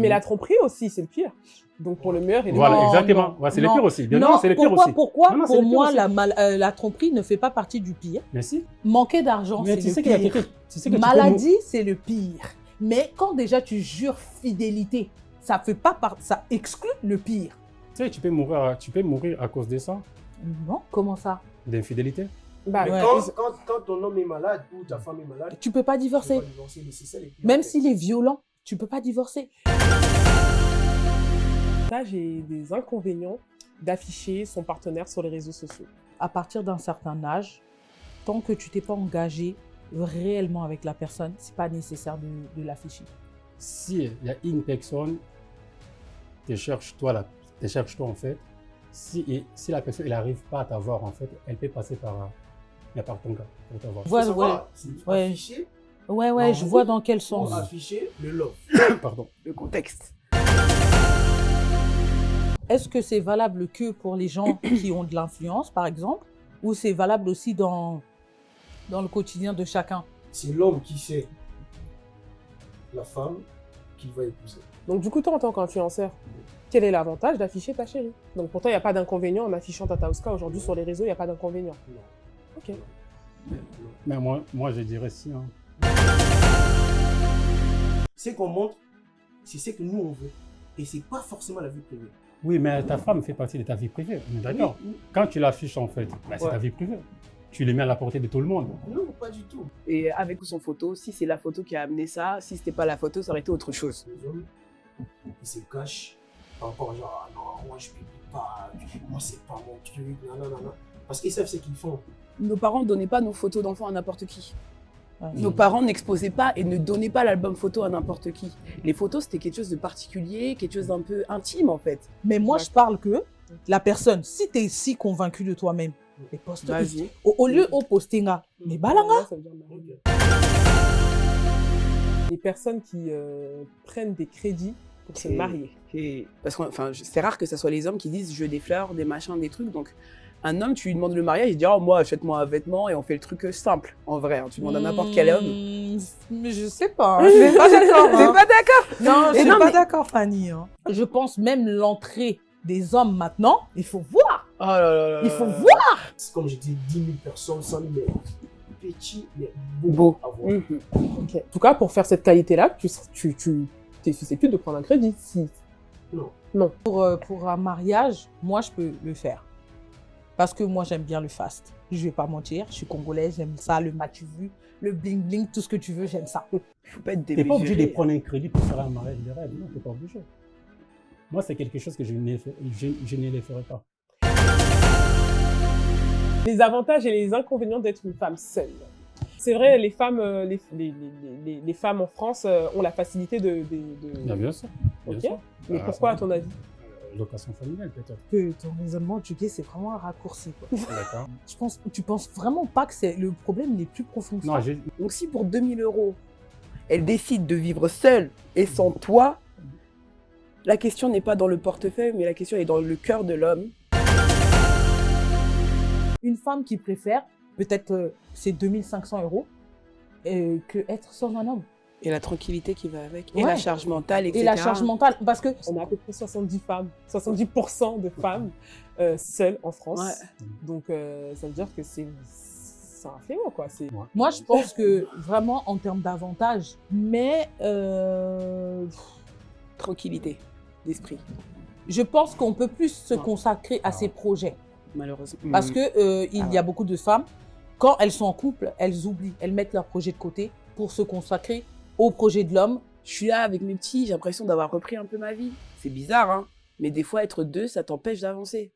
Mais la tromperie aussi, c'est le pire. Donc pour le meilleur et le Voilà, pire. exactement. Ouais, c'est le pire aussi. Non, c'est le pire aussi. Pourquoi Non, c'est pour le pire moi, aussi. la tromperie ne fait pas partie du pire. Mais si. Manquer d'argent, Mais c'est tu le sais qu'il y a pire. quelqu'un. Tu sais que Maladie, c'est le pire. Mais quand déjà tu jures fidélité, ça fait pas ça exclut le pire. Tu sais, tu peux mourir à cause de ça, Non, comment ça? d'infidélité. Bah, Mais Ouais. quand ton homme est malade ou ta femme est malade, Tu peux pas tu peux divorcer. pas divorcer, mais c'est ça les pires. Même s'il est violent, tu peux pas divorcer. ça, j'ai des inconvénients d'afficher son partenaire sur les réseaux sociaux. À partir d'un certain âge, tant que tu t'es pas engagé réellement avec la personne, c'est pas nécessaire de l'afficher. Si il y a une personne te cherche toi en fait, si la personne elle n'arrive pas à t'avoir en fait, elle peut passer par ton gars pour t'avoir. Ouais, Faut savoir, c'est ouais. afficher, Ouais, Non, je vois dans quel pour sens. afficher le love. Pardon. Le contexte. Est-ce que c'est valable que pour les gens qui ont de l'influence, par exemple, ou c'est valable aussi dans le quotidien de chacun? C'est l'homme qui sait la femme qu'il va épouser. Donc du coup, toi, en tant qu'influenceur, quel est l'avantage d'afficher ta chérie? Donc pourtant, il n'y a pas d'inconvénient en affichant Tata Oska aujourd'hui sur les réseaux, il n'y a pas d'inconvénient. Non. Ok. Mais moi je dirais si. Hein. C'est qu'on montre, c'est ce que nous on veut. Et c'est pas forcément la vie privée. Oui, mais ta femme fait partie de ta vie privée, on est d'accord. Oui. Quand tu l'affiches en fait, bah, c'est Ouais. ta vie privée. Tu les mets à la portée de tout le monde. Non, pas du tout. Et avec ou sans photo, si c'est la photo qui a amené ça, si c'était pas la photo, ça aurait été autre chose. Les hommes, ils se cachent par rapport à genre, ah non, moi je publie pas, moi c'est pas mon truc, non. Parce qu'ils savent ce qu'ils font. Nos parents ne donnaient pas nos photos d'enfants à n'importe qui. Ouais. Nos parents n'exposaient pas et ne donnaient pas l'album photo à n'importe qui. Les photos, c'était quelque chose de particulier, quelque chose d'un peu intime en fait. Mais moi, je parle que la personne, si tu es si convaincu de toi-même, mais poste. Vas-y. Au lieu de poster, mais balanga. Ça veut dire marié. Ok. Les personnes qui prennent des crédits pour se Et- marier. Parce que enfin, c'est rare que ce soit les hommes qui disent je veux des fleurs, des machins, des trucs. Donc un homme, tu lui demandes le mariage, il dit oh, moi achète-moi un vêtement et on fait le truc simple en vrai. Hein. Tu demandes à n'importe quel homme. Mais je sais pas. Je suis pas d'accord. T'es pas d'accord? Non, je Et suis non, pas mais- d'accord, Fanny. hein. Je pense même l'entrée des hommes maintenant, il faut voir. Oh là là là Il faut là. voir. C'est comme je dis, 10 000 personnes, 100 000, mais petit, mais Beau. beau à voir. Mhm. Ok. En tout cas, pour faire cette qualité-là, tu es susceptible de prendre un crédit. Si. Non. Pour un mariage, moi, je peux le faire. Parce que moi, j'aime bien le fast. Je vais pas mentir, je suis congolaise, j'aime ça, le matu vu, le bling bling, tout ce que tu veux, j'aime ça. Faut pas être Tu n'es pas obligé de démesuré. prendre un crédit pour faire un mariage de rêve. Non, tu n'es pas obligé. Moi, c'est quelque chose que je ne le ferai pas. Les avantages et les inconvénients d'être une femme seule. C'est vrai, les femmes, les femmes en France ont la facilité de... Bien sûr. Bien Ok. sûr. Mais Ah, pourquoi, ça- à ton avis? Location familiale, peut-être. Que ton raisonnement, tu sais, c'est vraiment un raccourci. Quoi. D'accord. Tu penses vraiment pas que c'est le problème n'est plus profond que ça? Non, Donc si pour 2000 €, elle décide de vivre seule et sans toi, la question n'est pas dans le portefeuille, mais la question est dans le cœur de l'homme. Une femme qui préfère peut-être c'est 2500 € que être sans un homme. Et la tranquillité qui va avec, et Ouais. la charge mentale, etc. Et la charge mentale, parce que On a à peu près 70 femmes, 70% de femmes seules en France. Ouais. Donc, ça veut dire que c'est un fléau, quoi. moi, je pense que vraiment en termes d'avantages, mais Tranquillité d'esprit, je pense qu'on peut plus se Ouais. consacrer à ses projets. malheureusement. Parce que il y a beaucoup de femmes, quand elles sont en couple, elles oublient, elles mettent leur projet de côté pour se consacrer au projet de l'homme. Je suis là avec mes petits, j'ai l'impression d'avoir repris un peu ma vie. C'est bizarre, hein. Mais des fois, être deux, ça t'empêche d'avancer.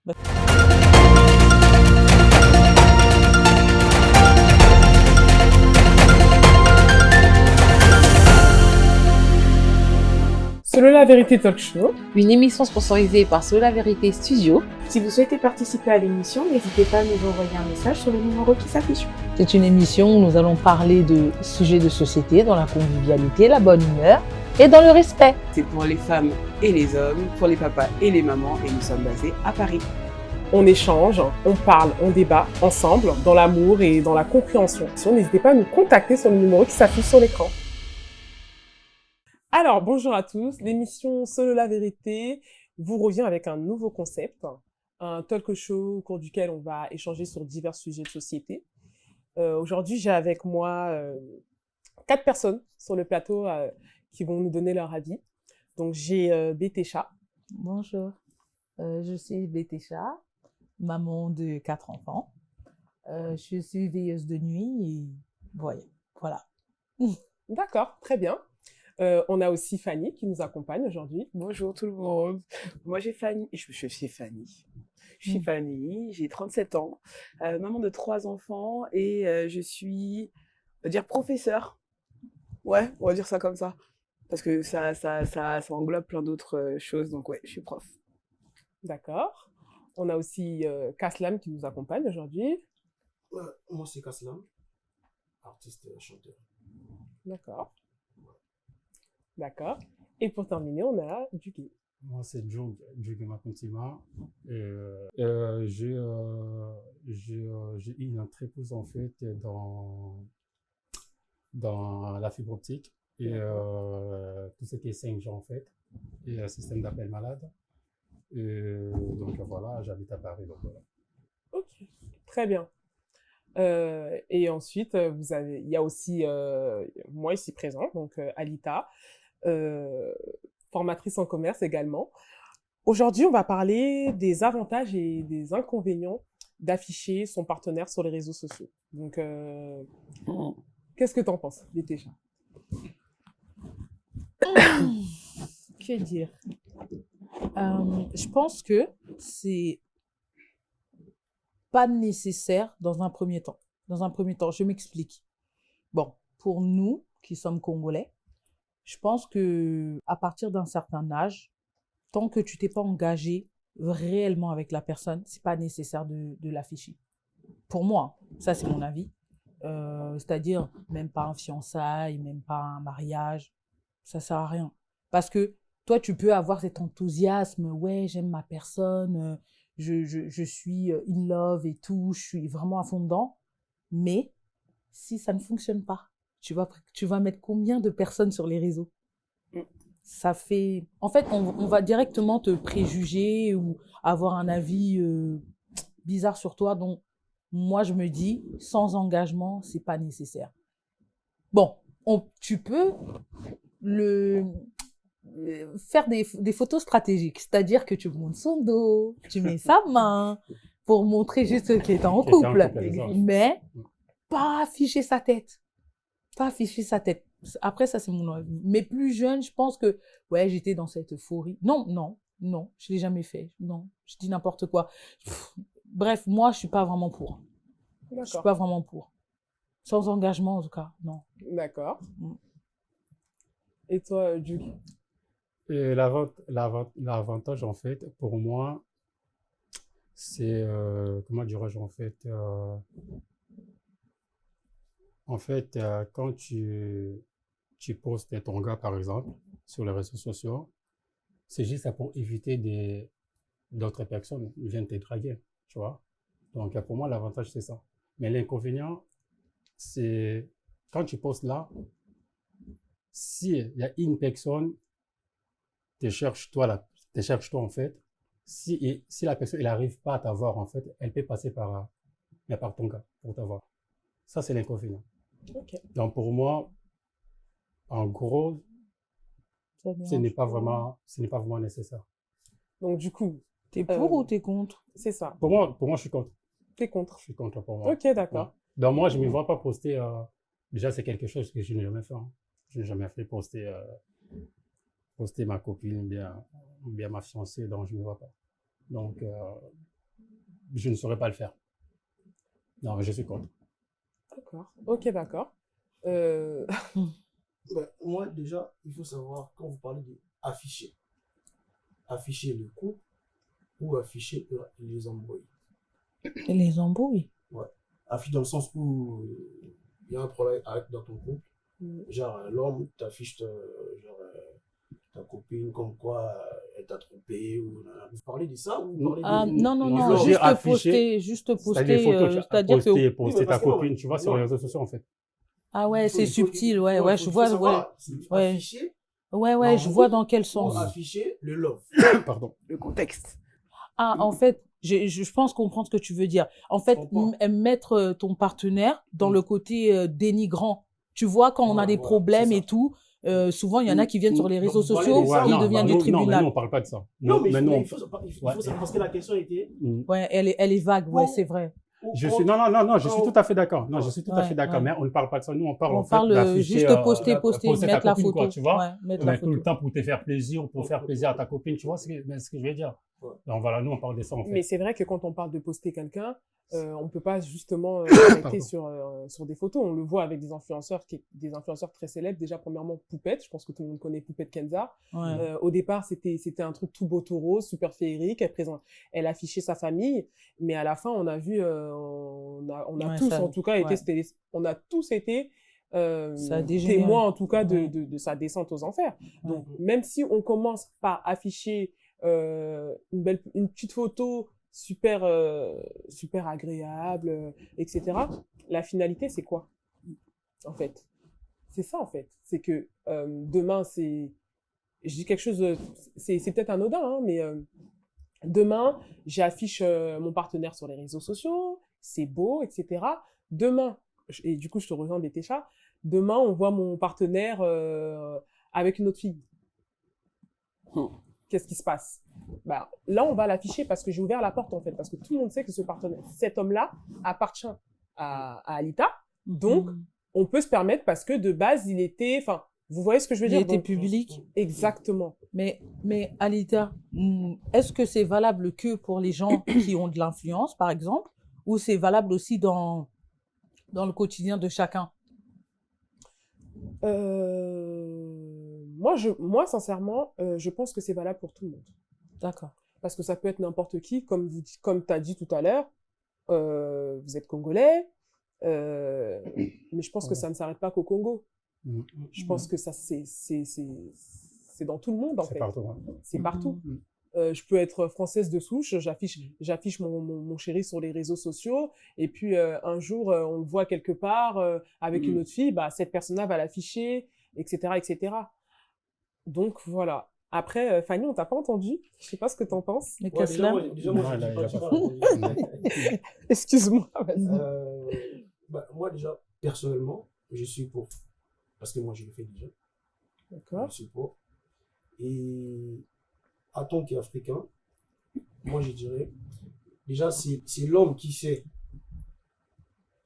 Selon la vérité talk show, Une émission sponsorisée par Sola Vérité Studio. Si vous souhaitez participer à l'émission, n'hésitez pas à nous envoyer un message sur le numéro qui s'affiche. C'est une émission où nous allons parler de sujets de société dans la convivialité, la bonne humeur et dans le respect. C'est pour les femmes et les hommes, pour les papas et les mamans, et nous sommes basés à Paris. on échange, on parle, on débat ensemble dans l'amour et dans la compréhension. N'hésitez pas à nous contacter sur le numéro qui s'affiche sur l'écran. Alors, bonjour à tous. L'émission Solo la vérité vous revient avec un nouveau concept, un talk show au cours duquel on va échanger sur divers sujets de société. Aujourd'hui, j'ai avec moi 4 personnes sur le plateau qui vont nous donner leur avis. Donc, j'ai Bétécha. Bonjour, je suis Bétécha, maman de 4 enfants. Je suis veilleuse de nuit et voilà. D'accord, très bien. On a aussi Fanny qui nous accompagne aujourd'hui. Bonjour tout le monde. Moi, j'ai Fanny. Je suis Fanny. Je suis Fanny, j'ai 37 ans, maman de 3 enfants et je suis, on va dire, professeure. Ouais, on va dire ça comme ça. Parce que ça englobe plein d'autres choses. Donc ouais, je suis prof. D'accord. On a aussi Kaslam qui nous accompagne aujourd'hui. Moi, c'est Kaslam, artiste et chanteur. D'accord. D'accord. Et pour terminer, on a Duguay. Moi, c'est Djoug Makuntima. J'ai eu une très pousse en fait dans la fibre optique et tout ce qui est 5G en fait, et un système d'appel malade. Donc voilà, j'habite à Paris. Donc voilà. Ok, très bien. Et ensuite, il y a aussi moi ici présent, donc Alita, formatrice en commerce également. Aujourd'hui, on va parler des avantages et des inconvénients d'afficher son partenaire sur les réseaux sociaux. Donc, qu'est-ce que tu en penses, Bétécha? Que dire? Je pense que c'est pas nécessaire dans un premier temps. Dans un premier temps, je m'explique. Bon, pour nous qui sommes Congolais, je pense que à partir d'un certain âge, tant que tu t'es pas engagé réellement avec la personne, c'est pas nécessaire de l'afficher. Pour moi, ça c'est mon avis. C'est-à-dire même pas un fiançailles, même pas un mariage, ça sert à rien. Parce que toi, tu peux avoir cet enthousiasme, ouais, j'aime ma personne, je suis in love et tout, je suis vraiment à fond dedans. Mais si ça ne fonctionne pas, tu vas mettre combien de personnes sur les réseaux? Ça fait... En fait, on va directement te préjuger ou avoir un avis bizarre sur toi. Donc, moi, je me dis, sans engagement, c'est pas nécessaire. Bon, tu peux faire des photos stratégiques, c'est-à-dire que tu montes son dos, tu mets sa main pour montrer juste qu'il est en couple, mais pas afficher sa tête. Pas afficher sa tête. Après, ça, c'est mon avis. Mais plus jeune, je pense que, ouais, j'étais dans cette euphorie. Non, je l'ai jamais fait. Non, je dis n'importe quoi. Bref, moi, je suis pas vraiment pour. Je suis pas vraiment pour. Sans engagement, en tout cas, non. D'accord. Et toi, Julie? Et l'avantage, en fait, pour moi, c'est, comment dirais-je, en fait, quand tu postes ton gars, par exemple, sur les réseaux sociaux, c'est juste pour éviter d'autres personnes qui viennent te draguer, tu vois. Donc, pour moi, l'avantage, c'est ça. Mais l'inconvénient, c'est quand tu postes là, s'il y a une personne te cherche toi, en fait, si la personne elle n'arrive pas à t'avoir, en fait, elle peut passer par ton gars pour t'avoir. Ça, c'est l'inconvénient. Okay. Donc, pour moi, en gros, ce n'est pas vraiment nécessaire. Donc, du coup, t'es pour ou t'es contre? C'est ça. Pour moi, je suis contre. T'es contre? Je suis contre pour moi. Ok, d'accord. Ouais. Donc, moi, je ne me vois pas poster. Déjà, c'est quelque chose que je n'ai jamais fait. Hein. Je n'ai jamais fait poster ma copine ou bien ma fiancée, donc je ne me vois pas. Donc, je ne saurais pas le faire. Non, mais je suis contre. D'accord. Ok, d'accord. Moi, déjà, il faut savoir, quand vous parlez d'afficher, afficher le couple ou afficher les embrouilles. Les embrouilles? Ouais. Affiche dans le sens où il y a un problème dans ton couple. Genre, l'homme t'affiche ta copine comme quoi elle t'a trompé. Vous parlez de ça ou vous parlez de... Non, juste poster, c'est-à-dire que... Poster ta copine, tu vois, sur les réseaux sociaux, en fait. Ah ouais, c'est subtil, ouais, je vois. C'est afficher Ouais, je vois dans quel Pour sens. afficher le love. Pardon. Le contexte. Ah, en fait, je pense comprendre ce que tu veux dire. En fait, comprends. mettre ton partenaire dans Mm. le côté dénigrant. Tu vois, quand on a Ouais, des voilà, problèmes c'est et ça. tout, souvent, il y en a qui viennent sur les Donc, réseaux voilà sociaux, les Ouais, exemples. ils non, deviennent nous, du non, mais nous, tribunal. on parle pas de ça. Non, mais nous, il faut savoir, parce que la question était. Ouais, elle est vague, ouais, Bon. c'est vrai. Je suis, non, je suis on- tout à fait d'accord. Non, je suis tout à Ouais, fait d'accord, ouais. mais on ne parle pas de ça. Nous, on parle On en fait parle d'afficher, juste poster, poster ta mettre la copine, photo. quoi, tu vois. Ouais, mettre la Mais tout le photo. temps pour te faire plaisir, pour faire plaisir à ta copine, tu vois ce que je veux dire. Ouais. Donc voilà, nous, on parle de ça, en fait. Mais c'est vrai que quand on parle de poster quelqu'un, on peut pas justement s'arrêter sur des photos. On le voit avec des influenceurs très célèbres. Déjà, premièrement, Poupette. Je pense que tout le monde connaît Poupette Kenza. Ouais. Au départ, c'était un truc tout beau, tout rose, super féerique. Elle affichait sa famille, mais à la fin, on a vu, on a Ouais, tous, ça- en tout cas, ouais. on a tous été Ça a dégénéré. témoins, en tout cas, Ouais. de sa descente aux enfers. Ouais. Donc, même si on commence par afficher une petite photo super agréable, etc. La finalité, c'est quoi, en fait? C'est ça, en fait. C'est que demain, je dis quelque chose, c'est peut-être anodin, hein, mais demain, j'affiche mon partenaire sur les réseaux sociaux, c'est beau, etc. Demain, et du coup, je te rejoins, Bétécha, demain, on voit mon partenaire avec une autre fille. Qu'est-ce qui se passe? Bah, là, on va l'afficher parce que j'ai ouvert la porte, en fait, parce que tout le monde sait que cet homme-là appartient à Alita. Donc, on peut se permettre parce que de base, enfin, vous voyez ce que je veux Il dire? était Donc, public. exactement. Mais Alita, est-ce que c'est valable que pour les gens qui ont de l'influence, par exemple, ou c'est valable aussi dans le quotidien de chacun? Moi, sincèrement, je pense que c'est valable pour tout le monde. D'accord. Parce que ça peut être n'importe qui, comme tu as dit tout à l'heure, vous êtes congolais, mais je pense que ça ne s'arrête pas qu'au Congo. Je pense que ça, c'est dans tout le monde, en C'est fait. partout. Hein. C'est partout. Mm. Je peux être française de souche, j'affiche mon chéri sur les réseaux sociaux, et puis un jour, on le voit quelque part avec une autre fille, bah, cette personne-là va l'afficher, etc., etc. Donc, voilà. Après, Fanny, on t'a pas entendu. Je sais pas ce que t'en penses. Mais Ouais, Kaslam, déjà, moi, Ouais, je là, dis il y a pas pas- ça. Excuse-moi, vas-y. Moi, déjà, personnellement, je suis pour. Parce que moi, je le fais déjà. D'accord. Je suis pour. Et en tant qu'Africain, moi, je dirais, déjà, c'est l'homme qui sait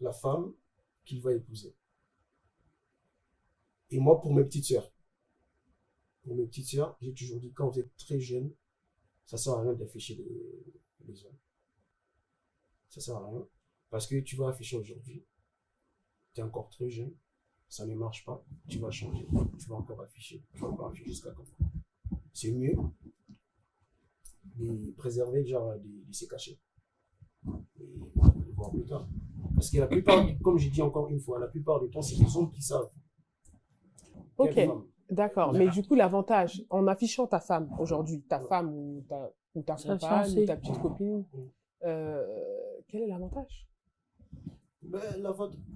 la femme qu'il va épouser. Et moi, pour mes petites sœurs, j'ai toujours dit, quand vous êtes très jeune, ça sert à rien d'afficher les hommes. Ça sert à rien. Parce que tu vas afficher aujourd'hui, tu es encore très jeune, ça ne marche pas, tu vas changer, tu vas encore afficher, jusqu'à quand. C'est mieux de préserver, genre, de se cacher. Et de voir plus tard. Parce que la plupart, comme j'ai dit encore une fois, la plupart du temps, c'est les hommes qui savent. Ok, Quelle femme. d'accord. Mais du coup, l'avantage, en affichant ta femme aujourd'hui, ta femme ou ta Sa compagne fiancée. ou ta petite copine, quel est l'avantage? Ben,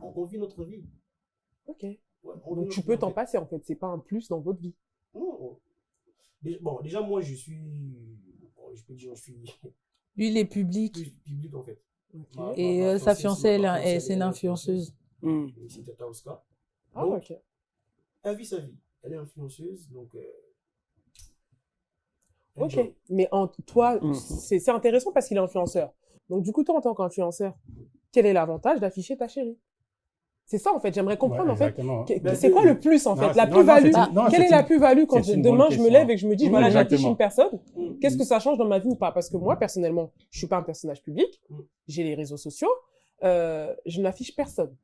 on vit notre vie. Ok. Ouais, on Donc, vit tu notre peux vie, t'en en fait. passer, en fait. C'est pas un plus dans votre vie. Non. Bon, déjà, moi, je suis. Bon, je peux dire, je suis lui, il est public. plus public, en fait. Ok. Et Ma sa fiancée, fiancée, c'est une elle est influenceuse. Et c'est Tata Oscar. Ah, Donc, ok. elle vit sa vie. Elle est influenceuse, donc. Ok. enjoy. Mais toi, c'est intéressant parce qu'il est influenceur. Donc, du coup, toi, en tant qu'influenceur, quel est l'avantage d'afficher ta chérie? C'est ça, en fait. J'aimerais comprendre, Ouais, en fait. exactement. C'est quoi le plus, en Non, fait? La non, plus-value? non, Quelle est la plus-value quand c'est une demain, bonne je me question. lève et que je me dis, voilà, j'affiche Exactement. une personne. Qu'est-ce que ça change dans ma vie ou pas? Parce que moi, personnellement, je suis pas un personnage public. J'ai les réseaux sociaux. Je n'affiche personne.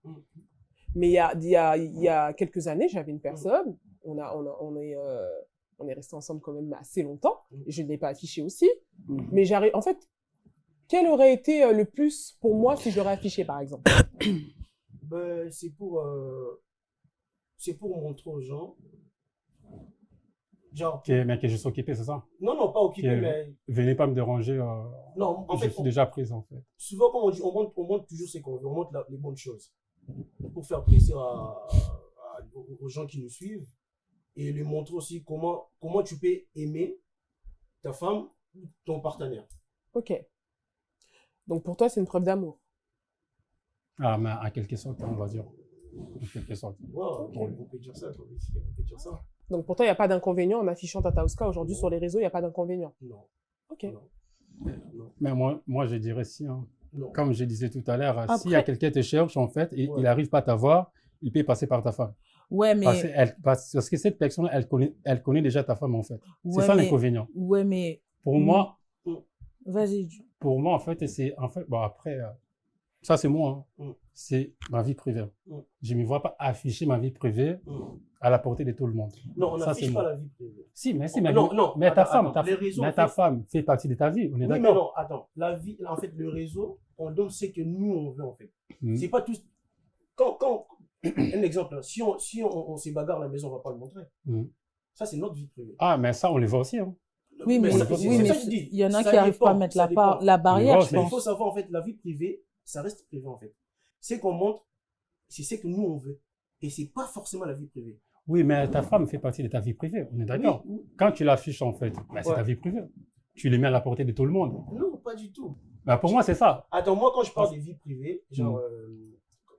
Mais il y a quelques années, j'avais une personne. On est resté ensemble quand même assez longtemps. Et je ne l'ai pas affiché aussi. Mais en fait, quel aurait été le plus pour moi si je l'aurais affiché, par exemple? Ben, c'est pour montrer aux gens. Genre, Mais que je suis occupé, c'est ça? non, pas occupé, Que- mais. Venez pas me déranger. Non, en Je fait, suis déjà prise, en fait. souvent, comme on dit, on montre toujours ce qu'on veut, on montre les bonnes choses. Pour faire plaisir aux gens qui nous suivent. et lui montrer aussi comment tu peux aimer ta femme, ton partenaire. Ok. Donc pour toi, c'est une preuve d'amour. Ah, mais en quelque sorte, on va dire. En quelque sorte. Wow, on peut dire ça, on peut dire ça. Donc pour toi, il n'y a pas d'inconvénient en affichant Tata Ouska aujourd'hui sur les réseaux, il n'y a pas d'inconvénient. Non. Ok. Non. Mais moi, je dirais si. Hein. Non. Comme je disais tout à l'heure, Après- s'il y a quelqu'un qui te cherche, en fait, et il n'arrive pas à t'avoir, il peut passer par ta femme. Ouais, mais... Parce que cette personne, elle connaît déjà ta femme, en fait. C'est Ouais, ça mais- l'inconvénient. Ouais, mais... Pour moi, Vas-y. Pour moi, en fait, bon, après, ça, c'est moi. Hein. C'est ma vie privée. Je ne me vois pas afficher ma vie privée à la portée de tout le monde. Non, on Ça, n'affiche c'est pas moi. la vie privée. Si, mais Non, ta attends, femme, les réseaux, mais en ta fait- femme fait partie de ta vie, on est Oui, mais d'accord. non, attends. La vie, en fait, le réseau, on donne ce que nous, on veut, en fait. Mhm. C'est pas tout... Quand un exemple, si on se bagarre à la maison, on va pas le montrer. Mhm. Ça, c'est notre vie privée. Ah, mais ça, on le voit aussi. Hein. Oui, mais ça, oui, c'est mais ça que je dis. il y en a Ça qui n'arrivent pas à dépend, mettre ça dépend. la barrière, je Mais Mais il faut pense. savoir, en fait, la vie privée, ça reste privé, en fait. Ce qu'on montre, c'est ce que nous, on veut. Et c'est pas forcément la vie privée. Oui, mais ta femme fait partie de ta vie privée, on est d'accord. Oui. Quand tu l'affiches, en fait, bah, c'est Ouais. ta vie privée. Tu les mets à la portée de tout le monde. Non, pas du tout. Bah, pour moi, c'est ça. Attends, moi, quand je parle de vie privée, genre,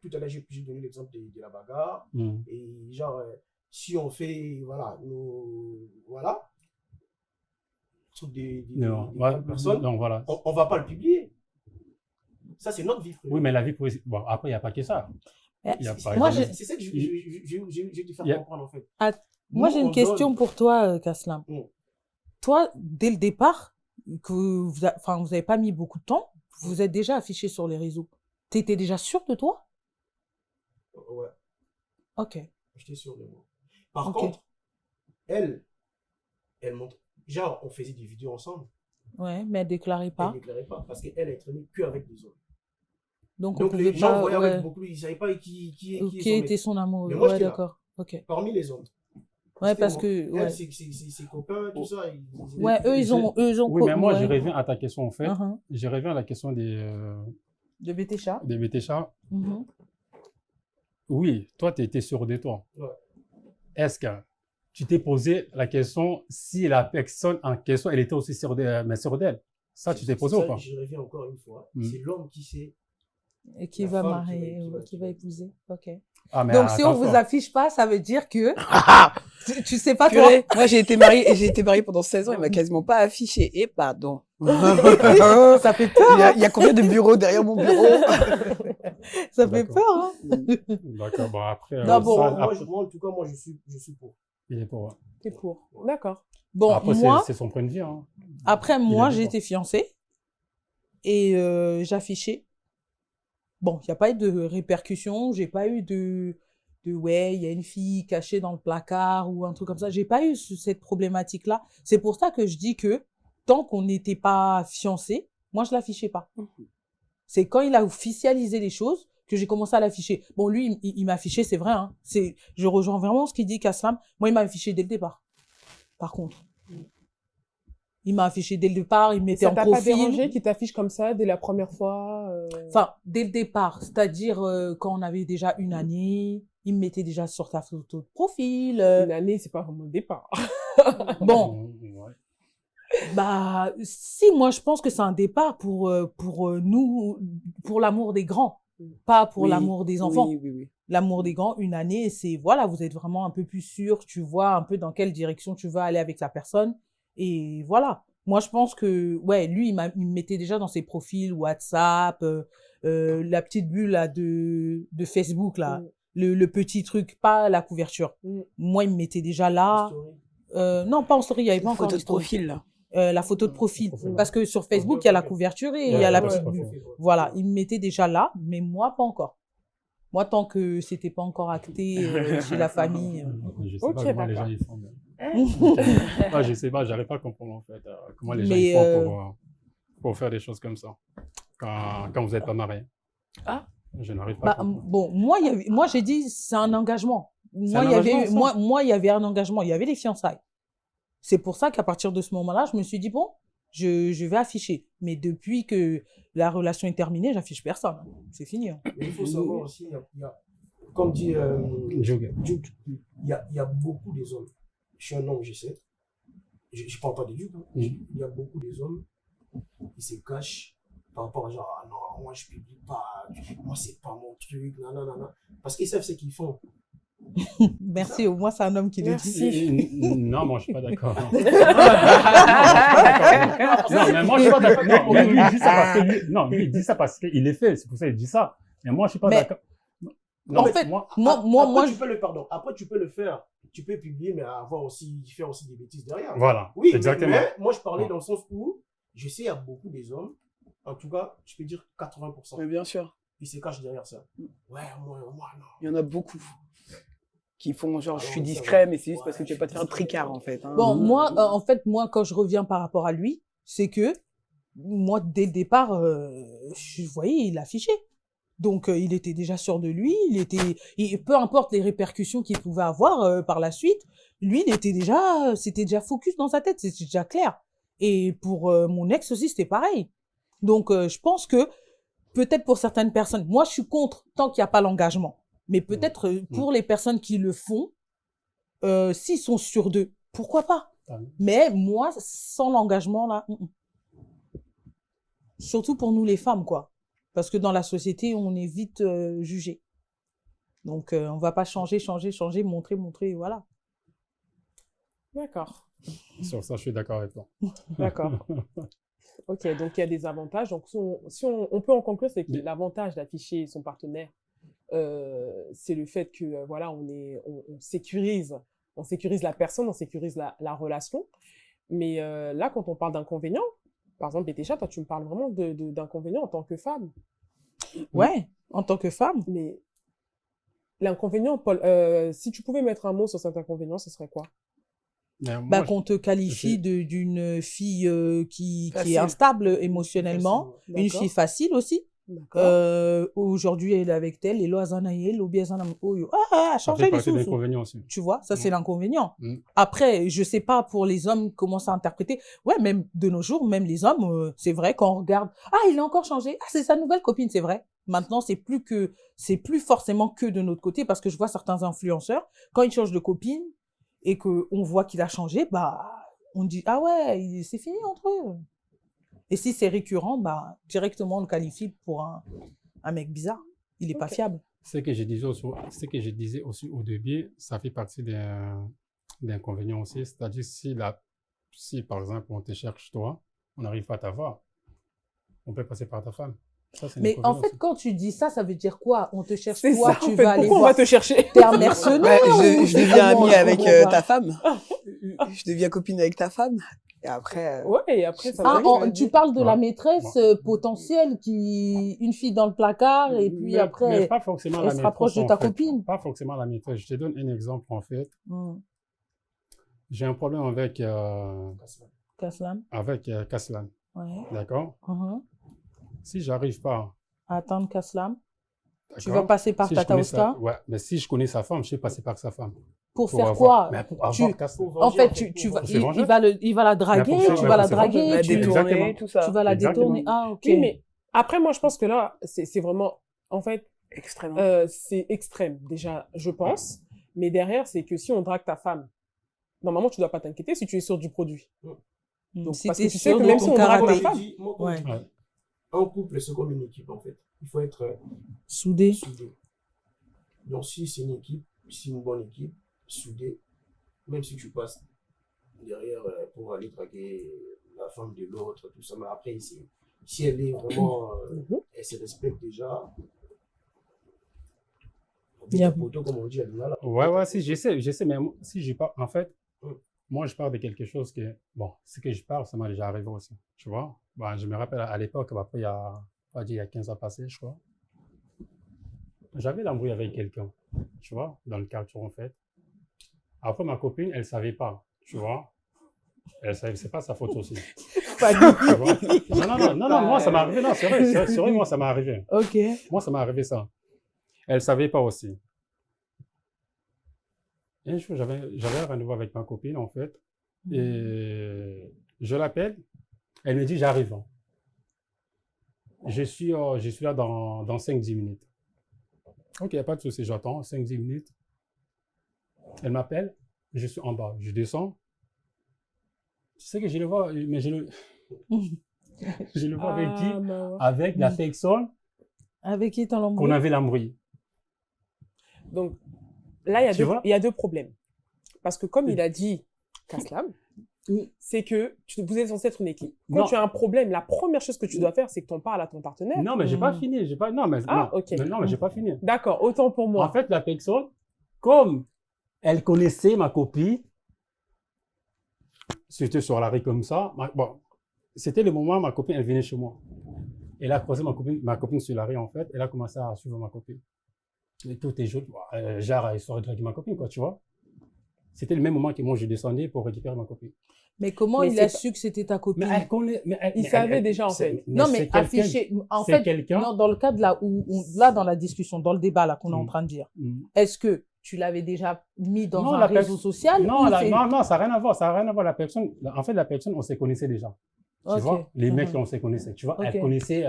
tout à l'heure, j'ai donné l'exemple de la bagarre. Mhm. Et genre, si on fait, voilà, voilà, truc des Non, grandes personnes, donc voilà. on va pas le publier. Ça, c'est notre vie privée. Oui, mais la vie privée, bon, après, il n'y a pas que ça. Il y a par Moi, exemple- C'est ça que j'ai dû faire Il y a- comprendre, en fait. Moi, Nous, j'ai on une question pour toi, Kaslam. Toi, dès le départ, que vous n'avez pas mis beaucoup de temps, vous êtes déjà affiché sur les réseaux. Tu étais déjà sûr de toi? Ouais, Ok. j'étais sûr de moi. Par Ok. contre, elle montre. Genre, on faisait des vidéos ensemble. Ouais, mais elle déclarait Elle pas. ne déclarait pas parce qu'elle est traînée qu'avec des hommes. Donc, on Donc, pouvait les gens pas. voyaient Ouais. avec beaucoup, ils ne savaient pas qui est son Qui était mec. son amoureux? Mais moi, Ouais, j'étais là. d'accord. Ok. Parmi les hommes. Ouais, C'était parce moi. que. Ouais, Elle, ses copains, tout ça. ouais eux, ils ont. Oui, mais moi, ouais. je reviens à ta question, en fait. Uh-huh. Je reviens à la question De Bétécha. des BTCHA. Mhm. Oui, toi, tu étais sûr de toi. Ouais. Est-ce que tu t'es posé la question si la personne en question, elle était aussi sûre d'elle? Ça, tu t'es posé ou pas? Je reviens encore une fois. Mm. C'est l'homme qui sait. Et qui La va femme marier, qui va épouser. Ok. Ah, mais Donc, si on attention. vous affiche pas, ça veut dire que. Tu sais pas, toi. Purée, moi j'ai été mariée pendant 16 ans, il m'a quasiment pas affiché. Et pardon. Ça fait peur. Il y a combien de bureaux derrière mon bureau? Ça fait D'accord. peur, hein. D'accord, bon, après. Non, bon, ça, Moi, après, en tout cas, moi, je suis pour. il est pour. T'es pour. D'accord. Bon, Après, moi, c'est son point de vue. Hein. après, moi, est j'ai d'accord. été fiancée et j'affichais. Bon, il n'y a pas eu de répercussions, j'ai pas eu de ouais, il y a une fille cachée dans le placard ou un truc comme ça. J'ai pas eu cette problématique-là. C'est pour ça que je dis que tant qu'on n'était pas fiancés, moi, je l'affichais pas. C'est quand il a officialisé les choses que j'ai commencé à l'afficher. Bon, lui, il m'a affiché, c'est vrai. Hein. Je rejoins vraiment ce qu'il dit, Kaslam. Moi, il m'a affiché dès le départ. Par contre. Il m'a affiché dès le départ, il me mettait Ça en t'a pas profil. dérangé qu'il t'affiche comme ça dès la première fois Enfin, dès le départ, c'est-à-dire quand on avait déjà une année, il me mettait déjà sur sa photo de profil. Une année, c'est pas vraiment le départ. Bon, Ouais. bah, si, moi, je pense que c'est un départ pour nous, pour l'amour des grands, pas pour Oui, l'amour des enfants. Oui. L'amour des grands, une année, c'est, voilà, vous êtes vraiment un peu plus sûr, tu vois un peu dans quelle direction tu veux aller avec la personne. Et voilà. Moi, je pense que, ouais, lui, il me mettait déjà dans ses profils WhatsApp, la petite bulle là, de Facebook, là, le petit truc, pas la couverture. Moi, il me mettait déjà là. Non, pas en story, il n'y avait pas encore Photo de d'histoire. profil, là. La photo de profil. Profil. Parce que sur Facebook, il y a la couverture et il y a la petite bulle. profil. Voilà, il me mettait déjà là, mais moi, pas encore. Moi, tant que c'était pas encore acté chez la famille. Je sais Ok, pas comment les gens d'accord. ils font. Moi, je sais pas, j'arrive pas à comprendre en fait comment les gens Mais, ils font pour faire des choses comme ça quand vous n'êtes pas marié. Ah. Je n'arrive pas à Bah, comprendre. bon, moi j'ai dit c'est un engagement. Moi, un il y avait, engagement, ça. moi, il y avait un engagement, il y avait les fiançailles. C'est pour ça qu'à partir de ce moment-là, je me suis dit, bon, je vais afficher. Mais depuis que la relation est terminée, j'affiche personne. C'est fini. Hein. Mais il faut savoir aussi, comme dit Jug. Jude, il y a beaucoup des hommes. je suis un homme, je sais. Je parle pas des ducs. Hein. Il y a beaucoup des hommes qui se cachent par rapport à genre, ah non, moi je publie pas, moi c'est pas mon truc, nanana. Parce qu'ils savent ce qu'ils font. Merci, au moins c'est un homme qui le dit. Non, moi je suis pas d'accord. Non, mais moi je suis pas d'accord. Non, mais lui il dit ça parce que lui il dit ça parce qu'il est fait, c'est pour ça qu'il dit ça. Mais moi je suis pas d'accord. En fait, moi, tu peux le pardon. Après tu peux le faire, tu peux publier, mais faire aussi des bêtises derrière. Voilà. Oui, exactement. mais moi je parlais dans le sens où je sais il y a beaucoup des hommes, en tout cas, je peux dire 80%. Mais bien sûr. Ils se cachent derrière ça. Ouais, moi non. Il y en a beaucoup qui font genre, je suis discret, mais c'est juste parce que tu veux pas te faire un tricard, en fait. Hein. Bon, moi, en fait, quand je reviens par rapport à lui, c'est que moi, dès le départ, je voyais, il affichait. Donc, il était déjà sûr de lui. Peu importe les répercussions qu'il pouvait avoir par la suite, lui, c'était déjà focus dans sa tête, c'était déjà clair. Et pour mon ex aussi, c'était pareil. Donc, je pense que peut-être pour certaines personnes, moi, je suis contre tant qu'il n'y a pas l'engagement. Mais peut-être pour les personnes qui le font, s'ils sont sûrs d'eux, pourquoi pas? Mais moi, sans l'engagement, là, surtout pour nous les femmes, quoi. Parce que dans la société, on est vite jugé. Donc, on va pas changer, montrer, voilà. D'accord. Sur ça, je suis d'accord avec toi. D'accord. Ok, donc il y a des avantages. Donc, si on peut en conclure, c'est que l'avantage d'afficher son partenaire, c'est le fait que voilà, on sécurise la personne, on sécurise la relation. Mais là, quand on parle d'inconvénients, par exemple, Bétécha, toi, tu me parles vraiment d'inconvénients en tant que femme. Ouais, en tant que femme. Mais l'inconvénient, Paul, si tu pouvais mettre un mot sur cet inconvénient, ce serait quoi? Qu'on te qualifie d'une fille qui est instable émotionnellement, une fille facile aussi. Aujourd'hui, elle est avec elle, et là, changer les sous. Tu vois, ça, c'est l'inconvénient. Après, je sais pas pour les hommes comment ça interpréter. Ouais, même de nos jours, même les hommes, c'est vrai, quand on regarde, il a encore changé. C'est sa nouvelle copine, c'est vrai. Maintenant, c'est plus forcément que de notre côté, parce que je vois certains influenceurs, quand ils changent de copine, et qu'on voit qu'il a changé, on dit, ah ouais, c'est fini entre eux. Et si c'est récurrent, directement, on le qualifie pour un mec bizarre. Il n'est pas fiable. Ce que je disais aussi au début, ça fait partie des inconvénients aussi. C'est-à-dire, si, par exemple, on te cherche toi, on n'arrive pas à t'avoir, on peut passer par ta femme. Ça, mais en fait, quand tu dis ça, ça veut dire quoi? On te cherche toi, ça, tu vas aller voir. On va te chercher? T'es un mercenaire? Je deviens amie avec ta femme. Je deviens copine avec ta femme. Et après. Ouais, et après, ça tu parles de la maîtresse potentielle une fille dans le placard, et puis mais après, elle se rapproche de ta copine. Pas forcément la maîtresse. Je te donne un exemple, en fait. J'ai un problème avec Kaslan. Ouais. D'accord? Si j'arrive pas à attendre Kaslam, tu vas passer par Tata Oska? Ouais, mais si je connais sa femme, je vais passer par sa femme. Pour faire quoi? Pour avoir Kaslam. En fait, il va la draguer, tu vas la draguer, tu vas la détourner. Ah, ok. Oui, mais après, moi, je pense que là, c'est vraiment, en fait, extrême. C'est extrême, déjà, je pense. Mais derrière, c'est que si on drague ta femme, normalement, tu dois pas t'inquiéter si tu es sûr du produit. Donc, si parce que tu sais que même si on drague ta femme, un couple, c'est comme une équipe, en fait. Il faut être soudé. Donc, si c'est une équipe, si c'est une bonne équipe, soudée, même si tu passes derrière pour aller draguer la femme de l'autre, tout ça, mais après, si elle est vraiment, elle se respecte déjà, il y a beaucoup, comme on dit, elle est là. Ouais, si, j'essaie, mais si j'ai pas, en fait, moi, je parle de quelque chose que, ce que je parle, ça m'est déjà arrivé aussi, tu vois. Je me rappelle à l'époque, après, il y a 15 ans passés, je crois. J'avais l'embrouille avec quelqu'un, tu vois, dans le quartier, en fait. Après, ma copine, elle savait pas, tu vois. Elle savait, c'est pas sa faute aussi. Pas du tout. Non, moi, ça m'est arrivé. Non, c'est vrai, moi, ça m'est arrivé. Ok. Moi, ça m'est arrivé ça. Elle savait pas aussi. Et un jour, j'avais un rendez-vous avec ma copine, en fait, et je l'appelle, elle me dit, j'arrive. Je suis là dans 5-10 minutes. Ok, il n'y a pas de souci, j'attends 5-10 minutes. Elle m'appelle, je suis en bas, je descends. Tu sais que je le vois, mais je le vois avec qui? bah ouais. Avec la personne Avec qui t'en qu'on l'embrouille? avait l'embrouillé. Donc, là, Tu vois? il y a deux problèmes. Parce que comme il a dit, Kaslam, c'est que vous êtes censé être une équipe. Quand Non. tu as un problème, la première chose que tu dois faire, c'est que tu en parles à ton partenaire. Non, mais j'ai pas Mm. fini. Non, mais, Ah, non. ok. Non, mais j'ai pas fini. D'accord, autant pour moi. En fait, la personne, comme elle connaissait ma copine, c'était sur la rue comme ça. Bon, c'était le moment où ma copine, elle venait chez moi. Elle a croisé ma copine sur la rue, en fait. Elle a commencé à suivre ma copine. Et tout est jaune. Genre, histoire de draguer ma copine, quoi, tu vois. C'était le même moment que moi, je descendais pour récupérer ma copine. Mais comment Mais il c'est a pas- su que c'était ta copine? Mais elle connaît. Il savait déjà, en fait. Non, mais c'est quelqu'un- afficher. En c'est fait, quelqu'un. non, dans le cadre là là, dans la discussion, dans le débat là qu'on est en Mm. train de dire, Mm. est-ce que tu l'avais déjà mis dans Non, un la réseau pers- social? Non, ou non, non, ça n'a rien à voir. Ça n'a rien à voir. La personne, en fait, la personne, on se connaissait déjà. Tu Ok. vois, les mecs, Mhm. on se connaissait. Tu vois, Ok. elle connaissait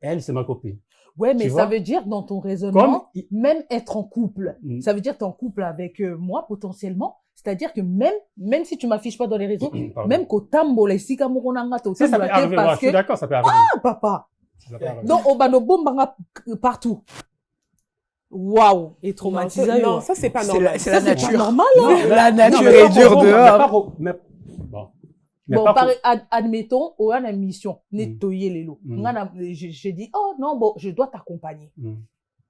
elle, c'est ma copine. Ouais, mais Tu ça vois? veut dire dans ton raisonnement, Comme même être en couple, Mm. ça veut dire t'es en couple avec moi potentiellement. C'est-à-dire que même si tu m'affiches pas dans les réseaux, Pardon. même qu'au tambola, si kamuronanga, au Ça peut tambola, arriver. Ouais, parce je suis que d'accord, ça peut arriver. ah, papa. Ça peut arriver. Donc, on bombanga partout. Waouh, et Non, traumatisé. non, ça, c'est pas C'est normal. la Ça, c'est pas nature. normal. Non, La nature mais est pas dure pour- dehors. Bon. Mais Bon, pas pour- admettons, on a une mission, nettoyer les lots. J'ai dit, oh non, bon, je dois t'accompagner. Mm.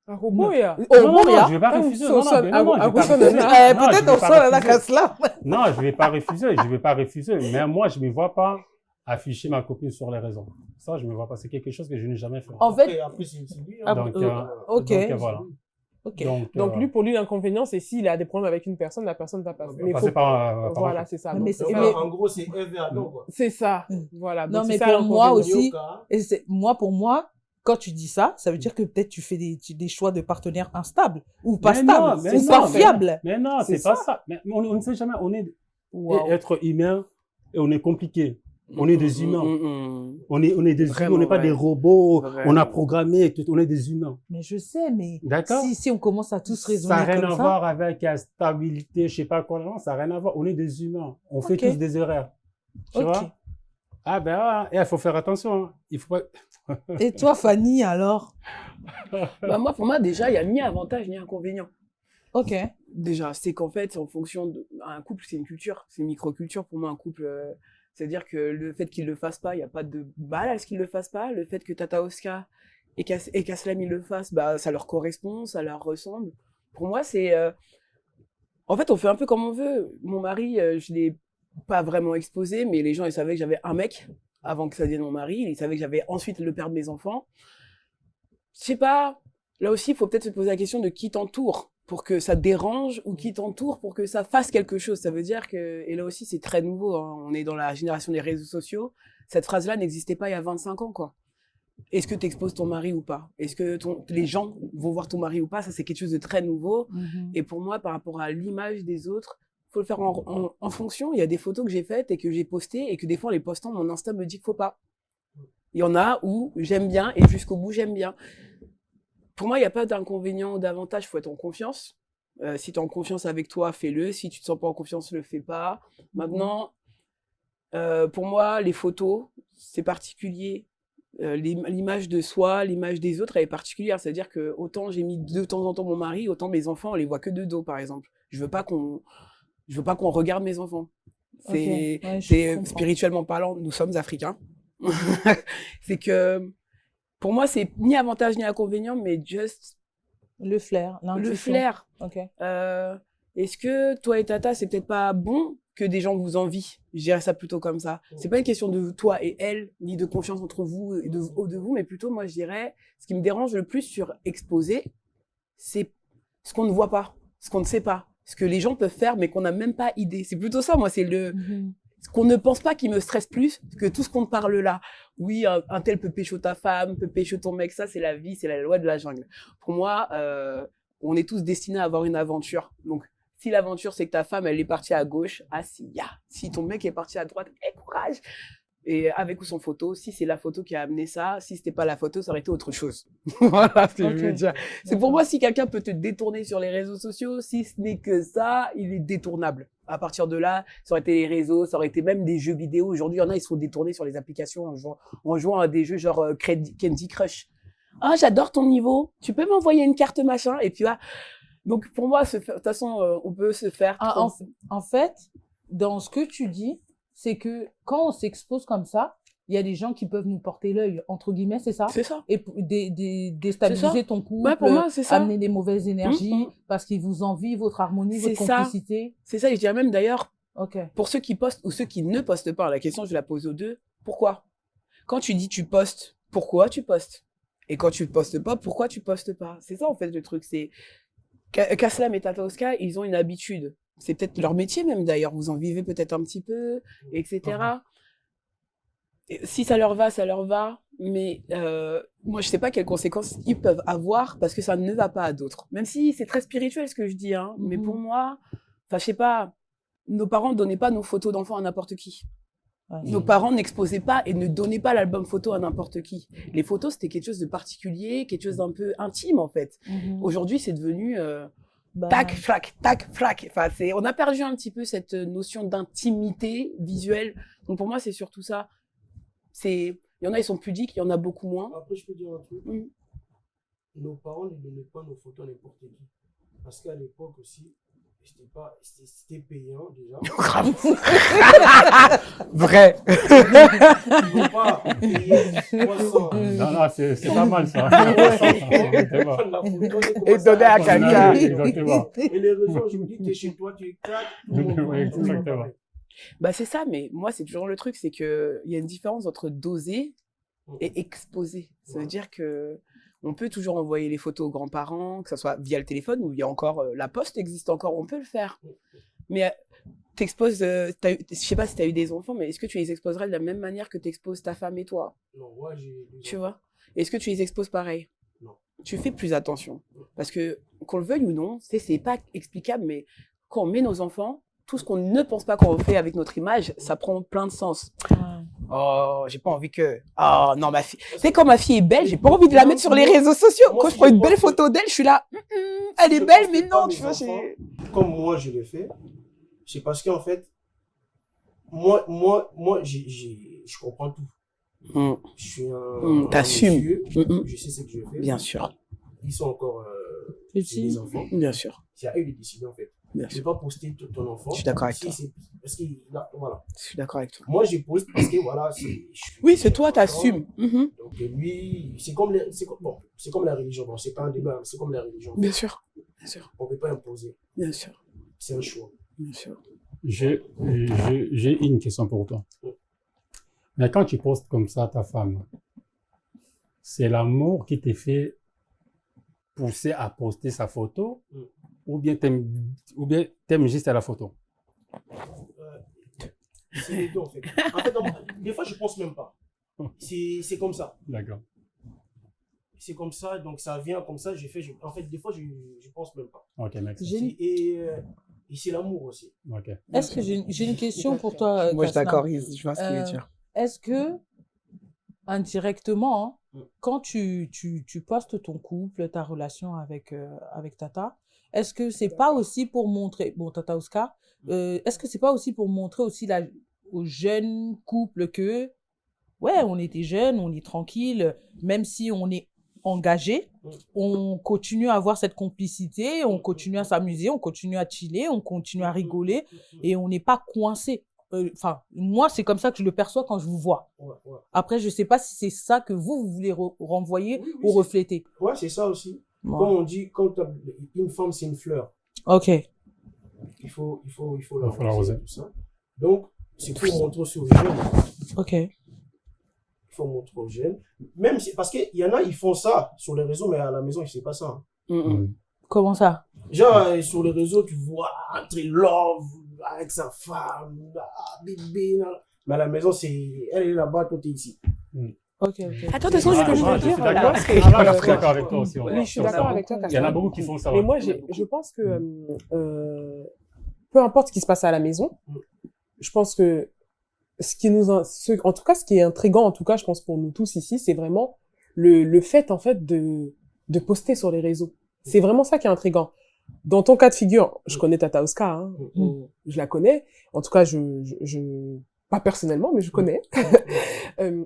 Un robot, ya. Oh, Non, bon, non, il y a- je vais pas Ah, refuser. au Non, non, sol, mais non, non, je vais à pas sol, refuser. là. Non, je Peut-être vais au pas sol, à la refuser. casse là. Non, je vais pas refuser. Je vais pas refuser. Mais moi, je me vois pas afficher ma copine sur les réseaux. Ça, je me vois pas. C'est quelque chose que je n'ai jamais fait. En fait, Après, c'est lui. Ah, Donc, ok. donc, voilà. ok. Donc, lui, pour lui, l'inconvénient, c'est s'il a des problèmes avec une personne, la personne va passer. Mais passer faut- par Voilà, c'est ça. Mais Donc, c'est- Donc, mais- en gros, c'est Eve et Adam, quoi. c'est ça. Mm. Voilà. Non, Donc, mais c'est ça pour moi l'inconvénient. aussi, Yoka. et pour moi, quand tu dis ça, ça veut dire que peut-être tu fais des choix de partenaires instables ou pas Mais non, stables, mais ou non, pas mais- fiables. Mais non, C'est c'est pas ça. Mais on ne sait jamais. On est Wow. être humain et on est compliqué. On est des humains. On est des humains. Vraiment On n'est pas vrai. des robots. Vraiment. On a programmé. On est des humains. Mais je sais, mais D'accord? si on commence à tous Ça raisonner n'a rien comme à ça, voir avec la stabilité, je sais pas quoi. Non, ça n'a rien à voir. On est des humains. On fait Ok. tous des erreurs. Tu Ok. vois? Ah ben, il faut faire attention. Hein. Il faut pas... Et toi, Fanny, alors? Bah, pour moi, déjà, il n'y a ni avantage ni inconvénient. Ok. Déjà, c'est qu'en fait, en fonction un couple, c'est une culture, c'est une microculture. Pour moi, un couple, c'est-à-dire que le fait qu'il le fasse pas, il n'y a pas de mal à ce qu'il le fasse pas. Le fait que Tata Oscar et qu'Aslam, ils le fassent, bah, ça leur correspond, ça leur ressemble. Pour moi, c'est... En fait, on fait un peu comme on veut. Mon mari, je l'ai pas vraiment exposé, mais les gens, ils savaient que j'avais un mec avant que ça devienne mon mari. Ils savaient que j'avais ensuite le père de mes enfants. Je sais pas, là aussi, il faut peut-être se poser la question de qui t'entoure pour que ça te dérange ou qui t'entoure pour que ça fasse quelque chose. Ça veut dire que, et là aussi, c'est très nouveau, hein, on est dans la génération des réseaux sociaux. Cette phrase-là n'existait pas il y a 25 ans, quoi. Est-ce que tu exposes ton mari ou pas? Est-ce que les gens vont voir ton mari ou pas? Ça, c'est quelque chose de très nouveau. Mhm. Et pour moi, par rapport à l'image des autres, faut le faire en fonction. Il y a des photos que j'ai faites et que j'ai postées et que des fois, en les postant, mon Insta me dit qu'il faut pas. Il y en a où j'aime bien et jusqu'au bout, j'aime bien. Pour moi, il n'y a pas d'inconvénient ou d'avantage. Il faut être en confiance. Si tu es en confiance avec toi, fais-le. Si tu te sens pas en confiance, le fais pas. Maintenant, pour moi, les photos, c'est particulier. L'image de soi, l'image des autres, elle est particulière. C'est-à-dire que autant j'ai mis de temps en temps mon mari, autant mes enfants, on les voit que de dos, par exemple. Je veux pas qu'on regarde mes enfants. C'est Ok, ouais, je c'est comprends. spirituellement parlant, nous sommes africains. C'est que pour moi, c'est ni avantage ni inconvénient, mais juste Le flair, le l'intuition. flair. Ok. Est-ce que toi et Tata, c'est peut-être pas bon que des gens vous envient? Je dirais ça plutôt comme ça. C'est pas une question de toi et elle, ni de confiance entre vous et de vous, mais plutôt, moi, je dirais, ce qui me dérange le plus sur exposer, c'est ce qu'on ne voit pas, ce qu'on ne sait pas, ce que les gens peuvent faire, mais qu'on n'a même pas idée. C'est plutôt ça, moi, c'est Mhm. ce qu'on ne pense pas qui me stresse plus que tout ce qu'on parle là. Oui, un tel peut pécho ta femme, peut pécho ton mec, ça, c'est la vie, c'est la loi de la jungle. Pour moi, on est tous destinés à avoir une aventure. Donc, si l'aventure, c'est que ta femme, elle est partie à gauche, ah si, si ton mec est parti à droite, courage. Et avec ou sans photo, si c'est la photo qui a amené ça, si c'était pas la photo, ça aurait été autre chose. Voilà ce que je veux dire. C'est pour moi, si quelqu'un peut te détourner sur les réseaux sociaux, si ce n'est que ça, il est détournable. À partir de là, ça aurait été les réseaux, ça aurait été même des jeux vidéo. Aujourd'hui, il y en a, ils sont détournés sur les applications en jouant à des jeux genre Candy Crush. Ah, j'adore ton niveau. Tu peux m'envoyer une carte machin. Et puis là, donc pour moi, de toute façon, on peut se faire. En fait, dans ce que tu dis, c'est que quand on s'expose comme ça, il y a des gens qui peuvent nous porter l'œil, entre guillemets, c'est ça? C'est ça. Et déstabiliser ton couple, Ouais, pour moi, c'est ça. amener des mauvaises énergies parce qu'ils vous envient, votre harmonie, votre complicité. C'est ça, et je dirais même d'ailleurs, Ok. pour ceux qui postent ou ceux qui ne postent pas, la question, je la pose aux deux. Pourquoi? Quand tu dis tu postes, pourquoi tu postes? Et quand tu postes pas, pourquoi tu postes pas? C'est ça, en fait, le truc. C'est Kaslam et Tata Oska, ils ont une habitude. C'est peut-être leur métier même, d'ailleurs. Vous en vivez peut-être un petit peu, etc. Et si ça leur va, ça leur va. Mais moi, je sais pas quelles conséquences ils peuvent avoir parce que ça ne va pas à d'autres. Même si c'est très spirituel ce que je dis, hein. Mais pour moi, enfin, je sais pas, nos parents donnaient pas nos photos d'enfants à n'importe qui. Nos parents n'exposaient pas et ne donnaient pas l'album photo à n'importe qui. Les photos, c'était quelque chose de particulier, quelque chose d'un peu intime, en fait. Aujourd'hui, c'est devenu tac, flac, tac, flac. Enfin, on a perdu un petit peu cette notion d'intimité visuelle. Donc, pour moi, c'est surtout ça. Il y en a, ils sont pudiques, il y en a beaucoup moins. Après, je peux dire un truc. Nos parents ne donnaient pas nos photos à n'importe qui. Parce qu'à l'époque aussi, c'était payant déjà. Vrai. Ils ne vont pas payer 300. Non, c'est pas mal ça. Et donner à quelqu'un. Exactement. Et les réseaux, je vous dis, tu es chez toi, tu es 4. Exactement. Bah, c'est ça, mais moi, c'est toujours le truc, c'est qu'il y a une différence entre doser et exposer. Ça veut dire que on peut toujours envoyer les photos aux grands-parents, que ce soit via le téléphone ou il y a encore, la poste existe encore, on peut le faire. Mais t'exposes, je sais pas si tu as eu des enfants, mais est-ce que tu les exposerais de la même manière que tu exposes ta femme et toi? Non, moi j'ai. Tu vois? Est-ce que tu les exposes pareil? Non. Tu fais plus attention. Parce que, qu'on le veuille ou non, c'est pas explicable, mais quand on met nos enfants, tout ce qu'on ne pense pas qu'on fait avec notre image, ça prend plein de sens. Oh, j'ai pas envie que... Oh, non, ma fille... Tu sais, quand ma fille est belle, j'ai pas envie de la mettre sur les réseaux sociaux. Quand je prends une belle photo d'elle, je suis là... elle est belle, mais non, tu vois, comme moi, je le fais, c'est parce qu'en fait, moi, je comprends tout. Je suis un t'assumes. Je sais ce que je fais. Bien sûr. Ils sont encore des enfants. Bien sûr. C'est à eux de décider, en fait. Bien je ne vais pas poster ton enfant. Je suis d'accord avec toi. Parce que, voilà. Je suis d'accord avec toi. Moi, je poste parce que, voilà. Oui, c'est toi, t'assumes. Donc, lui, c'est comme la religion. Bon, c'est pas un débat, c'est comme la religion. Bien sûr. Bien sûr. On ne peut pas imposer. Bien sûr. C'est un choix. Bien sûr. J'ai une question pour toi. Mais quand tu postes comme ça ta femme, c'est l'amour qui t'a fait pousser à poster sa photo ou bien t'aimes juste à la photo? C'est les deux, en fait. En fait, des fois, je pense même pas. C'est comme ça. D'accord. C'est comme ça, donc ça vient comme ça. En fait, des fois, je pense même pas. Ok, merci. Et c'est l'amour aussi. Ok. Est-ce que j'ai une question pour toi, moi, je suis Kaslam. d'accord, je vois ce qu'il veut dire. Est-ce que, indirectement, quand tu postes ton couple, ta relation avec Tata, est-ce que c'est pas aussi pour montrer, bon, Tata Oska, est-ce que c'est pas aussi pour montrer aussi aux jeunes couples que, ouais, on était jeunes, on est tranquille, même si on est engagé, on continue à avoir cette complicité, on continue à s'amuser, on continue à chiller, on continue à rigoler et on n'est pas coincé. Enfin, moi, c'est comme ça que je le perçois quand je vous vois. Après, je ne sais pas si c'est ça que vous voulez renvoyer ou refléter. Ouais, c'est ça aussi. Comme on dit, quand une femme, c'est une fleur. Ok. Il faut l'arroser. tout ça. Donc, c'est pour montrer aussi aux jeunes. Ok. Il faut montrer aux jeunes. Même si, parce qu'il y en a, ils font ça sur les réseaux, mais à la maison, ils ne font pas ça. Comment ça? Genre, sur les réseaux, tu vois un très love avec sa femme, bébé. Mais à la maison, elle est là-bas, toi, t'es ici. Ok. Attends, de toute façon, ce que je veux dire, je suis d'accord avec toi aussi. Oui, je suis d'accord avec toi. Il y en a beaucoup qui font ça. Mais moi, je pense que peu importe ce qui se passe à la maison, je pense que ce qui nous, en tout cas, ce qui est intriguant, en tout cas, je pense pour nous tous ici, c'est vraiment le fait, en fait, de poster sur les réseaux. C'est vraiment ça qui est intriguant. Dans ton cas de figure, je connais Tata Oska, hein, je la connais. En tout cas, pas personnellement, mais je connais.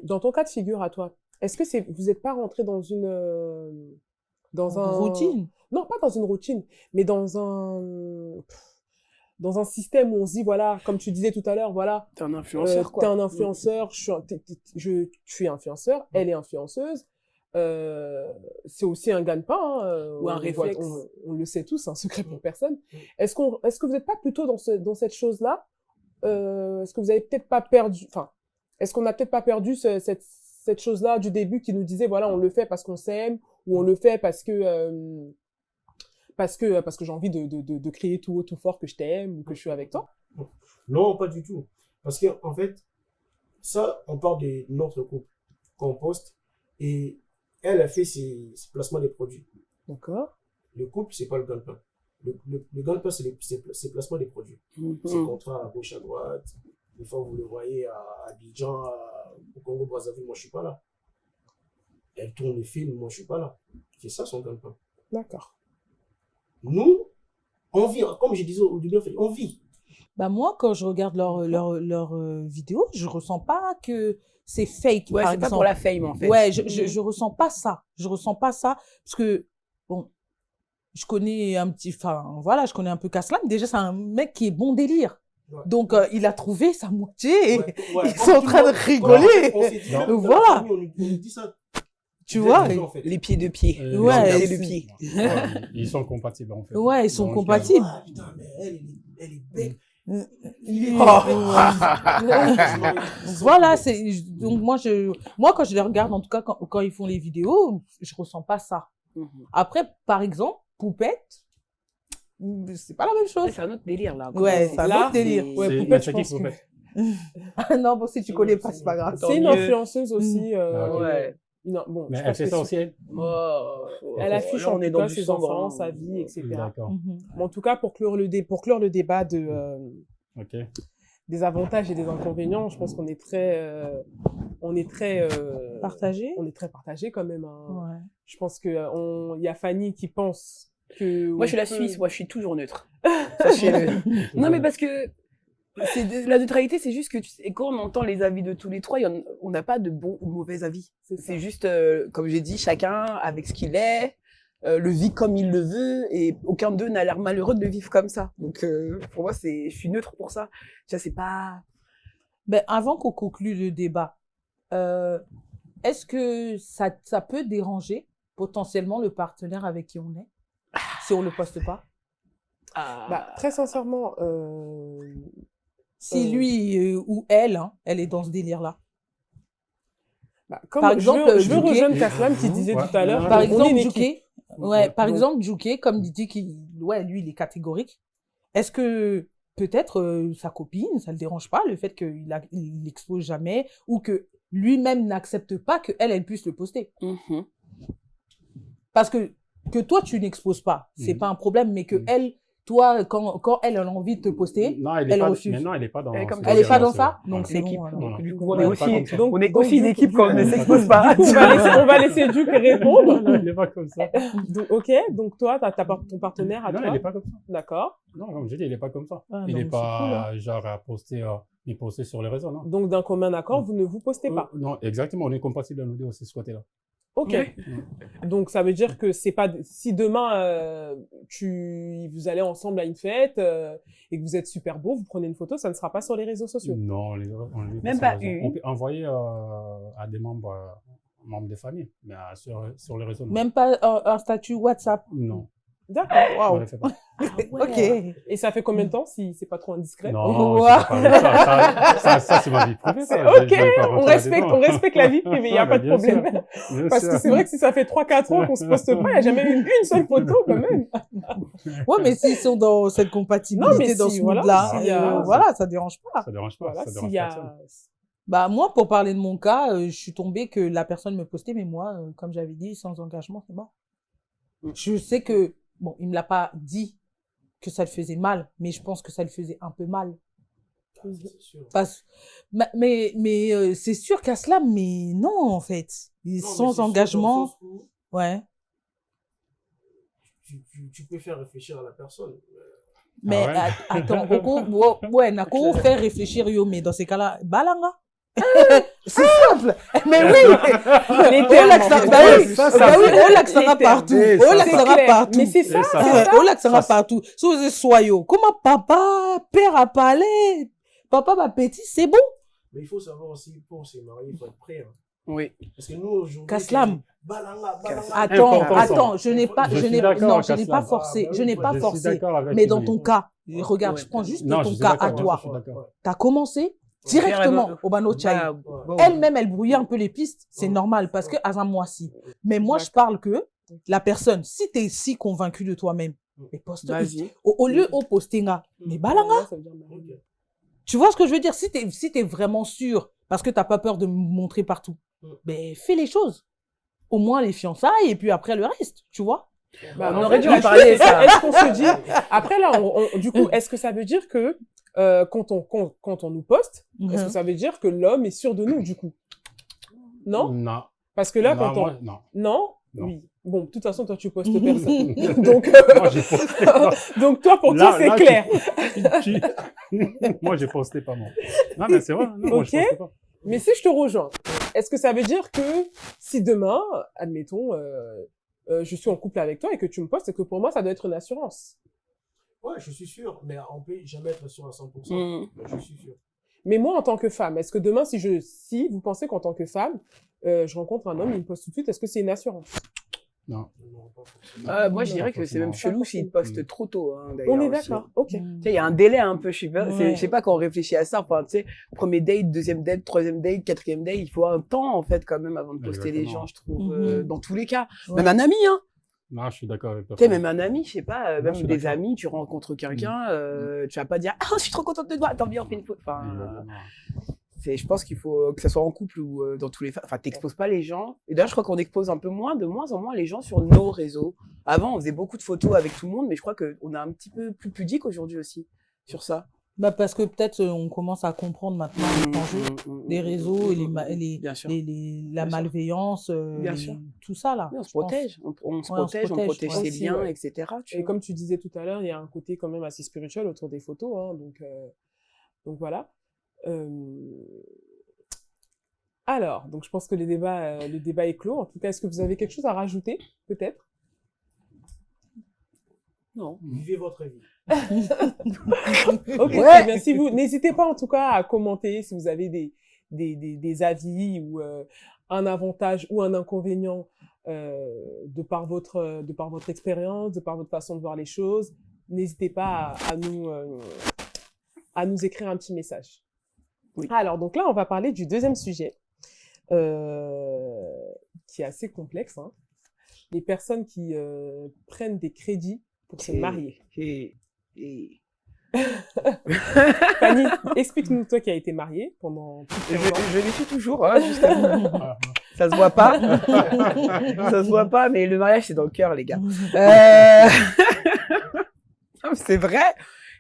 Dans ton cas de figure à toi, est-ce que vous n'êtes pas rentré dans routine? Non, pas dans une routine, mais dans un système où on se dit, voilà, comme tu disais tout à l'heure, voilà. T'es un influenceur, quoi. T'es un influenceur, je suis influenceur, elle est influenceuse. C'est aussi un gagne-pain, hein, ou un réflexe. On le sait tous, un secret pour personne. Est-ce que vous n'êtes pas plutôt dans cette chose-là? Est-ce que vous avez peut-être pas perdu, enfin, est-ce qu'on n'a peut-être pas perdu cette chose-là du début qui nous disait, voilà, on le fait parce qu'on s'aime, ou on le fait parce que j'ai envie de crier tout haut, tout fort que je t'aime, ou que je suis avec toi? Non, pas du tout. Parce qu'en fait, ça, on parle de notre couple qu'on poste, et elle a fait ses placements des produits. D'accord. Le couple, c'est pas le gagne-pain. Le gagne-pain, c'est ses placements des produits. C'est contrat à gauche, à droite. Des fois, vous le voyez à Abidjan, au Congo-Brazzaville, moi, je suis pas là. Elle tourne les films, moi, je suis pas là. C'est ça son gagne-pain. D'accord. Nous, on vit, comme je disais au début, on vit. Bah moi, quand je regarde leurs vidéos, je ressens pas que c'est fake, Ouais, par c'est pas exemple. pour la fame, en fait. Ouais, je ressens pas ça. Je ressens pas ça. Parce que, bon, je connais je connais un peu Kaslam. Déjà, c'est un mec qui est bon délire. Ouais. Donc, il a trouvé sa moitié et Ouais, ils sont en train de rigoler. On s'est dit, même dans la Voilà. famille, on nous dit ça. Tu vois? En fait. Les pieds de pied. Ouais, Les c'est- de pied. Ouais, ils sont compatibles en fait. Ouais, ils sont Donc, compatibles. Ah, putain, mais elle est belle. Voilà, donc moi quand je les regarde, en tout cas quand ils font les vidéos, je ressens pas ça. Après, par exemple, Poupette, c'est pas la même Ouais, chose. c'est un autre délire, là. Ouais, c'est un Là, autre délire. Ouais, C'est Poupette, je Nathalie pense que Poupette. Ah non, bon, si tu connais pas, c'est pas grave. Tant c'est une mieux. influenceuse aussi. Ah, ok. Ouais. Bon, Mais je elle pense fait que ça aussi, elle? elle affiche Là, en on est tout dans cas du ses sombre, enfants, hein. sa vie, etc. D'accord. Mhm. En tout cas, pour clore le débat Ok. des avantages et des inconvénients, je pense qu'on est très, Partagé? on est très partagé quand même, hein. Ouais. Je pense que il y a Fanny qui pense que Moi, je suis la on peut- Suisse. Moi, je suis toujours neutre. Sachez-le. Non, mais parce que la neutralité, c'est juste que quand on entend les avis de tous les trois, on n'a pas de bons ou mauvais avis. C'est juste, comme j'ai dit, chacun avec ce qu'il est, le vit comme il le veut, et aucun d'eux n'a l'air malheureux de le vivre comme ça. Donc, pour moi, je suis neutre pour ça. Ça, c'est pas... Ben, avant qu'on conclue le débat, est-ce que ça peut déranger potentiellement le partenaire avec qui on est si on le poste pas? Bah, très sincèrement, Si lui ou elle, hein, elle est dans ce délire-là. comme Par exemple, je veux Djouké. rejoindre Kaslam qui disait Ouais. tout à l'heure, Par on est exemple, une équipe. Djouké, ouais, par Donc- exemple, Djouké, comme il dit lui, il est catégorique. Est-ce que peut-être sa copine, ça le dérange pas, le fait qu'il l'expose jamais, ou que lui-même n'accepte pas elle puisse le poster? Parce que toi, tu n'exposes pas, c'est pas un problème, mais que elle, toi, quand elle a envie de te poster, Non, elle elle est pas, refuse. maintenant, elle n'est pas dans. Elle est comme ce ça. elle est pas dans délire-là, ça? c'est- Donc voilà. c'est L'équipe. bon, alors. Voilà. Du coup, on Ouais, est pas aussi, comme ça. Donc, on est aussi une équipe quand on ne du- s'expose pas. on va laisser Duke répondre. Non, il n'est pas comme ça. Donc, ok, donc toi, ton partenaire à Non, toi. il n'est pas comme ça. D'accord. Non, comme je dis, il n'est pas comme ça. Ah, il non, n'est mais pas c'est genre à poster, il poster sur les réseaux, non. Donc, d'un commun accord, vous ne vous postez pas. Non, exactement, on est compatible à nous deux aussi de ce côté-là. Ok. Ouais. Donc, ça veut dire que c'est pas, si demain, vous allez ensemble à une fête, et que vous êtes super beau, vous prenez une photo, ça ne sera pas sur les réseaux sociaux. Non, on lui Même sur pas les réseaux. une. On peut envoyer à des membres des familles, mais sur les réseaux, non. Même pas un statut WhatsApp. Non, D'accord. on Waouh. ne le fait pas. Ok. Et ça fait combien de temps si c'est pas trop indiscret? Non, Ouah. je vais pas parler de ça. Ça, c'est ma vie privée. ça. Ok, Je vais pas on rentrer là-dedans. respecte la vie privée, il n'y a Ah, pas bah, de bien problème. sûr, bien Parce que sûr. c'est vrai que si ça fait 3-4 ans qu'on se poste pas, il n'y a jamais eu une seule photo quand même. Ouais, mais s'ils sont dans cette compatibilité, Non, mais dans si, ce voilà, mood-là, s'il y a- voilà, ça dérange pas. Ça dérange pas. Voilà, ça s'il dérange y a... personne. Bah, moi, pour parler de mon cas, je suis tombée que la personne me postait, mais moi, comme j'avais dit, sans engagement, c'est bon. Je sais que, bon, il me l'a pas dit que ça le faisait mal, mais je pense que ça le faisait un peu mal. c'est sûr. Mais c'est sûr qu'à cela, mais non, en fait. Non, mais c'est Sans sûr engagement, dans le sens où ouais. tu peux faire réfléchir à la personne. Mais ouais? attends, ouais, Nako, faire réfléchir, yo, mais dans ces cas-là, balanga. C'est simple. Mais oui. Les Oh, termes, là, que en ça, fait. bah oui, bah oui, oh, là, que ça Les va termes. partout. Et Oh, là, ça, que ça C'est va clair. partout. Mais c'est ça, Et ça. c'est ça. Oh, là, que ça va Ça, partout. Sous soyaux. Comment papa, père a parlé? Papa, ma petit, c'est bon. Mais il faut savoir aussi, pour se marier, il faut être prêt. Hein. Oui. Parce que nous, aujourd'hui, Kaslam. balanga. Attends, Important, je n'ai pas, Je je suis n'ai, d'accord, non, je n'ai pas Kaslam. forcé, je n'ai pas Je suis forcé. d'accord avec Mais dans lui. ton cas, Ouais. regarde, Ouais. je prends juste Non, je ton suis cas d'accord, à moi, toi. je suis d'accord. T'as commencé directement au Bano Chai. Bah, Ouais. bon. Elle-même, elle brouillait un peu les pistes, c'est Ouais. normal parce que à un mois-ci. Mais moi, je parle que la personne, si tu es si convaincu de toi-même, mais poste. Vas-y. Au lieu au postinga, mais balanga. Ça veut dire mariage. Ok. Tu vois ce que je veux dire? Si t'es vraiment sûr, parce que t'as pas peur de me montrer partout, ben fais les choses. Au moins les fiançailles et puis après le reste, tu vois? Bah, On en aurait fait, dû la en parler, chose, c'est ça. Est-ce qu'on se dit, après là, du coup, est-ce que ça veut dire que quand on nous poste, est-ce que ça veut dire que l'homme est sûr de nous, du coup? Non? Non. Parce que là, Non, quand on... moi, non. Non? Non. Oui. Bon, de toute façon, toi, tu postes personne. Donc, Moi, j'ai posté. donc toi, pour toi, c'est Là, clair. Moi, j'ai posté pas moi. Non, mais c'est vrai. Non, moi, je Ok. postais pas. Mais si je te rejoins, est-ce que ça veut dire que si demain, admettons, je suis en couple avec toi et que tu me postes, c'est que pour moi, ça doit être une assurance. Ouais, je suis sûr, mais on peut jamais être sûr à 100%. Mm. Mais je suis sûr. Mais moi, en tant que femme, est-ce que demain, si vous pensez qu'en tant que femme, je rencontre un homme, il me poste tout de suite, est-ce que c'est une assurance? Non. Non, pas forcément. Moi, je Non, dirais que c'est même forcément. chelou s'il poste trop tôt. Hein, On est d'ailleurs, aussi. d'accord, ok. Tu sais, il y a un délai un peu, je sais pas, Ouais. je sais pas quand on réfléchit à ça, enfin, tu sais, premier date, deuxième date, troisième date, quatrième date, il faut un temps, en fait, quand même, avant de poster les Exactement. gens, je trouve, Mhm. dans tous les cas. Ouais. Même un ami, hein. Non, je suis d'accord avec toi. Tu sais, même un ami, je sais pas, je même suis des d'accord. amis, tu rencontres quelqu'un, tu vas pas dire, ah, je suis trop contente de toi, attends, viens, on fait une photo. Enfin, je pense qu'il faut que ça soit en couple ou dans tous les cas. Enfin, t'exposes pas les gens. Et d'ailleurs, je crois qu'on expose un peu moins, de moins en moins les gens sur nos réseaux. Avant, on faisait beaucoup de photos avec tout le monde, mais je crois qu'on est un petit peu plus pudique aujourd'hui aussi sur ça. Bah parce que peut-être on commence à comprendre maintenant les enjeux des réseaux et Bien sûr. la Bien sûr. malveillance, Bien sûr. tout ça là. Oui, on se je pense. protège, on se Ouais, on se protège, on protège, protège ouais. ses Aussi, liens, ouais. etc. Tu Et vois. comme tu disais tout à l'heure, il y a un côté quand même assez spirituel autour des photos, hein, donc voilà. Alors, donc je pense que le débat est clos. En tout cas, est-ce que vous avez quelque chose à rajouter, peut-être? Non. Vivez votre vie. Ok, Ouais. très bien. N'hésitez pas en tout cas à commenter si vous avez des avis ou un avantage ou un inconvénient de par votre expérience, de par votre façon de voir les choses. N'hésitez pas à nous écrire un petit message. Oui. Alors, donc là, on va parler du deuxième sujet qui est assez complexe, hein. Les personnes qui prennent des crédits pour se marier. Et Fanny, explique-nous, toi qui as été mariée pendant plus de 15 ans. je le suis toujours, hein, jusqu'à ça se voit pas. Ça se voit pas, mais le mariage, c'est dans le cœur, les gars.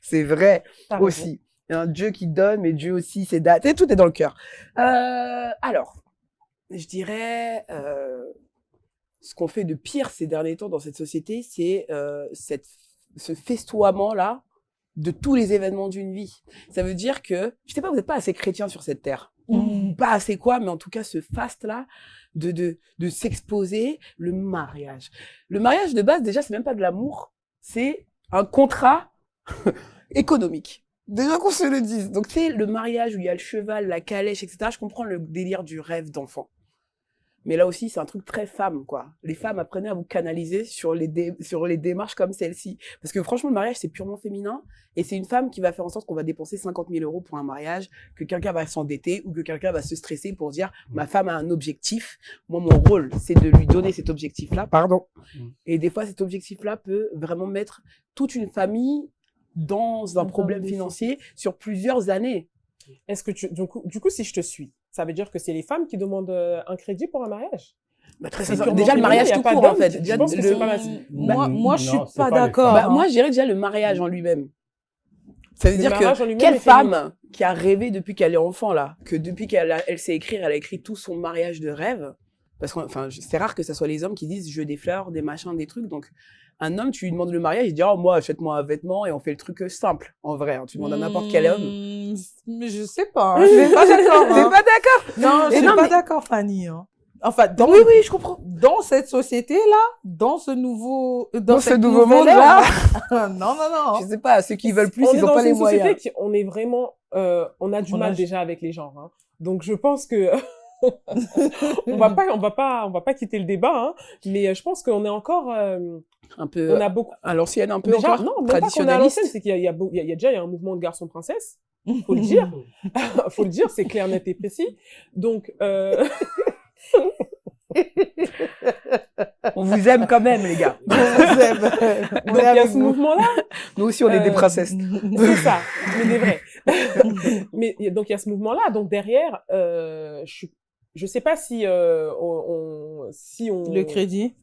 C'est vrai T'as raison. aussi. Il y a un Dieu qui donne, mais Dieu aussi, c'est date. Tout est dans le cœur. Alors, je dirais, ce qu'on fait de pire ces derniers temps dans cette société, c'est ce festoiement-là de tous les événements d'une vie. Ça veut dire que, je sais pas, vous n'êtes pas assez chrétien sur cette terre. Ou pas assez quoi, mais en tout cas, ce faste-là de s'exposer, le mariage. Le mariage, de base, déjà, c'est même pas de l'amour, c'est un contrat économique. Déjà qu'on se le dise. Donc, c'est le mariage où il y a le cheval, la calèche, etc. Je comprends le délire du rêve d'enfant. Mais là aussi, c'est un truc très femme, quoi. Les femmes, apprenez à vous canaliser sur les démarches comme celle-ci. Parce que franchement, le mariage, c'est purement féminin. Et c'est une femme qui va faire en sorte qu'on va dépenser 50 000 € pour un mariage, que quelqu'un va s'endetter ou que quelqu'un va se stresser pour dire ma femme a un objectif. Moi, mon rôle, c'est de lui donner cet objectif-là. Pardon. Et des fois, cet objectif-là peut vraiment mettre toute une famille dans un problème financier sur plusieurs années. Est-ce que du coup, si je te suis, ça veut dire que c'est les femmes qui demandent un crédit pour un mariage? Bah, très C'est sincèrement, purement déjà, le féminin, mariage il y a tout pas court, d'homme en fait. qui- Déjà, je pense que le- c'est pas Moi, je suis Non, c'est pas pas les d'accord. femmes. Bah, moi, je dirais déjà le mariage en lui-même. Ça veut Le dire mariage en que lui-même quelle est féminin. femme qui a rêvé depuis qu'elle est enfant là, que depuis elle sait écrire, elle a écrit tout son mariage de rêve. Parce que enfin, c'est rare que ce soit les hommes qui disent je veux des fleurs, des machins, des trucs. Donc un homme, tu lui demandes le mariage, il dit oh moi achète-moi un vêtement et on fait le truc simple. En vrai, hein. Tu demandes à n'importe quel homme. Mais je sais pas. Je suis pas d'accord. T'es pas d'accord? Non, je Et suis non, pas mais- d'accord, Fanny. Hein. Enfin, dans, Oui, je comprends. dans cette société-là, dans ce nouveau, Dans ce cette nouveau nouvelle monde-là. ère- non, non, non. Je sais pas, ceux qui veulent plus, On ils est ont dans pas les une société moyens. on est vraiment, on a du On mal a- déjà avec les genres. Hein. Donc je pense que on va pas quitter le débat. Hein, mais je pense qu'on est encore, Un peu on a beaucoup. à l'ancienne, un peu Déjà, encore. non, même pas qu'on est à Traditionnaliste. l'ancienne, c'est qu'il y a déjà un mouvement de garçon princesse. Faut le dire. Faut le dire, c'est clair, net et précis. Donc, On vous aime quand même, les gars. On vous aime. On donc est il y a avec ce vous. mouvement-là. Nous aussi, on est des princesses. C'est ça, mais des vrais. Mais donc il y a ce mouvement-là. Donc derrière, je sais pas si si on Le crédit,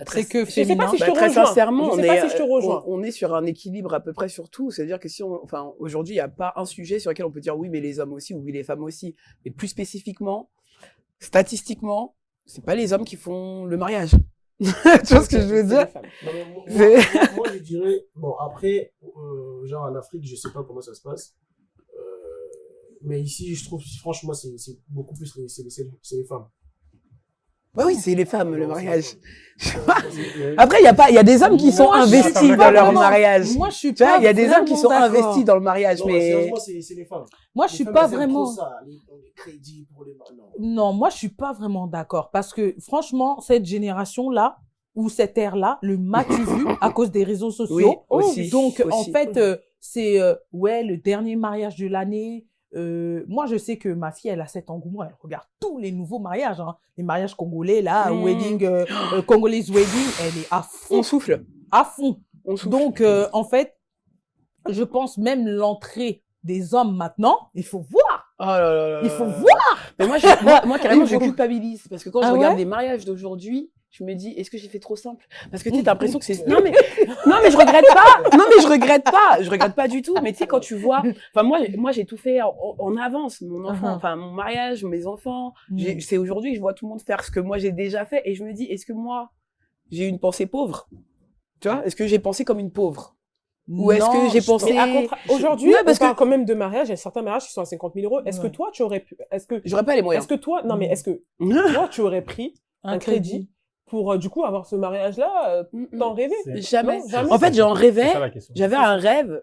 c'est que Je sais pas féminin. si je te Très rejoins. sincèrement, Je sais pas si je te rejoins. on est sur un équilibre à peu près sur tout. C'est-à-dire que si enfin, aujourd'hui, il n'y a pas un sujet sur lequel on peut dire oui, mais les hommes aussi, ou oui, les femmes aussi. Mais plus spécifiquement, statistiquement, c'est pas les hommes qui font le mariage. Tu vois ce que je veux C'est dire? les femmes. Non, mais C'est- moi, je dirais, bon, après, genre en Afrique, je sais pas comment ça se passe. Mais ici, je trouve, franchement, c'est beaucoup plus c'est les femmes. Bah oui, c'est les femmes, le Non, mariage. c'est pas- Après, il y a des hommes qui sont Moi, je suis investis pas dans leur vraiment- mariage. Moi, je suis Tu vois, pas il y a des hommes qui sont vraiment d'accord. investis dans le mariage, Non, mais sérieusement, c'est les femmes. Moi, je Les suis femmes, pas elles aiment trop vraiment. ça, les crédits pour les non. Non, moi, je suis pas vraiment d'accord parce que franchement, cette génération-là ou cette ère-là, le m'as-tu vu à cause des réseaux sociaux. oui, aussi. Donc, en aussi. fait, c'est ouais, le dernier mariage de l'année. Moi, je sais que ma fille, elle a cet engouement. Elle regarde tous les nouveaux mariages, hein. Les mariages congolais, là, Mm. wedding, Congolese wedding, elle est à fond, on souffle. à fond. On souffle. Donc, en fait, je pense même l'entrée des hommes maintenant, il faut voir. Oh là là là Il faut là. voir. Mais moi, carrément, Il je faut- culpabilise. Parce que quand Ah je regarde ouais les mariages d'aujourd'hui, je me dis, est-ce que j'ai fait trop simple? Parce que tu sais, t'as l'impression que c'est, non, mais je regrette pas. Non, mais je regrette pas. Je regrette pas du tout. Mais tu sais, quand tu vois, enfin, moi, j'ai tout fait en avance. Mon enfant, Uh-huh. enfin, mon mariage, mes enfants. Mm. C'est aujourd'hui que je vois tout le monde faire ce que moi j'ai déjà fait. Et je me dis, est-ce que moi, j'ai une pensée pauvre? Tu vois? Est-ce que j'ai pensé comme une pauvre? Ou est-ce que j'ai je pensé- Mais aujourd'hui, Ouais, on parce parle que- quand même de mariage. Il y a certains mariages qui sont à 50 000 euros. Est-ce que Ouais. toi, tu aurais pu, J'aurais pas les moyens. est-ce que toi, non mais est-ce que toi, tu aurais pris un crédit pour du coup avoir ce mariage-là, t'en rêvais? C'est- Jamais. Non, jamais. En fait, j'en C'est rêvais. ça la question. J'avais un rêve,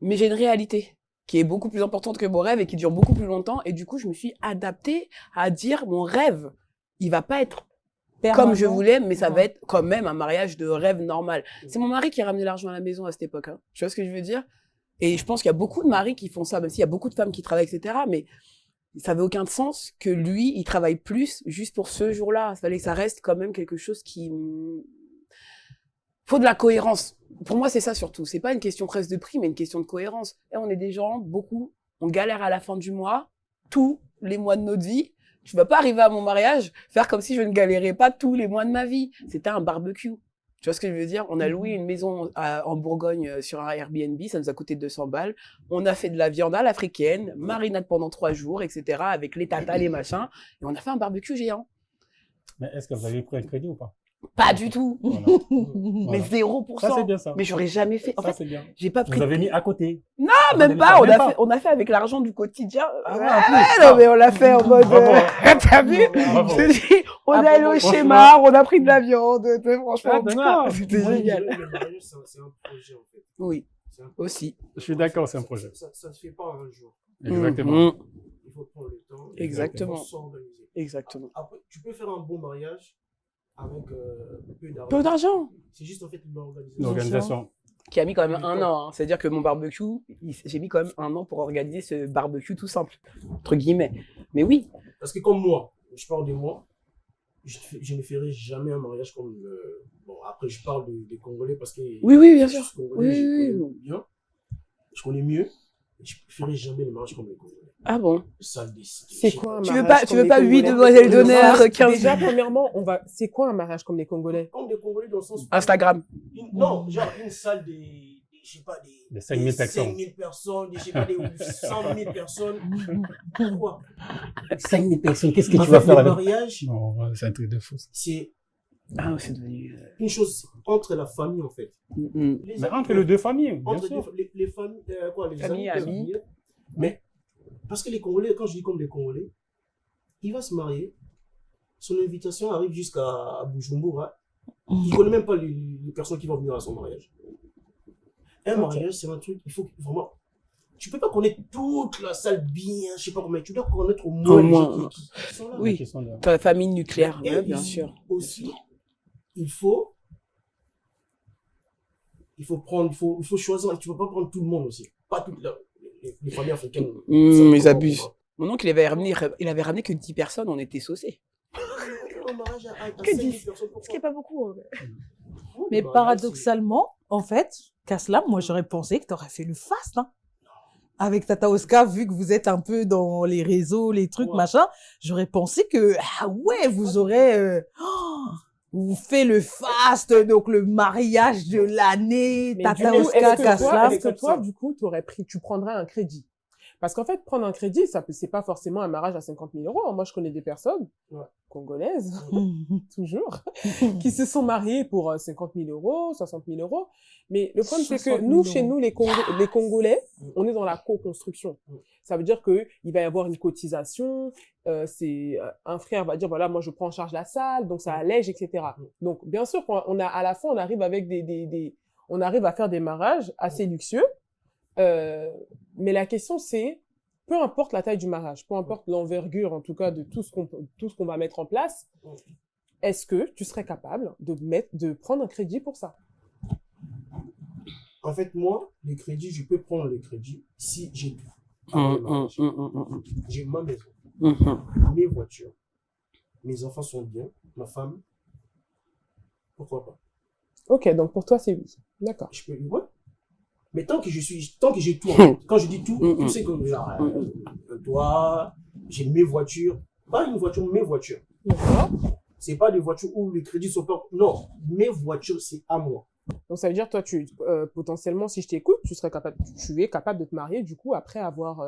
mais j'ai une réalité qui est beaucoup plus importante que mon rêve et qui dure beaucoup plus longtemps. Et du coup, je me suis adaptée à dire mon rêve, il va pas être comme je voulais, mais ça va être quand même un mariage de rêve normal. C'est mon mari qui a ramené l'argent à la maison à cette époque. Hein. Tu vois ce que je veux dire? Et je pense qu'il y a beaucoup de maris qui font ça, même s'il y a beaucoup de femmes qui travaillent, etc. Mais ça n'avait aucun sens que lui, il travaille plus juste pour ce jour-là. Il fallait que ça reste quand même quelque chose qui... Faut de la cohérence. Pour moi, c'est ça surtout. C'est pas une question presque de prix, mais une question de cohérence. Et on est des gens, beaucoup, on galère à la fin du mois, tous les mois de notre vie. Tu vas pas arriver à mon mariage, faire comme si je ne galérais pas tous les mois de ma vie. C'était un barbecue. Tu vois ce que je veux dire? On a loué une maison en Bourgogne sur un Airbnb, ça nous a coûté 200 balles. On a fait de la viande à l'africaine, marinade pendant 3 jours, etc. avec les tatas, les machins. Et on a fait un barbecue géant. Mais est-ce que vous avez pris un crédit ou pas? Pas du tout. Voilà. Mais Voilà. 0%. Ça, c'est bien ça. Mais j'aurais jamais fait. En Ça, fait, c'est bien. j'ai pas pris. Vous avez mis à côté. Ah, même pas. On a fait avec l'argent du quotidien. Ah ouais, Ouais, en plus. non, mais on l'a fait en mode. Bravo. T'as vu? Bravo. Je te dis, on Ah, est allé au franchement. schéma, on a pris de la viande. Franchement, Ah, d'accord. c'était Moi, je génial. dirais, le mariage, c'est un projet, en fait. Oui, C'est un projet. aussi. Je suis d'accord, c'est un projet. Ça ne se fait pas en un jour. Exactement. Mhm. Il faut prendre le temps. Exactement. Il faut s'organiser. Exactement. Après, tu peux faire un bon mariage avec peu d'argent. Peu d'argent. C'est juste en fait l'organisation. L'organisation. Qui a mis quand même 1 an. Hein. C'est-à-dire que mon barbecue, j'ai mis quand même 1 an pour organiser ce barbecue tout simple. Entre guillemets. Mais oui. Parce que comme moi, je parle de moi, je ne ferai jamais un mariage comme... bon, après, je parle des Congolais parce que... Oui, bien sûr. Congolais, Oui, je oui, connais bien. Je connais mieux. Mais je ne ferai jamais le mariage comme les Congolais. Ah bon? Ça, C'est quoi un Tu veux mariage pas, tu comme veux les pas 8 Congolais? demoiselles d'honneur, 15 Déjà, premièrement, c'est quoi un mariage comme les Congolais? Comme des Congolais dans le sens... Instagram. Non, genre une salle des je sais pas, Des 5000 personnes. 5000 personnes, je sais pas, des 100 000 personnes. Pourquoi? 5000 personnes, qu'est-ce que En tu vas fait, faire le avec? mariage, Non, c'est un truc de fou. c'est Ah, c'est devenu. une chose entre la famille, en fait. Mm. Les Mais amis, entre les deux familles, bien entre sûr. les familles, les Famille, amis peuvent amis. venir. Mais, parce que les Congolais, quand je dis comme les Congolais, il va se marier, son invitation arrive jusqu'à Bujumbura. Il ne connaît même pas les personnes qui vont venir à son mariage. Un mariage, c'est un truc, il faut vraiment. Tu peux pas connaître toute la salle bien, je sais pas comment, tu dois connaître au moins les gens qui sont là. Oui. Qui sont là. Ta famille nucléaire, Et ouais, bien sûr. Aussi, il faut prendre, il faut choisir, tu peux pas prendre tout le monde aussi. Pas toutes les familles africaines. Ils abusent. Mon oncle, il avait ramené que 10 personnes, on était saucés. Un mariage à Que 5 000 10. personnes, Ce qui n'est pas beaucoup. hein. Mais Le mariage, paradoxalement, en fait, Kaslam, moi j'aurais pensé que tu aurais fait le fast. Hein. Avec Tata Oscar, vu que vous êtes un peu dans les réseaux, les trucs, Ouais. machin, j'aurais pensé que, ah ouais, vous aurez vous fait le fast, donc le mariage de l'année, Mais Tata du coup, Oscar, est-ce que toi, Kaslam. est-ce que toi, du coup, tu prendrais un crédit? Parce qu'en fait, prendre un crédit, c'est pas forcément un mariage à 50 000 euros. Moi, je connais des personnes congolaises, toujours, qui se sont mariées pour 50 000 euros, 60 000 euros. Mais le problème, c'est que 60 000 nous, chez euros. nous, les Congolais, on est dans la co-construction. Ça veut dire qu'il va y avoir une cotisation, un frère va dire, voilà, moi, je prends en charge la salle, donc ça allège, etc. Donc, bien sûr, à la fin, on arrive avec on arrive à faire des mariages assez luxueux. Mais la question, c'est, peu importe la taille du mariage, peu importe l'envergure, en tout cas, de tout ce qu'on va mettre en place, est-ce que tu serais capable de prendre un crédit pour ça? En fait, moi, les crédits, je peux prendre les crédits si j'ai tout. Avant le mariage. J'ai ma maison, mes voitures, mes enfants sont bien, ma femme. Pourquoi pas? Ok, donc pour toi, c'est oui. D'accord. Je peux, ouais. Mais tant que j'ai tout, en fait. Quand je dis tout, tout c'est comme genre, toi, j'ai mes voitures, pas une voiture, mes voitures. D'accord. C'est pas des voitures où les crédits sont pas, non, mes voitures, c'est à moi. Donc ça veut dire, toi, potentiellement, si je t'écoute, tu es capable de te marier, du coup, après avoir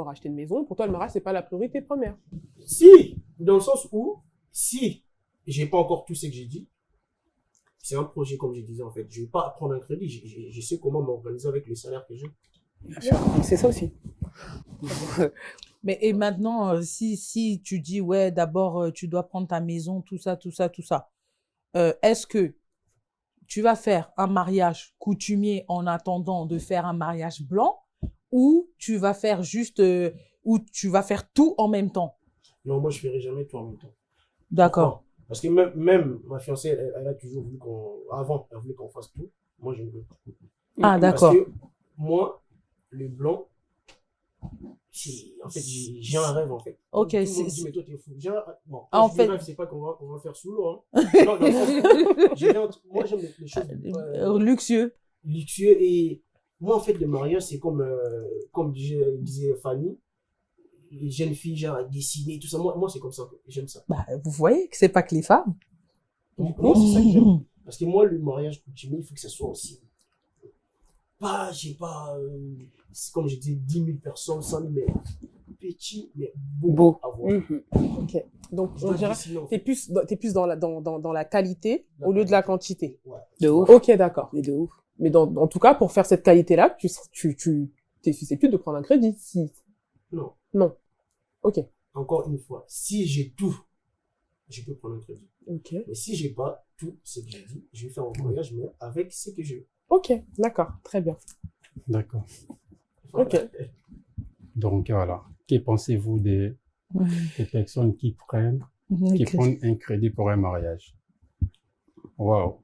acheté une maison. Pour toi, le mariage, c'est pas la priorité première. Si, dans le sens où, si j'ai pas encore tout ce que j'ai dit, c'est un projet, comme je disais, en fait. Je vais pas prendre un crédit, je sais comment m'organiser avec le salaire que j'ai. Bien sûr. C'est ça aussi. Mais et maintenant, si tu dis, ouais, d'abord, tu dois prendre ta maison, tout ça, est-ce que tu vas faire un mariage coutumier en attendant de faire un mariage blanc ou tu vas faire ou tu vas faire tout en même temps? Non, moi, je ferai jamais tout en même temps. D'accord. Pourquoi? Parce que même ma fiancée, elle a toujours voulu elle voulait qu'on fasse tout. Moi, je ne veux pas. Ah, d'accord. Parce que moi, le blanc, en fait, j'ai un rêve, en fait. Ok, Tout le monde me dit, mais toi, t'es fou. Bon, Ah, en quand je dis fait- rêve, c'est pas qu'on va faire sous l'eau. Hein. Non, dans le sens où moi, j'aime les choses Luxueux. luxueux. Et moi, en fait, le mariage, c'est comme disait Fanny, les jeunes filles, genre, à dessiner, tout ça. Moi c'est comme ça. J'aime ça. Bah, vous voyez que c'est pas que les femmes. Moi, c'est ça que j'aime. Parce que moi, le mariage coutumier, il faut que ça soit aussi. Pas, je sais pas, c'est comme je disais, 10 000 personnes, 100 000, mais petit, mais beau à voir. Ok. Donc, Je on dois dirait, dessiner, en t'es fait. plus dans la qualité au lieu de la quantité. Ouais. De ouf. Ok, d'accord. Mais de ouf. Mais en tout cas, pour faire cette qualité-là, t'es susceptible de prendre un crédit. Si. Non. Non. Ok. Encore une fois, si j'ai tout, je peux prendre un crédit. Ok. Mais si j'ai pas tout ce que j'ai dit, je vais faire un voyage, mais avec ce que j'ai. Ok. D'accord. Très bien. D'accord. Ok. Donc voilà. Que pensez-vous des personnes qui prennent un crédit pour un mariage? Waouh.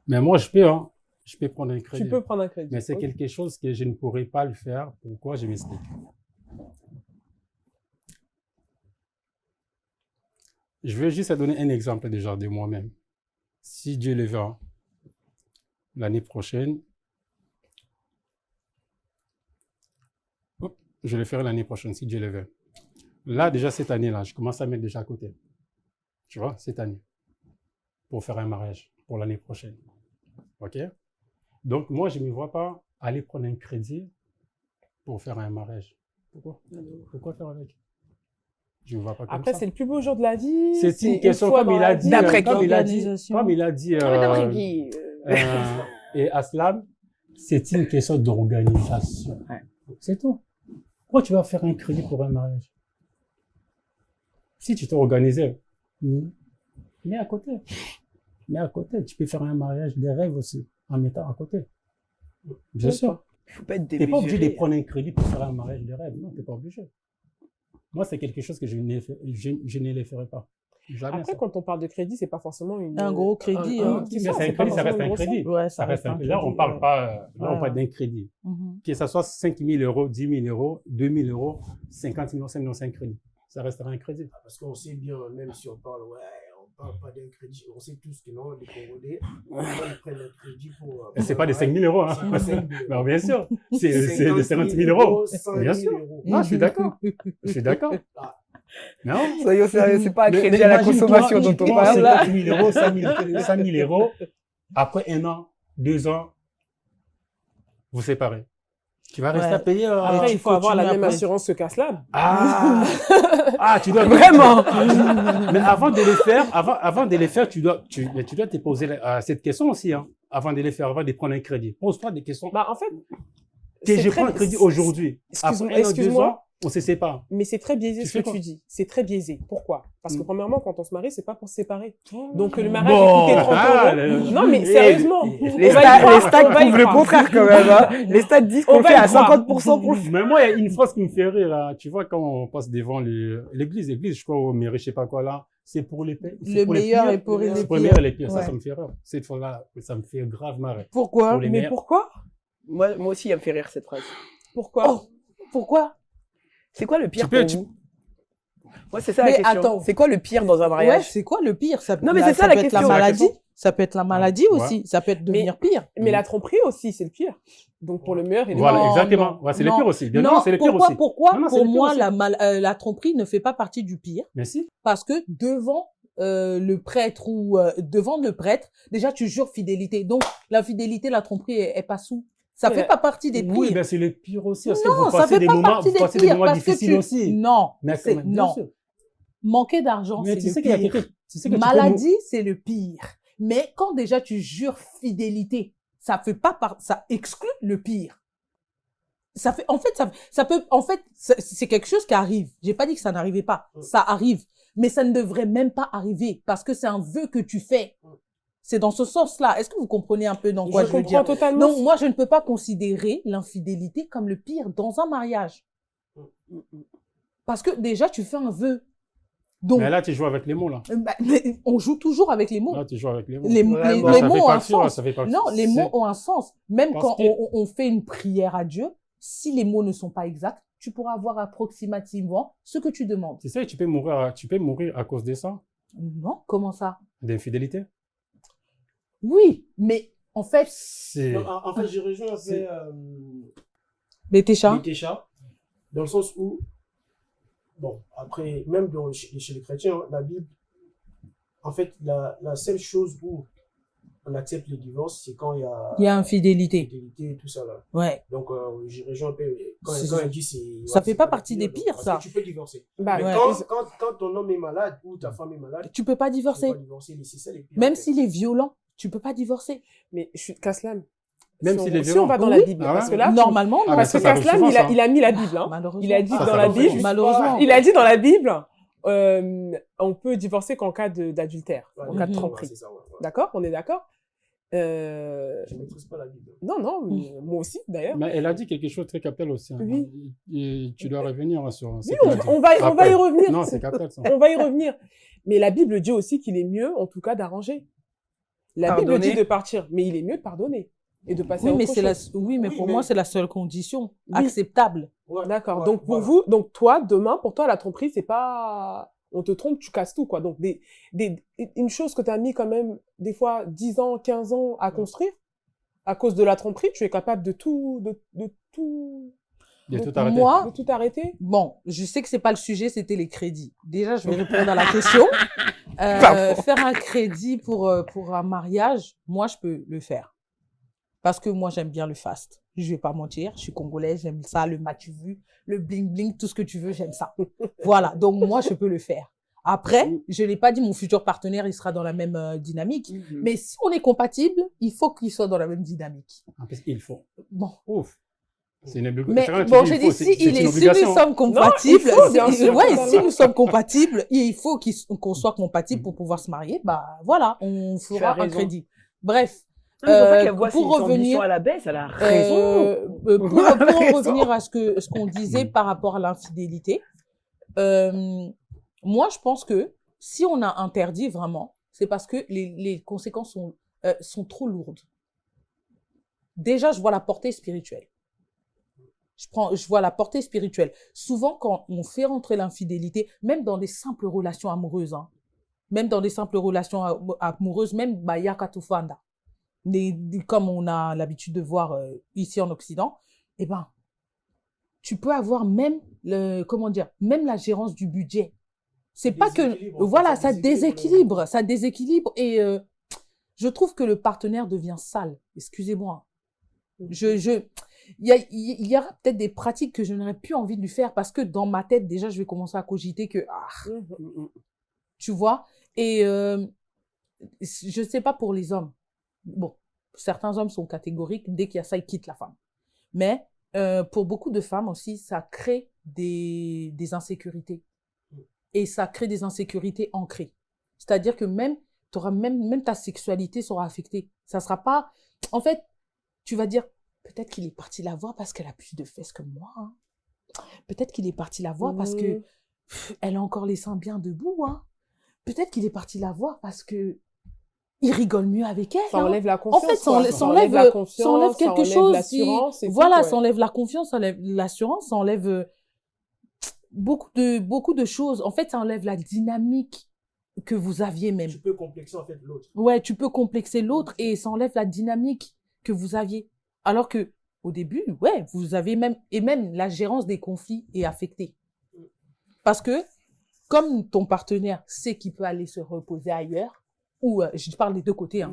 Mais moi, je peux prendre un crédit. Tu peux prendre un crédit. Mais c'est Ok. quelque chose que je ne pourrais pas le faire. Pourquoi? Je m'explique. Je vais juste te donner un exemple déjà de moi-même. Si Dieu le veut, hein, l'année prochaine, je le ferai l'année prochaine, si Dieu le veut. Là, déjà cette année-là, je commence à mettre déjà à côté. Tu vois, cette année. Pour faire un mariage, pour l'année prochaine. OK? Donc, moi, je ne me vois pas aller prendre un crédit pour faire un mariage. Pourquoi faire avec? Je ne me vois pas comme Après, ça. c'est le plus beau jour de la vie. C'est une question, fois comme dans il la a vie. dit, D'après comme qui? il a dit, Organisation. comme il a dit, D'après qui et Aslam, c'est une question d'organisation. Ouais. C'est tout. Pourquoi tu vas faire un crédit pour un mariage? Si tu t'es organisé, mets à côté. Mets à côté. Tu peux faire un mariage des rêves aussi, en mettant à côté. Bien sûr. Il ne faut pas être Tu n'es pas obligé de démesuré. prendre un crédit pour faire un mariage des rêves. Non, tu n'es pas obligé. Moi, c'est quelque chose que je ne le ferai pas. Jamais. Après, ça. quand on parle de crédit, c'est pas forcément Un gros crédit, hein. c'est Mais ça, c'est un c'est pas crédit, ça reste forcément un une grosse crédit. somme. Ouais, Ça reste un crédit. crédit, Là, on parle ouais. pas, là, on Ouais. parle d'un crédit. Mhm. Que ce soit 5 000 euros, 10 000 euros, 2 000 euros, 50 000 euros, 5 000 euros, c'est un crédit. Ça restera un crédit. Parce qu'on sait bien, même si on parle, on parle pas d'un crédit, on sait tous que non, les Congolais, ils prennent un crédit pour. Et c'est pas des 5 000 euros, hein. C'est pas 5 000 Non, bien sûr. C'est des 50 000 euros. 100 Bien 000 sûr. euros. Non, je suis d'accord. Je suis d'accord. Ah. Non. Soyons sérieux, c'est pas un Mais crédit à la imagine-toi, consommation tu dont on prends parle là. 50 000 euros, 5 000 euros. Après 1 an, 2 ans, vous séparez. Tu vas rester Ouais. à payer. Après, tu il faut avoir la continues même après. assurance que Caslam. Ah, tu dois Vraiment. Mais avant de les faire, avant de les faire, tu dois te poser cette question aussi, hein. Avant de les faire, avant de prendre un crédit. Pose-toi des questions. Bah, en fait, Que c'est je très- prends un crédit aujourd'hui. Excuse-moi, Après 1 an, 2 excuse-moi. ans, on se sépare. mais c'est très biaisé Tu ce fais que quoi? tu dis. C'est très biaisé. Pourquoi? Parce que Mm. premièrement, quand on se marie, c'est pas pour se séparer. Donc le mariage Bon. coûtait 30 Ah, euros. Non, mais eh, sérieusement. eh, on Les va y stats, croire, les stats on va y prouvent le croire. contraire quand même. Hein. Les stats disent On qu'on va fait y à croire. 50% pour le faire. Mais moi, il y a une phrase qui me fait rire, là. Tu vois, quand on passe devant l'église, je crois, au mairie, je sais pas quoi, là. C'est pour les pires. Le meilleur et pour les C'est pires. pour les meilleurs et les pires. Ça, Ouais. ça me fait rire. Cette fois-là, ça me fait grave marrer. Pourquoi? Pour les Mais meilleurs. pourquoi? Moi aussi, elle me fait rire cette phrase. Pourquoi? Oh, pourquoi? C'est quoi le pire Tu peux- pour vous? Moi, c'est ça la Mais question. attends. C'est quoi le pire dans un Ouais, mariage? c'est quoi le pire? Ça, Non, mais c'est ça, ça la peut être la question. maladie. Ça peut être la maladie Ouais. aussi. Ça peut être devenir pire. Mais la tromperie aussi, c'est le pire. Donc pour le meilleur et le Voilà, Non, exactement. non, Ouais, c'est le non. pire aussi. Bien, Non, c'est le pire pourquoi, aussi. pourquoi Non, non, c'est pour le pire moi, aussi. la tromperie ne fait pas partie du pire? Mais si. Parce que devant le prêtre ou devant le prêtre, déjà tu jures fidélité. Donc l'infidélité, la tromperie est pas sous. Ça Mais fait la- pas partie des pires. Oui, ben c'est le pire aussi. Parce que Non, vous ça passez fait des pas moments, partie vous des passez des pires moments parce que difficiles tu... aussi. Non, Mais c'est bien non. sûr. Manquer d'argent, Mais c'est tu le sais qu'il y a pire. quelqu'un, tu sais que tu peux Maladie, c'est le pire. Mais quand déjà tu jures fidélité, ça fait pas ça exclut le pire. Ça fait, en fait, ça peut, en fait, c'est quelque chose qui arrive. J'ai pas dit que ça n'arrivait pas. Ça arrive. Mais ça ne devrait même pas arriver parce que c'est un vœu que tu fais. C'est dans ce sens-là. Est-ce que vous comprenez un peu dans quoi je veux comprends dire? totalement. Donc, moi, je ne peux pas considérer l'infidélité comme le pire dans un mariage. Parce que déjà, tu fais un vœu. Donc, Mais là, tu joues avec les mots, là. mais on joue toujours avec les mots. Là, tu joues avec les mots. Les Vraiment. les Ça mots fait ont un partie, ouais, sens. ça fait partie. Non, les C'est- mots ont un sens. Même Parce quand que- on fait une prière à Dieu, si les mots ne sont pas exacts, tu pourras avoir approximativement ce que tu demandes. Tu sais, tu peux mourir à cause de ça, Non, comment ça? d'infidélité. Oui, mais en fait, C'est. Non, en fait, j'ai rejoint un peu C'est- les téchas, les Téchas, dans le sens où, bon, après, même chez les chrétiens, la Bible, en fait, la seule chose où on accepte le divorce, c'est quand il y a infidélité. fidélité et tout ça là. Ouais. Donc, j'ai rejoint un peu, quand C'est- elle dit c'est... ça ouais, fait c'est pas le partie des donc, pires, parce ça. que tu peux divorcer. Bah, Mais ouais. quand ton homme est malade ou ta femme est malade, Tu peux pas tu peux divorcer. pas divorcer, c'est ça les pires. Même en fait. s'il est violent, tu peux pas divorcer. Mais je suis Caslam. Même si s'il on, est si on violent. va dans Oui. la Bible, Ah ouais. parce que là, Normalement, Ah, non. parce que ça arrive Caslam, souvent, ça. il a mis la Bible. Hein. Malheureusement. Il a dit Ça, dans ça la va Bible, juste Malheureusement. il a dit dans la Bible, on peut divorcer qu'en cas d'adultère, Ouais, en cas de Mhm. tromperie. c'est ça, ouais. D'accord? On est d'accord? Je maîtrise pas la Bible. Non, moi aussi d'ailleurs. Mais elle a dit quelque chose de très capital aussi. Hein. Oui. Et tu dois revenir hein, sur ce Oui, qu'elle a dit. on va y Après. revenir. Non, c'est capital ça. On va y revenir. Mais la Bible dit aussi qu'il est mieux, en tout cas, d'arranger. La Bible Pardonner. dit de partir, mais il est mieux de pardonner et de passer Oui, à mais autre c'est chose. oui, mais Oui, pour mais- moi, c'est la seule condition Oui. acceptable. Ouais, D'accord. ouais, Donc pour voilà. vous, donc toi, demain, pour toi, la tromperie, c'est pas, on te trompe, tu casses tout, quoi. Donc une chose que tu as mis quand même, des fois, 10 ans, 15 ans à construire, à cause de la tromperie, tu es capable de tout, de tout De Donc, tout arrêter. moi, de tout arrêter. bon, je sais que c'est pas le sujet, c'était les crédits. Déjà, je vais répondre à la question. Pardon. Faire un crédit pour un mariage, moi, je peux le faire. Parce que moi, j'aime bien le fast. Je vais pas mentir, je suis congolaise, j'aime ça, le matu vu, le bling bling, tout ce que tu veux, j'aime ça. Voilà, donc moi, je peux le faire. Après, je l'ai pas dit, mon futur partenaire, il sera dans la même dynamique. Mais si on est compatible, il faut qu'il soit dans la même dynamique. En plus, il faut. Bon. Ouf. C'est une obligation. Mais bon, j'ai dit, si nous sommes compatibles, si nous sommes compatibles, il faut qu'on soit compatibles pour pouvoir se marier. Bah voilà, on fera un crédit. Bref. Il ne faut pas qu'elle voit ses pour revenir ambitions à la baisse, elle a raison. Pour en revenir à ce qu'on disait par rapport à l'infidélité, moi, je pense que si on a interdit vraiment, c'est parce que les conséquences sont trop lourdes. Déjà, je vois la portée spirituelle. Je vois la portée spirituelle. Souvent, quand on fait rentrer l'infidélité, même dans des simples relations amoureuses, hein, même dans des simples relations amoureuses, même Yakatufanda, comme on a l'habitude de voir ici en Occident, eh ben, tu peux avoir même même la gérance du budget. C'est pas que, voilà, ça déséquilibre. Et je trouve que le partenaire devient sale. Excusez-moi. Il y aura peut-être des pratiques que je n'aurais plus envie de lui faire parce que dans ma tête, déjà, je vais commencer à cogiter que, tu vois. Et je sais pas pour les hommes. Bon, certains hommes sont catégoriques. Dès qu'il y a ça, ils quittent la femme. Mais pour beaucoup de femmes aussi, ça crée des insécurités. Et ça crée des insécurités ancrées. C'est-à-dire que même ta sexualité sera affectée. Ça sera pas... En fait, tu vas dire, peut-être qu'il est parti la voir parce qu'elle a plus de fesses que moi. Hein. Peut-être qu'il est parti la voir parce que elle a encore les seins bien debout. Hein. Peut-être qu'il est parti la voir parce que il rigole mieux avec elle. Ça enlève la confiance. En fait, ça enlève quelque chose. Voilà, ça enlève la confiance, ça enlève l'assurance, ça enlève beaucoup de choses. En fait, ça enlève la dynamique que vous aviez même. Tu peux complexer en fait l'autre. Ouais, tu peux complexer l'autre et ça enlève la dynamique que vous aviez. Alors que au début, ouais, vous avez même la gérance des conflits est affectée. Parce que comme ton partenaire sait qu'il peut aller se reposer ailleurs, ou je parle des deux côtés, hein,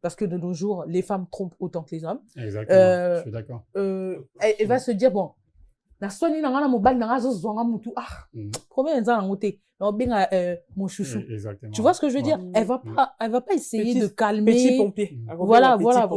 parce que de nos jours, les femmes trompent autant que les hommes. Exactement, je suis d'accord. Elle va se dire, bon, mon chouchou. Exactement. Tu vois ce que je veux dire? Elle va pas essayer de calmer. Petit pompier. Voilà. Voilà.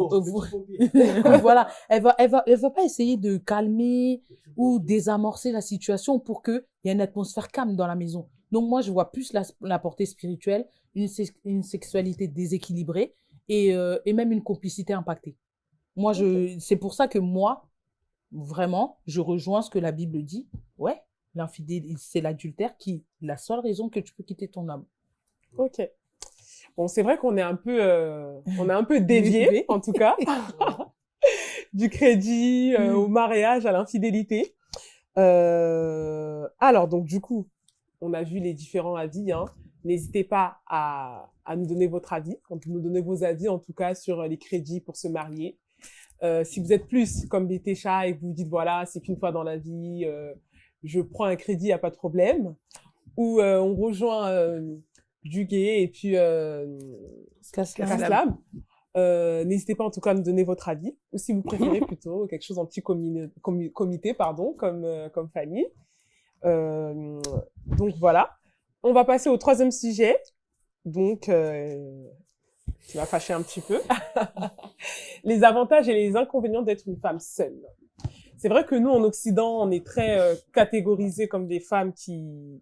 Elle va pas essayer de calmer ou désamorcer la situation pour qu'il y ait une atmosphère calme dans la maison. Donc, moi, je vois plus la portée spirituelle, une sexualité déséquilibrée et même une complicité impactée. Moi, c'est pour ça que moi, vraiment, je rejoins ce que la Bible dit. Ouais, l'infidélité, c'est l'adultère qui est la seule raison que tu peux quitter ton homme. Ok. Bon, c'est vrai qu'on est un peu, dévié, en tout cas, du crédit au mariage, à l'infidélité. Alors, donc, du coup, on a vu les différents avis. Hein. N'hésitez pas à nous donner votre avis, nous donner vos avis, en tout cas, sur les crédits pour se marier. Si vous êtes plus comme Bétécha et que vous vous dites, voilà, c'est qu'une fois dans la vie, je prends un crédit, il n'y a pas de problème. Ou on rejoint Duguay et puis Kaslam. N'hésitez pas en tout cas à nous donner votre avis. Ou si vous préférez plutôt quelque chose en petit comité, comme Fanny. Donc voilà. On va passer au troisième sujet. Donc, qui va fâcher un petit peu. Les avantages et les inconvénients d'être une femme seule. C'est vrai que nous, en Occident, on est très catégorisés comme des femmes qui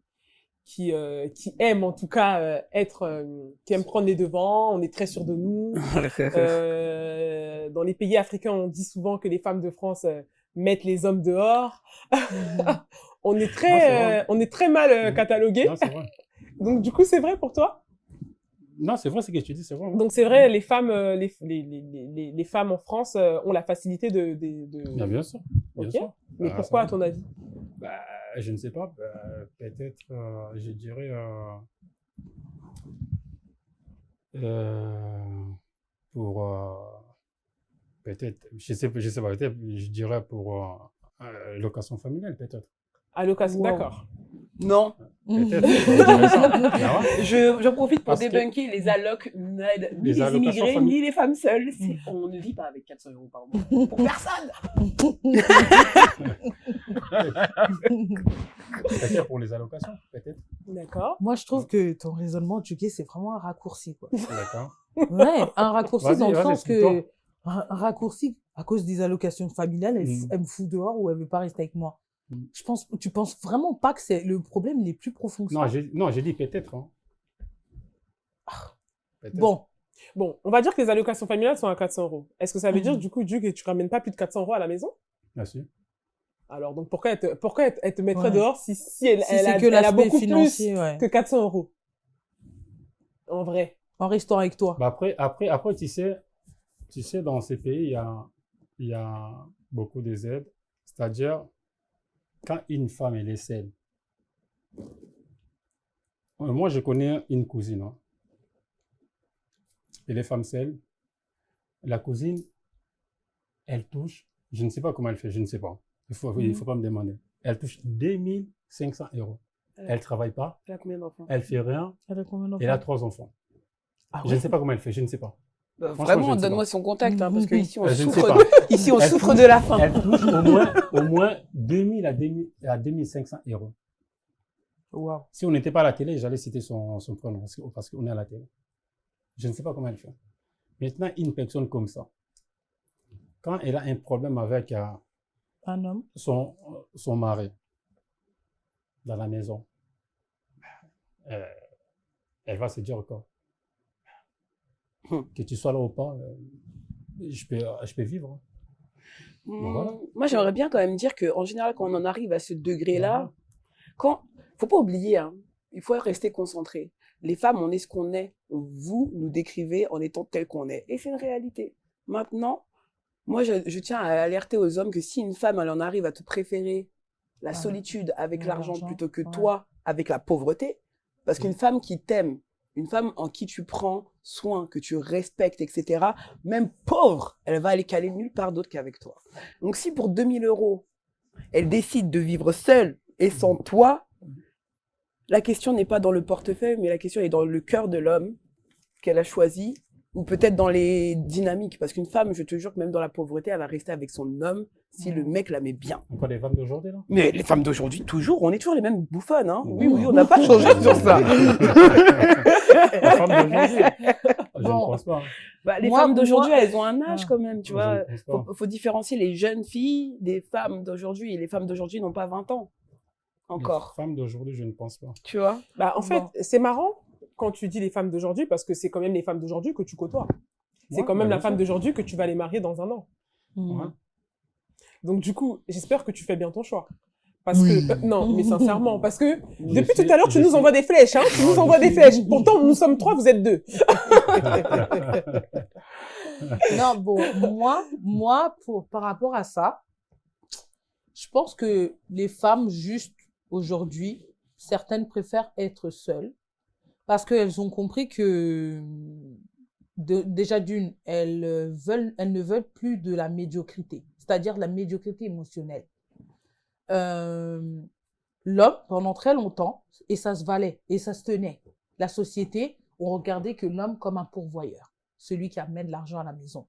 aiment en tout cas qui aiment prendre les devants. On est très sûrs de nous. Dans les pays africains, on dit souvent que les femmes de France mettent les hommes dehors. On est très mal catalogués. Non, c'est vrai. Donc du coup, c'est vrai pour toi? Non, c'est vrai ce que tu dis, c'est vrai. Donc c'est vrai, les femmes en France ont la facilité de... Bien sûr. Bien Ok. sûr. Mais pourquoi, à ton avis? Je ne sais pas. Peut-être, je dirais... pour... peut-être, je sais pas, peut-être, je dirais pour l'occasion familiale, peut-être. Allocation, Wow. d'accord. Non. Peut-être. C'est intéressant. Ah ouais. J'en profite pour Parce que- débunker les allocs n'aident ni Les les allocations immigrés, famille- ni les femmes seules. On ne vit pas avec 400 € par mois. Pour personne. Peut-être pour les allocations, peut-être. D'accord. Moi, je trouve que ton raisonnement, Tchuké, c'est vraiment un raccourci, quoi. D'accord. Ouais, un raccourci Vas-y, dans le vas-y, sens que... explique-toi. Un raccourci à cause des allocations familiales, elle me fout dehors ou elle veut pas rester avec moi. Mm. Tu penses vraiment pas que c'est le problème, il est plus profond que ça? Non, j'ai dit peut-être. Hein. Peut-être. Bon, Bon, on va dire que les allocations familiales sont à 400 €. Est-ce que ça veut dire, Mhm. du coup, que tu ramènes pas plus de 400 € à la maison? Merci. Alors, donc, pourquoi elle te mettrait Ouais. dehors si elle, si elle, c'est a, que elle a l'aspect beaucoup financier, plus ouais. que 400 €? En vrai. En restant avec toi. Bah après, tu sais, dans ces pays, il y a beaucoup des aides. C'est-à-dire, quand une femme elle est seule, moi je connais une cousine, hein. Elle est femme seule. La cousine, elle touche, je ne sais pas comment elle fait, je ne sais pas. Il faut pas me demander. Elle touche 2500 €. Elle ne travaille pas, Elle a combien d'enfants? elle fait rien, Elle a combien elle a d'enfants? 3 enfants. Ah Je ouais? ne sais pas comment elle fait, je ne sais pas. Franchement, je Vraiment, ne sais donne-moi pas. son contact, hein, parce qu'ici, on Je ne sais souffre, pas. ici, on Elle souffre touche- de la faim. Elle touche au moins 2000 à 2500 €. Waouh. Si on n'était pas à la télé, j'allais citer son prénom parce qu'on est à la télé. Je ne sais pas comment elle fait. Maintenant, une personne comme ça, quand elle a un problème avec Un homme? son mari dans la maison, elle va se dire quoi? Que tu sois là ou pas, je peux vivre. Voilà. Moi, j'aimerais bien quand même dire qu'en général, quand on en arrive à ce degré-là, faut pas oublier, hein, il faut rester concentré. Les femmes, on est ce qu'on est. Vous nous décrivez en étant tel qu'on est. Et c'est une réalité. Maintenant, moi, je tiens à alerter aux hommes que si une femme, elle en arrive à te préférer la Ouais. solitude avec Ouais, l'argent l'argent, plutôt que ouais. toi avec la pauvreté, parce qu'une femme qui t'aime, une femme en qui tu prends soin, que tu respectes, etc., même pauvre, elle va aller caler nulle part d'autre qu'avec toi. Donc si pour 2000 €, elle décide de vivre seule et sans toi, la question n'est pas dans le portefeuille, mais la question est dans le cœur de l'homme qu'elle a choisi, ou peut-être dans les dynamiques. Parce qu'une femme, je te jure que même dans la pauvreté, elle va rester avec son homme si le mec la met bien. Encore les femmes d'aujourd'hui, là? Mais les femmes d'aujourd'hui, toujours, on est toujours les mêmes bouffonnes. Hein. Oui, on n'a pas changé sur ça. Les femmes d'aujourd'hui, je ne Bon. pense pas. Hein. Bah, les Moi- femmes d'aujourd'hui, moi- elles ont un âge Ah. quand même, tu Je vois. ne pense pas. Faut différencier les jeunes filles des femmes d'aujourd'hui. Et les femmes d'aujourd'hui n'ont pas 20 ans. Encore. Les femmes d'aujourd'hui, je ne pense pas. Tu vois. Bah, en fait, Bon. c'est marrant quand tu dis les femmes d'aujourd'hui parce que c'est quand même les femmes d'aujourd'hui que tu côtoies. C'est Ouais, quand même bah, la bien femme sûr. d'aujourd'hui que tu vas aller marier dans un an. Mhm. Ouais. Donc, du coup, j'espère que tu fais bien ton choix. Parce que, non, mais sincèrement, parce que depuis sais- tout à l'heure, tu je nous sais. envoies des flèches, hein. Tu nous envoies des flèches. Pourtant, nous sommes 3, vous êtes 2. Non, bon, moi, par rapport à ça, je pense que les femmes, juste aujourd'hui, certaines préfèrent être seules parce qu'elles ont compris que, déjà d'une, elles ne veulent plus de la médiocrité, c'est-à-dire la médiocrité émotionnelle. L'homme, pendant très longtemps, et ça se valait, et ça se tenait, la société, on regardait que l'homme comme un pourvoyeur, celui qui amène l'argent à la maison.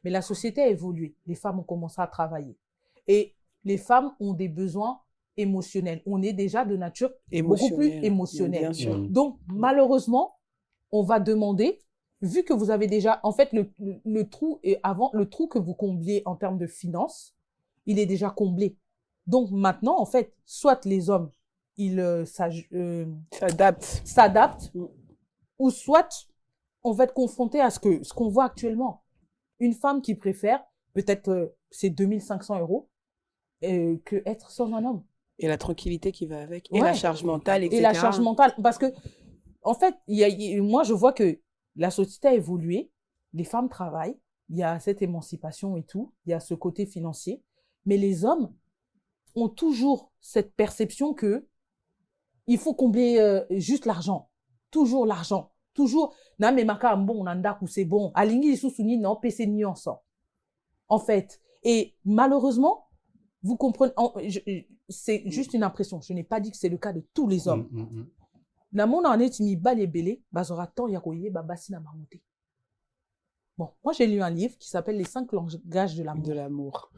Mais la société a évolué. Les femmes ont commencé à travailler. Et les femmes ont des besoins émotionnels. On est déjà de nature beaucoup plus émotionnelle. Bien sûr. Donc, malheureusement, on va demander, vu que vous avez déjà, en fait, le trou, et avant, le trou que vous combliez en termes de finances, il est déjà comblé. Donc, maintenant, en fait, soit les hommes, ils S'adapte. s'adaptent, Mm. ou soit on va être confronté à ce qu'on voit actuellement. Une femme qui préfère peut-être ses 2500 € que être sans un homme. Et la tranquillité qui va avec. Et Ouais. la charge mentale, etc. Et la charge mentale. Parce que, en fait, moi, je vois que la société a évolué, les femmes travaillent, il y a cette émancipation et tout, il y a ce côté financier, mais les hommes ont toujours cette perception que il faut combler juste l'argent. Toujours l'argent. Toujours, na me maka bon, nanda ou c'est bon. Alingi sous non, pc ni ensemble. En fait. Et malheureusement, Vous comprenez, c'est juste une impression. Je n'ai pas dit que c'est le cas de tous les hommes. La monde en est mi bal et belé, bazora tant yakoye, babasi na mamonté. Bon, moi j'ai lu un livre qui s'appelle Les 5 langages de l'amour. De l'amour.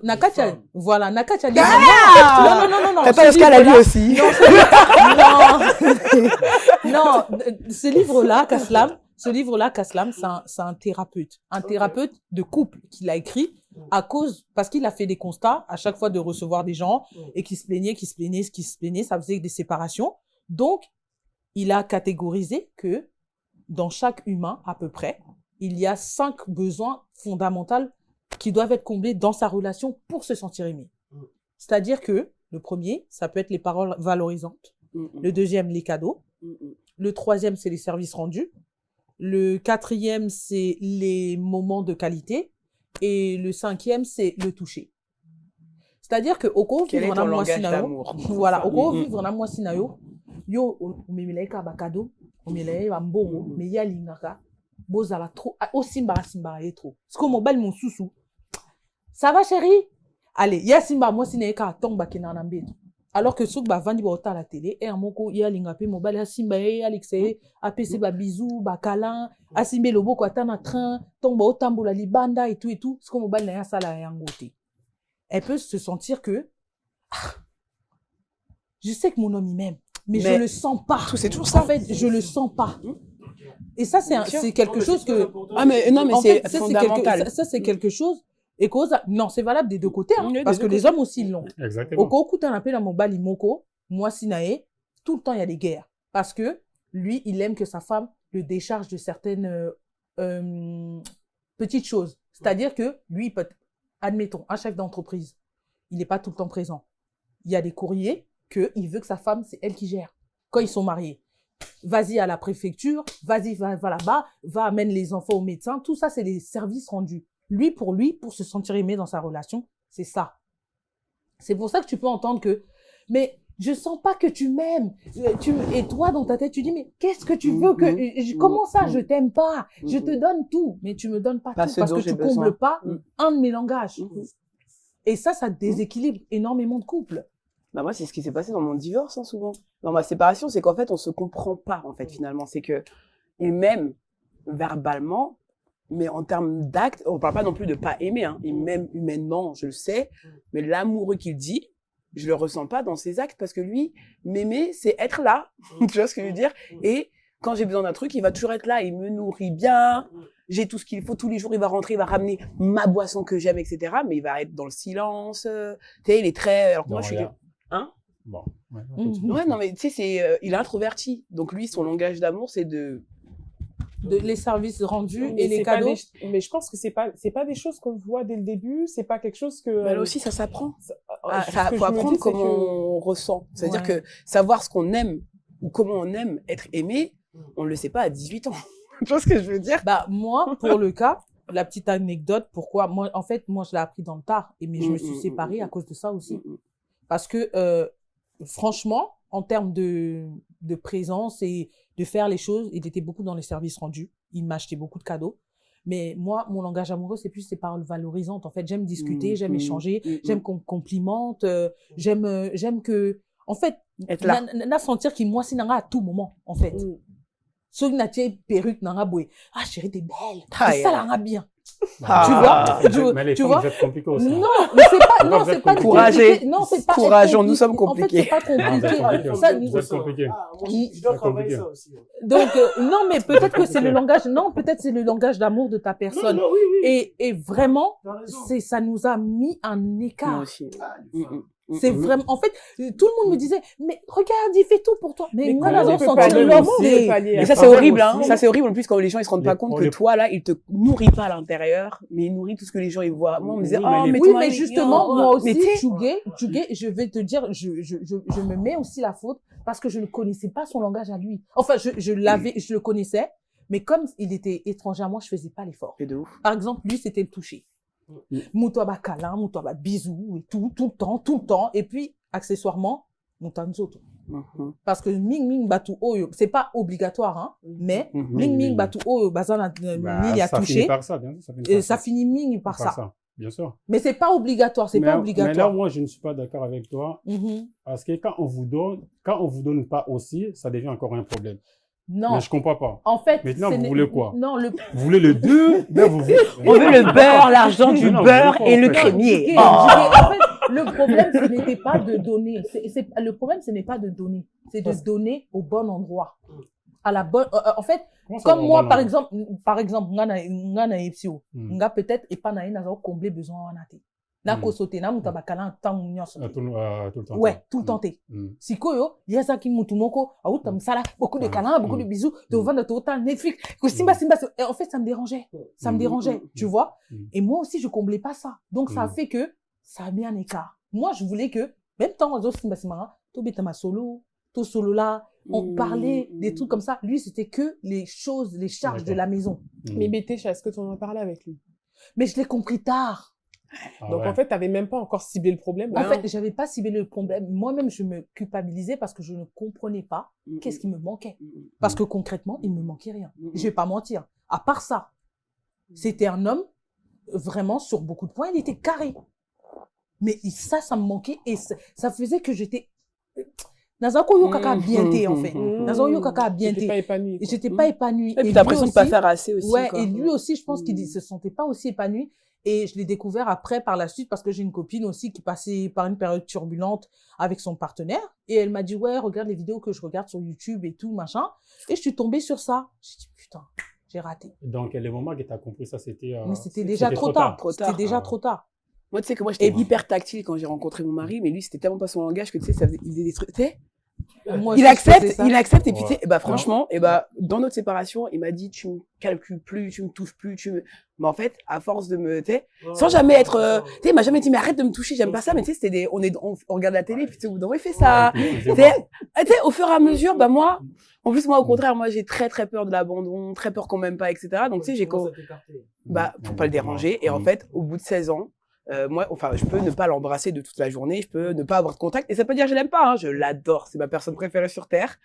Nakacha, voilà, Nakacha dit. Non. Attends, est-ce qu'elle a lu aussi? Non, ce livre-là, Kaslam, c'est un thérapeute de couple qui l'a écrit parce qu'il a fait des constats à chaque fois de recevoir des gens et qui se plaignaient, ça faisait des séparations. Donc, il a catégorisé que dans chaque humain, à peu près, il y a 5 besoins fondamentaux qui doivent être comblés dans sa relation pour se sentir aimé. C'est-à-dire que le premier, ça peut être les paroles valorisantes. Le deuxième, les cadeaux. Le troisième, c'est les services rendus. Le quatrième, c'est les moments de qualité. Et le cinquième, c'est le toucher. C'est-à-dire que au cours Quel est ton langage d'amour? Voilà, au cours vivre na moi sinayo, yo omemelaika ba cadeau, omelaika ba mbongo, mais ya lingaka, bozala trop, osimba trop. Ce que mobile mon sousou. Ça va chérie? Allez, ya simba moi sinaika tomba kinana mbeto. Alors que souk ba vandi ba ota la télé et amoko ya lingape mobile ya simba ya alexé apc ba bisou ba câlin asimbe loboko atana train tomba otambola libanda et tout ce que mobile na ya sala ya ngote. Elle peut se sentir que je sais que mon homme il m'aime, mais je le sens pas. C'est toujours ça. En fait, je le sens pas. Et ça c'est quelque chose que c'est fondamental. Ça c'est quelque chose. Et cause, non, c'est valable des deux côtés, hein, parce que les hommes aussi ils l'ont. Exactement. Au coup, tu as un appel à mon bali moko, moi sinae, tout le temps il y a des guerres. Parce que lui, il aime que sa femme le décharge de certaines petites choses. C'est-à-dire que lui, admettons, un chef d'entreprise, il n'est pas tout le temps présent. Il y a des courriers qu'il veut que sa femme, c'est elle qui gère. Quand ils sont mariés, vas-y à la préfecture, vas-y, va là-bas, va amener les enfants au médecin. Tout ça, c'est des services rendus. Lui, pour se sentir aimé dans sa relation, c'est ça. C'est pour ça que tu peux entendre que, mais je sens pas que tu m'aimes. Et toi, dans ta tête, tu dis, mais qu'est-ce que tu veux que, comment ça, je t'aime pas? Je te donne tout, mais tu me donnes pas tout parce que tu combles pas un de mes langages. Et ça déséquilibre énormément de couples. Bah moi, c'est ce qui s'est passé dans mon divorce, hein, souvent. Dans ma séparation, c'est qu'en fait, on se comprend pas, en fait, finalement. C'est que, il m'aime verbalement, mais en termes d'actes, on parle pas non plus de pas aimer, hein. Il m'aime humainement, je le sais, mais l'amoureux qu'il dit, je le ressens pas dans ses actes parce que lui, m'aimer, c'est être là. Tu vois ce que je veux dire? Et quand j'ai besoin d'un truc, il va toujours être là, il me nourrit bien, j'ai tout ce qu'il faut, tous les jours, il va rentrer, il va ramener ma boisson que j'aime, etc. Mais il va être dans le silence, tu sais, il est très, alors que moi, je suis, hein? Bon. Ouais, non, mais tu sais, il est introverti. Donc lui, son langage d'amour, c'est de les services rendus et les cadeaux. Mais je pense que c'est pas des choses qu'on voit dès le début, c'est pas quelque chose que... Mais là aussi, ça s'apprend. Ce Faut apprendre comment on ressent. C'est-à-dire que savoir ce qu'on aime ou comment on aime être aimé, on le sait pas à 18 ans. Tu vois ce que je veux dire? Bah, moi, pour le cas, la petite anecdote, pourquoi, moi, en fait, moi, je l'ai appris dans le tard, mais je me suis séparée à cause de ça aussi. Parce que, franchement, en termes de présence et de faire les choses, il était beaucoup dans les services rendus. Il m'achetait beaucoup de cadeaux. Mais moi, mon langage amoureux, c'est plus ces paroles valorisantes. En fait, j'aime discuter, j'aime échanger, j'aime qu'on me complimente, j'aime que, en fait, être là. Na sentir qu'il moi, c'est à tout moment, en fait. Ceux qui n'ont perruque, n'ont boué. Ah, chérie, t'es belle. Et ça, l'en a bien. Mais les femmes, vous êtes compliqués aussi. Non, mais c'est pas courageux. Non, c'est pas courageux, nous sommes compliqués. En fait, c'est pas compliqué. Ça, Vous êtes compliqués. Je dois travailler ça aussi. Donc, non, mais peut-être que c'est le langage, peut-être c'est le langage d'amour de ta personne. Non, oui. Et vraiment, ça nous a mis un écart. Moi aussi. C'est vraiment, en fait, tout le monde me disait, mais regarde, il fait tout pour toi. Mais moi, là, comment j'ai on peut senti pallier l'homme. aussi, Mais- pallier Et à ça, ça c'est horrible, hein. aussi. Ça, c'est horrible, en plus, quand les gens, ils se rendent pas Les- compte on que les- toi, là, il te nourrit pas à l'intérieur, mais il nourrit tout ce que les gens, ils voient. Moi, on me disait, Oui, oh, mais mais Oui, toi, mais il- justement, oh, moi aussi, mais tu sais- Tchougué, je vais te dire, je me mets aussi la faute parce que je ne connaissais pas son langage à lui. Enfin, je le connaissais, mais comme il était étranger à moi, je faisais pas l'effort. C'est de ouf. Par exemple, lui, c'était le toucher. Moutoua câlin, moutoua bisous, et tout le temps. Et puis, accessoirement, moutoua nzoto. Parce que ming batu oyo, c'est pas obligatoire, hein, mais ming batu oyo, bazana, ming a Ça touché. finit par ça, bien sûr. Ça finit ming par ça. Bien sûr. Mais c'est pas obligatoire, c'est pas Mais là, obligatoire. moi, je ne suis pas d'accord avec toi. Mhm. Parce que quand on vous donne pas aussi, ça devient encore un problème. Non. Mais je comprends pas. En fait, Maintenant, ce vous n'est- voulez quoi? Non, Vous voulez les deux? Ben, On veut le beurre, l'argent du Non, beurre vous et le voulez pas, en fait. crémier. Jiké, Oh. En fait, le problème, ce n'était pas de donner. Le problème, ce n'est pas de donner. C'est de donner au bon endroit. À la bonne, en fait, Comment ça comme va, moi, on par va- exemple, nga na epsio, Hmm. nga peut-être et pas na na combler besoin wana te. Na ko sauter na muta bakala tant nyonso. Tout le temps. Ouais, tout le temps te. Sikoyo, yesa ki mutu moko, auta msala, beaucoup de câlins, beaucoup de bisous, te vendre total Netflix. Que simba. Et en fait, ça me dérangeait. Ça me dérangeait, tu vois. Et moi aussi, je comblais pas ça. Donc, ça fait que ça a mis un écart. Moi, je voulais que, même temps, simba, to betama solo, to solo là, on parlait des trucs comme ça. Lui, c'était que les choses, les charges de la maison. Mais Bétécha, est-ce que tu en as parlé avec lui? Mais je l'ai compris tard. Ah Donc, ouais. en fait, tu n'avais même pas encore ciblé le problème. En fait, j'avais pas ciblé le problème. Moi-même, je me culpabilisais parce que je ne comprenais pas qu'est-ce qui me manquait. Parce que concrètement, il me manquait rien. Je vais pas mentir. À part ça, c'était un homme vraiment sur beaucoup de points, il était carré. Mais ça me manquait et ça faisait que j'étais Nazako yo kaka bien té en fait. Nazako yo kaka bien J'étais té. pas épanouie. quoi. J'étais pas épanouie. Et puis lui t'as l'impression de pas aussi- faire assez aussi. Ouais, quoi. et lui aussi, je pense qu'il se sentait pas aussi épanoui. Et je l'ai découvert après, par la suite, parce que j'ai une copine aussi qui passait par une période turbulente avec son partenaire. Et elle m'a dit, ouais, regarde les vidéos que je regarde sur YouTube et tout, machin. Et je suis tombée sur ça. J'ai dit, putain, j'ai raté. Donc, le moment que tu as compris ça, c'était. Mais c'était déjà trop tard. Trop C'était tard. déjà trop tard. Moi, tu sais que moi, j'étais Et- hyper tactile quand j'ai rencontré mon mari, mais lui, c'était tellement pas son langage que tu sais, il faisait des trucs. Tu sais, Moi il aussi, je faisais accepte, ça. il accepte, et puis Ouais. tu sais, bah franchement, et bah dans notre séparation, il m'a dit, tu me calcules plus, tu me touches plus, Mais en fait, à force de me, tu sais, sans jamais être, tu sais, il m'a jamais dit, mais arrête de me toucher, j'aime pas ça, mais tu sais, c'était on regarde la télé, puis tu sais, au bout d'un moment, il fait ça. Tu sais, au fur et à mesure, bah moi, en plus, moi, au contraire, moi, j'ai très, très peur de l'abandon, très peur qu'on m'aime pas, etc. Donc, tu sais, j'ai bah, pour pas le déranger. Et en fait, au bout de 16 ans, moi, enfin, je peux ne pas l'embrasser de toute la journée, je peux ne pas avoir de contact. Et ça peut dire que je l'aime pas, hein, je l'adore, c'est ma personne préférée sur Terre.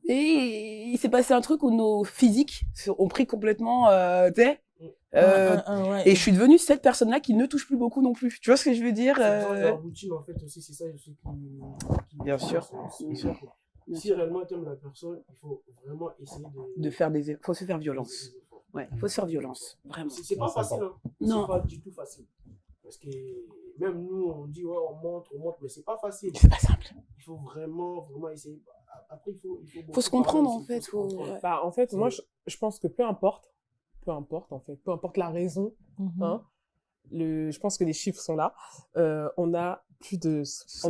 Et il s'est passé un truc où nos physiques ont pris complètement, tu sais, Ouais. et je suis devenue cette personne-là qui ne touche plus beaucoup non plus. Tu vois ce que je veux dire La routine, en fait, aussi, c'est ça aussi Bien sûr, c'est- bien sûr. Si réellement tu aimes la personne, il faut vraiment essayer De faire faut se faire violence. Ouais, faut se faire violence, vraiment. C'est pas Non, c'est facile, pas. hein. Non. C'est pas du tout facile. Parce que même nous, on dit, ouais, on montre, mais c'est pas facile. C'est pas simple. Il faut vraiment essayer. Après, il faut Faut se comprendre, en fait. Ouais. Bah, en fait, moi, je pense que peu importe, en fait, peu importe la raison, hein, je pense que les chiffres sont là. On a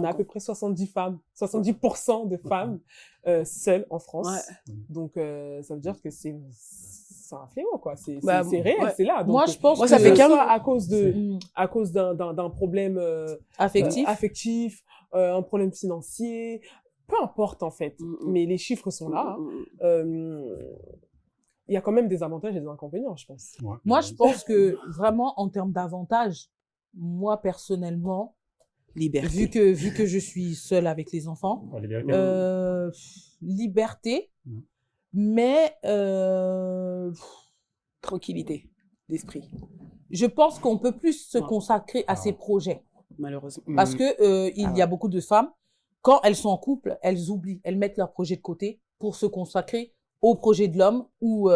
à peu près 70 femmes, 70% de femmes seules en France. Ouais. Donc, ça veut dire que c'est un fléau, quoi. C'est Bah, réel, ouais. c'est là. Donc, Moi, je pense moi, ça que fait que ce 15 soit à cause Mm. d'un problème affectif. un problème financier, peu importe en fait. Mais les chiffres sont là. Il y a quand même des avantages et des inconvénients, je pense. Ouais. Moi, je pense que vraiment, en termes d'avantages, moi, personnellement, liberté. vu que je suis seule avec les enfants, La liberté. liberté, Mm. mais Tranquillité d'esprit, je pense qu'on peut plus se Ouais. consacrer à ces projets. malheureusement. Parce que il y a beaucoup de femmes, quand elles sont en couple, elles oublient, elles mettent leur projet de côté pour se consacrer au projet de l'homme ou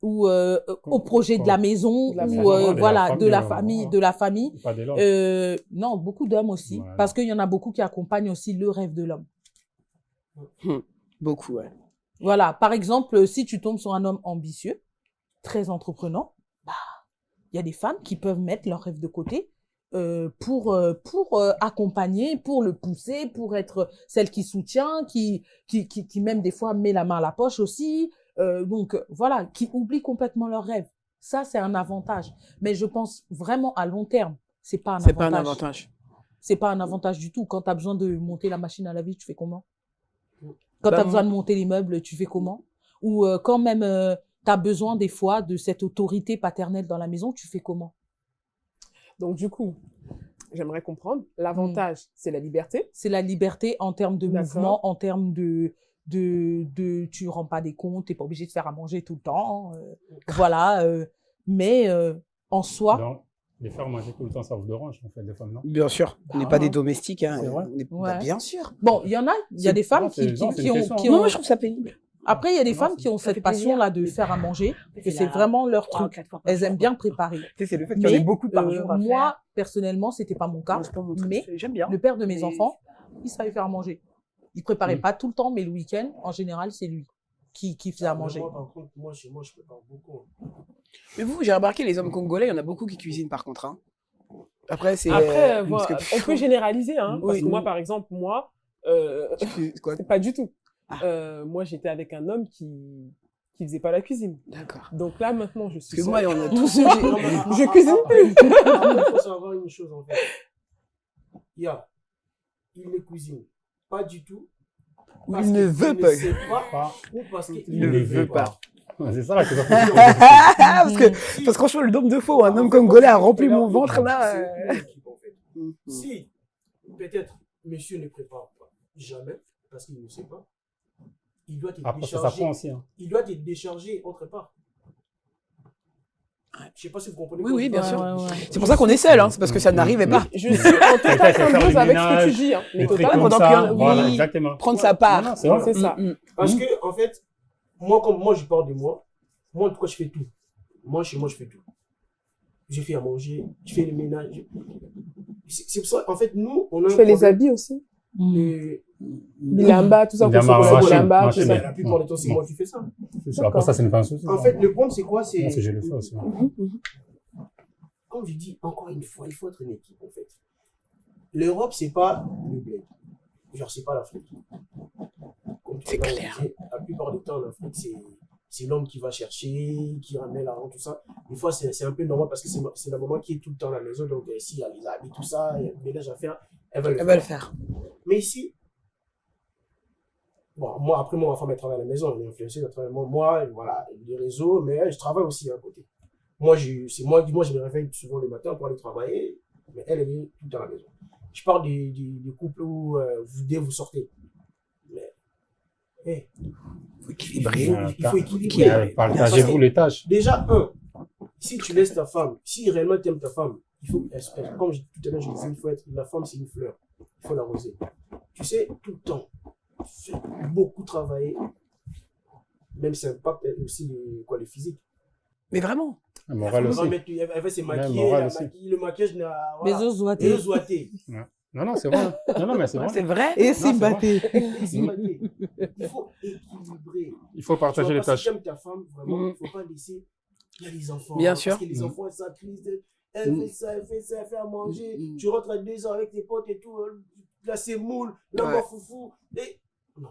au projet de la maison De la ou famille. voilà de la famille, famille, de la famille. Pas de l'homme. Non, beaucoup d'hommes aussi, Ouais. parce qu'il y en a beaucoup qui accompagnent aussi le rêve de l'homme. Beaucoup, ouais. Voilà, par exemple, si tu tombes sur un homme ambitieux, très entreprenant, bah, il y a des femmes qui peuvent mettre leur rêve de côté pour accompagner, pour le pousser, pour être celle qui soutient, qui même des fois met la main à la poche aussi. Donc voilà, qui oublient complètement leur rêve. Ça, c'est un avantage. Mais je pense vraiment à long terme, c'est pas un C'est avantage. pas un avantage. C'est pas un avantage du tout. Quand tu as besoin de monter la machine à laver, tu fais comment? Quand Bah, tu as besoin de monter les meubles, tu fais comment? Ou quand même tu as besoin des fois de cette autorité paternelle dans la maison, tu fais comment? Donc, du coup, j'aimerais comprendre. L'avantage, c'est la liberté. C'est la liberté en termes de D'accord. mouvement, en termes de tu rends pas des comptes, t'es pas obligé de faire à manger tout le temps. Voilà. Mais en soi, Les faire manger tout le temps, ça vous dérange, en fait, des femmes, non? Bien sûr, on n'est Bah pas ouais. des domestiques. Hein. C'est vrai. Ouais. Bien sûr. Bon, il y a des femmes non, c'est- non, c'est une question, qui Non, ont... moi, je trouve ça pénible. Après, il y a des Non, femmes c'est- qui ont ça fait cette plaisir. passion-là de faire à manger, que c'est la vraiment leur 3 ou truc. 4 fois par Elles jour, aiment quoi. bien préparer. Tu sais, c'est le fait qu'il y en ait Mais beaucoup par jour à faire. moi, personnellement, c'était pas mon cas. Moi, c'est pas mon truc. Mais J'aime bien. le père de mes Mais- enfants, il savait faire à manger. Il préparait Mm. pas tout le temps, mais le week-end, en général, c'est lui qui faisait à manger. Moi, par contre, moi, chez moi, je prépare beaucoup. Mais vous, j'ai remarqué, les hommes congolais, il y en a beaucoup qui cuisinent par contre. Hein. Après, c'est. Après, parce voilà, que- on peut généraliser, hein, parce Oui. que moi, par exemple, Quoi pas du tout. Ah. Moi, j'étais avec un homme qui faisait pas la cuisine. D'accord. Donc là, maintenant, je suis Parce que moi, seule. on a tous ceux Non, mais- Je cuisine plus. Il faut savoir une chose, en fait. Il ne cuisine pas du tout. Ou parce il ne qu'il veut ne pas. sait pas, Pas. ou parce qu'il Il ne veut pas. Ouais, c'est ça la question. parce que franchement, le nombre de fois où un homme congolais a rempli mon ventre là. C'est une équipe, en fait. Mhm. Si, peut-être, monsieur ne prépare pas jamais, parce qu'il ne sait pas, il doit te Après, ça décharger. s'apprend aussi. Hein. Il doit te décharger autre part. Je ne sais pas si vous comprenez. Oui, quoi oui, je bien veux sûr. dire. Ouais. C'est pour ça qu'on est seul, hein. C'est parce que ça n'arrivait pas. Je suis en totale Quelqu'un qui fait symbiose le avec ce que tu ménage, dis. Hein, mais des trucs totalement. comme pendant qu'il y ça. en a- Voilà, oui. exactement. Prendre sa part. Non, non, c'est vrai. C'est ça. Parce que, en fait, moi, comme moi, je parle de moi, moi, en tout cas, je fais tout. Moi, chez moi, je fais tout. Je fais à manger, je fais le ménage. C'est pour ça, en fait, nous, on a Je un fais les problème. habits aussi. Et Bilamba, tout ça, pour Bilamba, ceux qui ont machine, Bilamba, tout machine. ça. la plupart du temps, c'est moi qui fais ça. C'est ça. Après, ça, c'est une fin souci. En fait, le problème, c'est quoi? C'est, Moi, je le fais aussi. comme je dis, encore une fois, il faut être une équipe, en fait. L'Europe, c'est pas le bled. Genre, c'est pas l'Afrique. Comme tu C'est l'as clair. dit, la plupart du temps, l'Afrique, c'est l'homme qui va chercher, qui ramène l'argent, tout ça. Des fois, c'est un peu normal parce que c'est la maman qui est tout le temps à la maison. Donc, s'il y a les habits, tout ça, il y a le ménage à faire, elle va le Elle faire. va le faire. Mais ici, bon, moi, après, ma femme, elle travaille à la maison, elle est influenceuse, elle travaille, moi, voilà, les réseaux, mais je travaille aussi à côté. Moi, je me réveille souvent le matin pour aller travailler, mais elle est tout le temps à la maison. Je parle des couples où dès vous sortez. Mais, hey, Il faut équilibrer. il faut équilibrer. Partagez-vous les tâches. Déjà, si tu laisses ta femme, si réellement tu aimes ta femme, il faut, comme tout à l'heure je disais, il faut être, la femme c'est une fleur, il faut l'arroser. Tu sais, tout le temps, fais beaucoup travailler, même ça impacte aussi le physique. Mais vraiment. Le moral aussi. Elle va se maquiller, moral aussi. le maquillage n'a Les voilà, os ouatés. les os ouatés. Non, non, c'est vrai. Non, non, mais c'est vrai. C'est vrai. Et Non, si c'est batté. C'est maquillé. Il faut équilibrer. Il faut partager Tu les vois, parce que tâches. si tu aimes ta femme, vraiment, il ne faut pas laisser. Il y a les enfants. Bien parce sûr. que les enfants, ça crise. Elle fait ça, elle fait ça, elle fait à manger. Tu rentres à 2 ans avec tes potes et tout. Là, c'est moule. Là, Ouais. moi, foufou. Et. Non.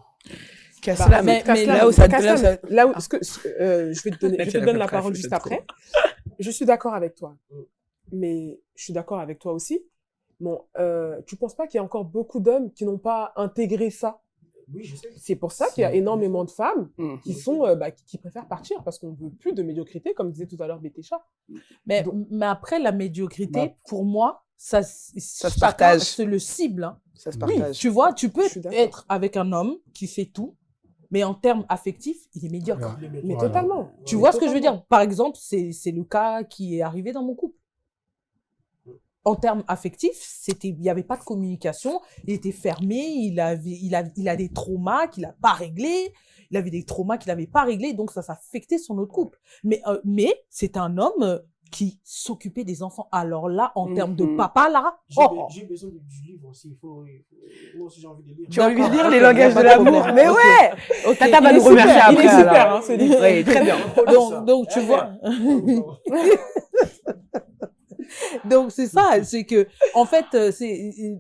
Casse-la, mais là où ça Caslam, là, ça- là où, je vais te donner, je C'est te la donne peu la près, parole faut juste être après. Je suis d'accord avec toi. Mais je suis d'accord avec toi aussi. Bon, tu penses pas qu'il y a encore beaucoup d'hommes qui n'ont pas intégré ça? Oui, je sais. C'est pour ça qu'il y a énormément de femmes Mhm. qui sont, qui préfèrent partir parce qu'on veut plus de médiocrité, comme disait tout à l'heure Bétécha. Mais après, la médiocrité, pour moi, ça se chacun partage. se le cible. Hein. Ça se Oui, partage. tu vois, tu peux Je suis d'accord. être avec un homme qui fait tout, mais en termes affectifs, il est médiocre. Ouais. Mais Voilà. totalement. Tu Mais vois ce que je veux totalement. dire? Par exemple, c'est le cas qui est arrivé dans mon couple. En termes affectifs, il n'y avait pas de communication, il était fermé, il a des traumas qu'il n'a pas réglés, il avait des traumas qu'il n'avait pas réglés, donc ça s'affectait sur notre couple. Mais c'est un homme qui s'occupait des enfants. Alors là, en termes de Mhm. papa, là, J'ai besoin du livre aussi. Moi aussi, j'ai envie de lire. Tu as envie de D'accord. lire les Ok, langages y a de pas de l'amour. problème. Mais Ok. ouais. Ok. Tata va Il est nous remercier super, après. il est super, alors. hein, ce livre. Oui, très bien. donc tu vois. Donc c'est ça, c'est que en fait,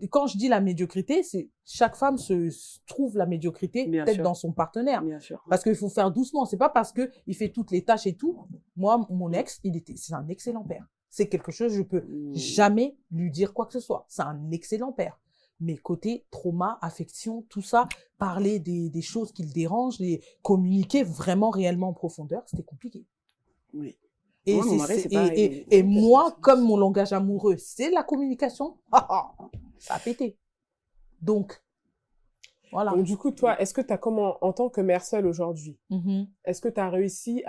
quand je dis la médiocrité, c'est chaque femme se trouve la médiocrité Bien peut-être sûr. dans son partenaire. Bien sûr. Parce qu'il faut faire doucement. C'est pas parce que il fait toutes les tâches et tout. Moi, mon ex, c'est un excellent père. C'est quelque chose, je peux jamais lui dire quoi que ce soit. C'est un excellent père. Mais côté trauma, affection, tout ça, parler des choses qui le dérangent, communiquer vraiment réellement en profondeur, c'était compliqué. Oui. Et, Moi, mon mari, c'est pareil. et moi, comme mon langage amoureux, c'est la communication, ça a pété. Donc, voilà. Donc, du coup, toi, est-ce que tu as, en tant que mère seule aujourd'hui, Mhm. est-ce que tu as réussi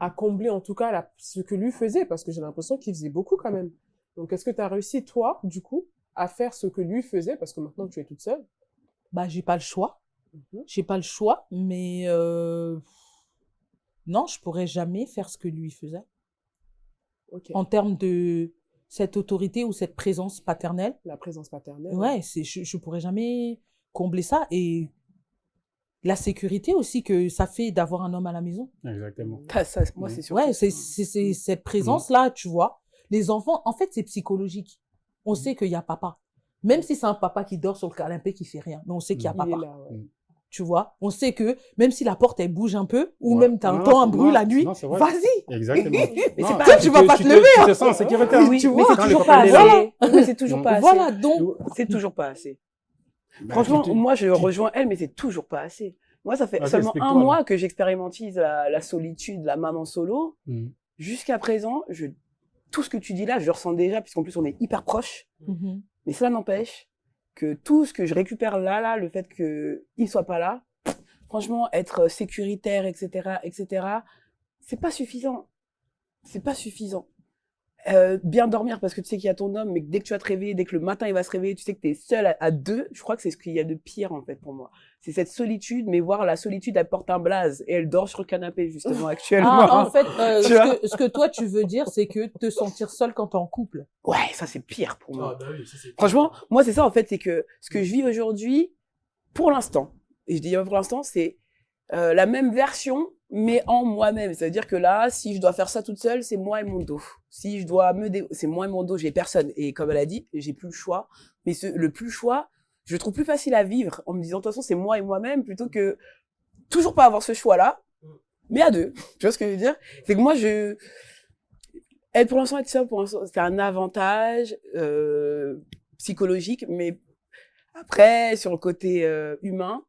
à combler en tout cas ce que lui faisait, parce que j'ai l'impression qu'il faisait beaucoup quand même. Donc, est-ce que tu as réussi, toi, du coup, à faire ce que lui faisait, parce que maintenant tu es toute seule? Bah, j'ai pas le choix. Mhm. J'ai pas le choix, mais non, je pourrais jamais faire ce que lui faisait. Ok. En termes de cette autorité ou cette présence paternelle, La présence paternelle. ouais, je pourrais jamais combler ça. Et la sécurité aussi que ça fait d'avoir un homme à la maison. Exactement. Moi, c'est sûr. Ouais, c'est cette présence-là, tu vois. Les enfants, en fait, c'est psychologique. On sait qu'il y a papa. Même si c'est un papa qui dort sur le canapé, qui fait rien, mais on sait qu'il y a Il papa. est là, ouais. Tu vois, on sait que même si la porte, elle bouge un peu, ou Ouais. même tu Non, entends un non, bruit la non, nuit, non, c'est vrai. vas-y. Exactement. Mais Non, c'est pas- Toi, tu vas pas te lever, Tu hein. te sens en sécurité. Oui, tu mais vois, c'est quand les toujours copains pas les assez. laissent. Oui, mais c'est toujours pas assez. Voilà, donc, C'est toujours pas assez. Bah, Franchement, tu- moi, je rejoins elle, mais c'est toujours pas assez. Moi, ça fait Vas-y, seulement explique-toi, un là. mois que j'expérimentise la solitude, la maman solo. Mhm. Jusqu'à présent, tout ce que tu dis là, je le ressens déjà, puisqu'en plus, on est hyper proches. Mhm. Mais cela n'empêche que tout ce que je récupère là, le fait qu'il soit pas là, franchement, être sécuritaire, etc., c'est pas suffisant. C'est pas suffisant. Bien dormir parce que tu sais qu'il y a ton homme, mais dès que tu vas te réveiller, dès que le matin il va se réveiller, tu sais que tu es seul à deux, je crois que c'est ce qu'il y a de pire en fait pour moi. C'est cette solitude, mais voir la solitude, elle porte un blaze et elle dort sur le canapé justement actuellement. Ah, en fait, Tu vois ce que toi, tu veux dire, c'est que te sentir seul quand t'es en couple. Ouais, ça c'est pire pour moi. Ah, bah oui, ça, c'est- Franchement, moi c'est ça en fait, c'est que ce que je vis aujourd'hui, pour l'instant, et je dis bien pour l'instant, c'est la même version, mais en moi-même. Ça veut dire que là, si je dois faire ça toute seule, c'est moi et mon dos. Si je dois c'est moi et mon dos, j'ai personne. Et comme elle a dit, j'ai plus le choix. Mais le plus le choix, je le trouve plus facile à vivre en me disant, de toute façon, c'est moi et moi-même, plutôt que toujours pas avoir ce choix-là, mais à deux. Tu vois ce que je veux dire? C'est que moi, pour l'instant, être seule, pour l'instant, c'est un avantage psychologique, mais après, sur le côté humain,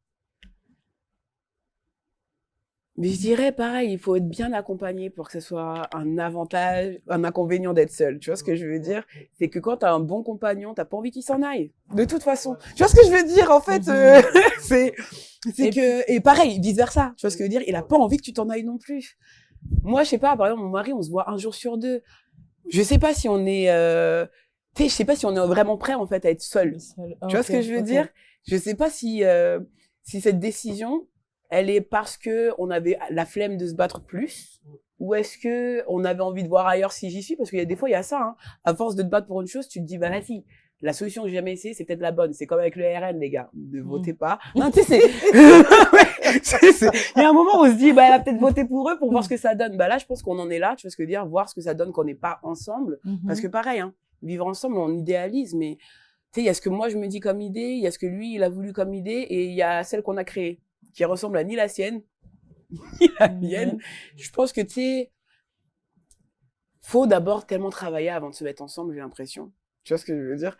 mais je dirais pareil, il faut être bien accompagné pour que ce soit un avantage, un inconvénient d'être seul. Tu vois ce que je veux dire? C'est que quand tu as un bon compagnon, t'as pas envie qu'il s'en aille. De toute façon. Tu vois ce que je veux dire? En fait, et pareil, vice versa. Tu vois ce que je veux dire? Il a pas envie que tu t'en ailles non plus. Moi, je sais pas, par exemple, mon mari, on se voit un jour sur deux. Je sais pas si on est, tu sais, je sais pas si on est vraiment prêt, en fait, à être seul. Tu vois ce que je veux dire? Je sais pas si cette décision, elle est parce que on avait la flemme de se battre plus, ou est-ce que on avait envie de voir ailleurs si j'y suis? Parce qu'il y a des fois, il y a ça, hein. À force de te battre pour une chose, tu te dis, bah, vas-y. La solution que j'ai jamais essayée, c'est peut-être la bonne. C'est comme avec le RN, les gars. Ne votez pas. Non, tu sais, il y a un moment où on se dit, bah, elle a peut-être voté pour eux pour voir ce que ça donne. Bah, là, je pense qu'on en est là. Tu vois ce que je veux dire? Voir ce que ça donne quand on n'est pas ensemble. Parce que pareil, hein, vivre ensemble, on idéalise, mais tu sais, il y a ce que moi je me dis comme idée, il y a ce que lui, il a voulu comme idée, et il y a celle qu'on a créée, qui ressemble à ni la sienne, ni la mienne. Je pense que, tu sais, faut d'abord tellement travailler avant de se mettre ensemble, j'ai l'impression. Tu vois ce que je veux dire?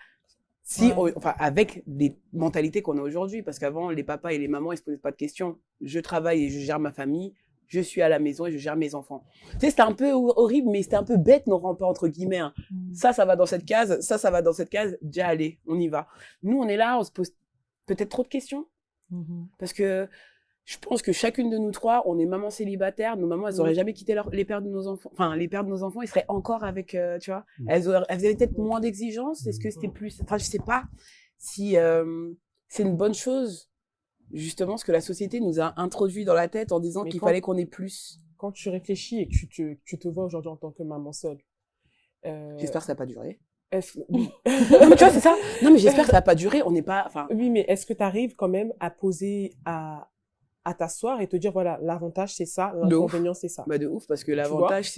Enfin, avec les mentalités qu'on a aujourd'hui, parce qu'avant, les papas et les mamans, ils se posaient pas de questions. Je travaille et je gère ma famille, je suis à la maison et je gère mes enfants. Tu sais, c'était un peu horrible, mais c'était un peu bête, nos remparts, entre guillemets, hein. Ça va dans cette case, ça va dans cette case, déjà, allez, on y va. Nous, on est là, on se pose peut-être trop de questions, parce que je pense que chacune de nous trois, on est maman célibataire, nos mamans, elles auraient jamais quitté les pères de nos enfants, enfin, les pères de nos enfants, ils seraient encore avec, tu vois, elles avaient peut-être moins d'exigences, est-ce que c'était plus, enfin, je sais pas si c'est une bonne chose, justement, ce que la société nous a introduit dans la tête en disant qu'il fallait qu'on ait plus. Quand tu réfléchis et que tu te vois aujourd'hui en tant que maman seule, j'espère que ça va pas durer. Oui. Non, mais tu vois, c'est ça. Non, mais j'espère que ça va pas durer. On n'est pas, enfin. Oui, mais est-ce que tu arrives quand même à poser, à t'asseoir et te dire, voilà, l'avantage c'est ça, l'inconvénient c'est ça. Bah, de ouf, parce que l'avantage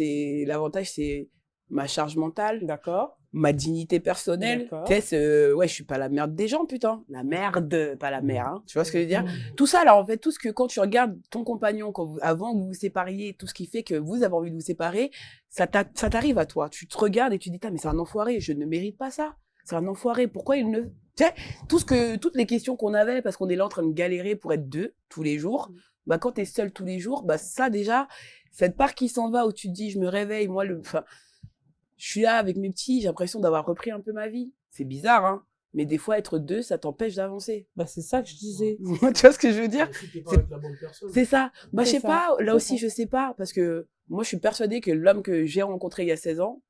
c'est ma charge mentale. D'accord. Ma dignité personnelle. Tu sais, ouais, je suis pas la merde des gens, putain. La merde, pas la mère, hein. Tu vois ce que je veux dire? Tout ça, là, en fait, tout ce que, quand tu regardes ton compagnon, avant que vous vous sépariez, tout ce qui fait que vous avez envie de vous séparer, ça t'arrive à toi. Tu te regardes et tu dis, mais c'est un enfoiré, je ne mérite pas ça. C'est un enfoiré. Pourquoi il ne, tu sais, toutes les questions qu'on avait, parce qu'on est là en train de galérer pour être deux, tous les jours, bah, quand t'es seul tous les jours, bah, ça, déjà, cette part qui s'en va où tu te dis, je me réveille, moi, je suis là avec mes petits, j'ai l'impression d'avoir repris un peu ma vie. C'est bizarre, hein. Mais des fois, être deux, ça t'empêche d'avancer. Bah, c'est ça que je disais. Tu vois ce que je veux dire? Si t'es pas avec la bonne personne. C'est ça. Bah, je sais pas. Là aussi, je sais pas. Parce que Moi, je suis persuadée que l'homme que j'ai rencontré il y a 16 ans,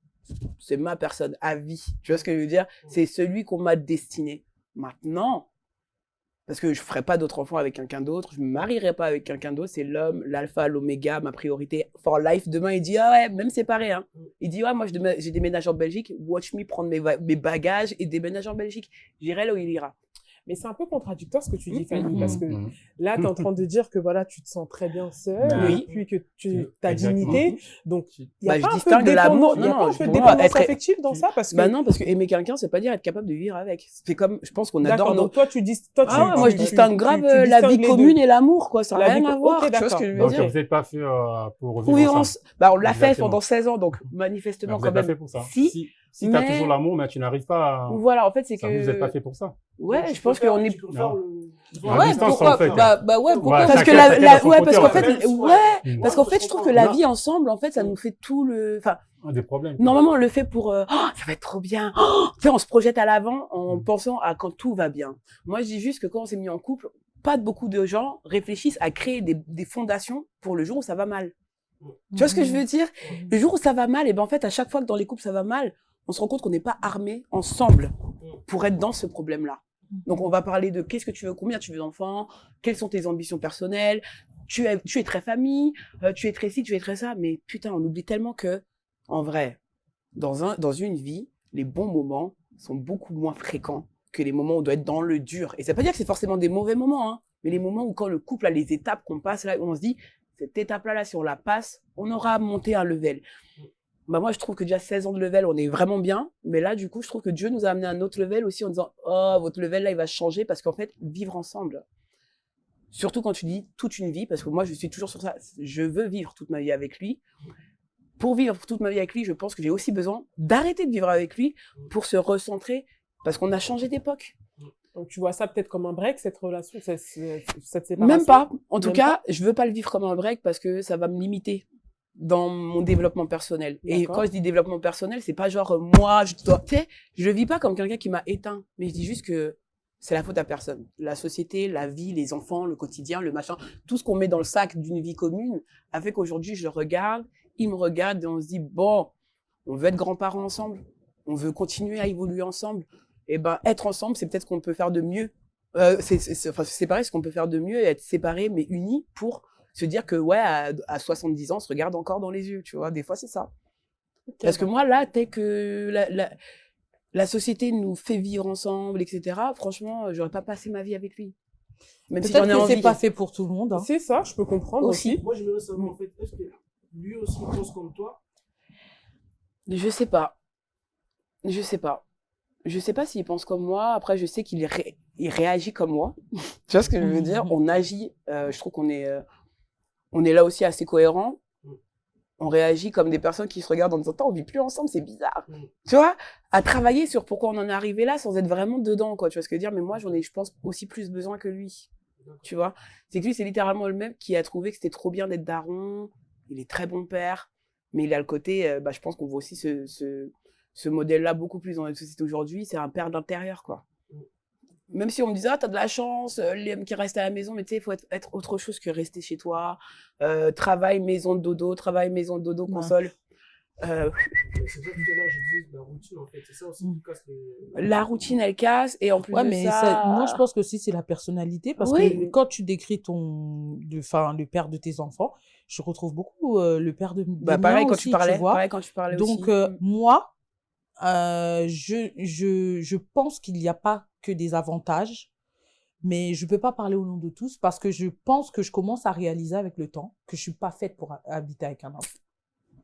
c'est ma personne à vie. Tu vois ce que je veux dire? C'est celui qu'on m'a destiné. Maintenant, parce que je ferai pas d'autres enfants avec quelqu'un d'autre, je me marierai pas avec quelqu'un d'autre, c'est l'homme, l'alpha, l'oméga, ma priorité for life. Demain, il dit, ah ouais, même séparé, hein. Il dit, ouais, moi, j'ai déménagé en Belgique, watch me prendre mes bagages et déménager en Belgique. J'irai là où il ira. Mais c'est un peu contradictoire ce que tu dis, Fanny, Mhm. parce que là, tu es en train de dire que voilà, tu te sens très bien seule, Oui. et puis que tu ta Exactement. dignité. Donc, il y a Bah, je pas un peu distingue de de l'amour. dépendance, il y a Non, pas non, un peu de pour moi, dépendance être- affective dans ça, parce que Bah non, parce que aimer quelqu'un, c'est pas dire être capable de vivre avec. C'est comme, je pense qu'on d'accord. adore nos... Donc toi, tu dis, toi, Ah ouais, moi, je tu distingue grave tu la distingues vie les deux. commune et l'amour, quoi. Ça n'a La rien vie à co- voir. ok, Tu vois ce d'accord. que je veux Donc, dire? vous n'êtes pas fait pour vivre Oui, ensemble. bah, on l'a fait Exactement. pendant 16 ans, donc manifestement, Vous quand n'êtes pas même. fait pour ça. Si, Si tu as mais- toujours l'amour, mais tu n'arrives pas à... Voilà, en fait, c'est Ça, vous n'êtes pas que... fait pour ça. Ouais, je pense qu'on est... À Ouais, distance, pourquoi en fait. ouais, pourquoi Ouais, Parce que chacun de son ouais, côté, parce qu'en en fait. fait, Mm. parce qu'en fait, je trouve que la Non. vie ensemble, en fait, ça nous fait tout le... Enfin, Des problèmes. normalement, on le fait pour oh, ça va être trop bien. Oh, tu sais, on se projette à l'avant en Mm. pensant à quand tout va bien. Moi, je dis juste que quand on s'est mis en couple, pas beaucoup de gens réfléchissent à créer des fondations pour le jour où ça va mal. Tu vois ce que je veux dire? Le jour où ça va mal, et ben en fait, à chaque fois que dans les couples ça va mal, on se rend compte qu'on n'est pas armés ensemble pour être dans ce problème-là. Donc, on va parler de qu'est-ce que tu veux, combien tu veux d'enfants, quelles sont tes ambitions personnelles. Tu es très famille, tu es très ci, tu es très ça, mais putain, on oublie tellement que, en vrai, dans une vie, les bons moments sont beaucoup moins fréquents que les moments où on doit être dans le dur. Et ça veut pas dire que c'est forcément des mauvais moments, hein, mais les moments où quand le couple a les étapes qu'on passe là, où on se dit, cette étape-là, là, si on la passe, on aura monté un level. Bah moi, je trouve que déjà 16 ans de level, on est vraiment bien. Mais là, du coup, je trouve que Dieu nous a amené à un autre level aussi en disant, oh, votre level là, il va changer parce qu'en fait, vivre ensemble. Surtout quand tu dis toute une vie, parce que moi, je suis toujours sur ça. Je veux vivre toute ma vie avec lui. Pour vivre toute ma vie avec lui, je pense que j'ai aussi besoin d'arrêter de vivre avec lui pour se recentrer parce qu'on a changé d'époque. Donc, tu vois ça peut-être comme un break, cette relation, cette séparation? Même pas. En tout Même cas, je veux pas le vivre comme un break parce que ça va me limiter dans mon développement personnel. Et D'accord. quand je dis développement personnel, c'est pas genre moi, tu sais, je le vis pas comme quelqu'un qui m'a éteint, mais je dis juste que c'est la faute à personne. La société, la vie, les enfants, le quotidien, le machin, tout ce qu'on met dans le sac d'une vie commune a fait qu'aujourd'hui, je le regarde, il me regarde et on se dit, bon, on veut être grands-parents ensemble, on veut continuer à évoluer ensemble. Et ben, être ensemble, c'est peut-être ce qu'on peut faire de mieux. Enfin, séparer, ce qu'on peut faire de mieux et être séparés, mais unis pour se dire que, ouais, à 70 ans, on se regarde encore dans les yeux, tu vois. Des fois, c'est ça. Ok, Parce que moi, là, dès que la société nous fait vivre ensemble, etc., franchement, j'aurais pas passé ma vie avec lui. Même si j'en Peut-être ai que envie. c'est pas fait pour tout le monde. Hein. c'est ça, je peux comprendre Aussi. aussi. Moi, j'aimerais savoir, en fait, est-ce que lui aussi pense comme toi? Je sais pas. Je sais pas. Je sais pas s'il pense comme moi. Après, je sais qu'il il réagit comme moi. Tu vois ce que je veux dire? On agit. Je trouve qu'on est là aussi assez cohérent. On réagit comme des personnes qui se regardent en disant, on vit plus ensemble, c'est bizarre. Tu vois? À travailler sur pourquoi on en est arrivé là sans être vraiment dedans, quoi. Tu vois ce que je veux dire? Mais moi, j'en ai, je pense, aussi plus besoin que lui. Tu vois? C'est que lui, c'est littéralement le même qui a trouvé que c'était trop bien d'être daron. Il est très bon père. Mais il a le côté, je pense qu'on voit aussi ce modèle-là beaucoup plus dans la société aujourd'hui. C'est un père d'intérieur, quoi. Même si on me disait, ah, t'as de la chance, l'homme qui reste à la maison, mais tu sais, il faut être autre chose que rester chez toi. Travail, maison, dodo, console. C'est ça que tout à l'heure, j'ai dit la routine, en fait. C'est ça aussi qui casse les... La routine, elle casse, et en plus Ouais, de mais ça... moi, je pense que aussi, c'est la personnalité. Parce Oui. que quand tu décris le père de tes enfants, je retrouve beaucoup le père de des pareil miens quand aussi, tu parlais, vois. pareil quand tu parlais Donc, aussi. moi, je pense qu'il n'y a pas que des avantages, mais je ne peux pas parler au nom de tous parce que je pense que je commence à réaliser avec le temps que je ne suis pas faite pour habiter avec un homme.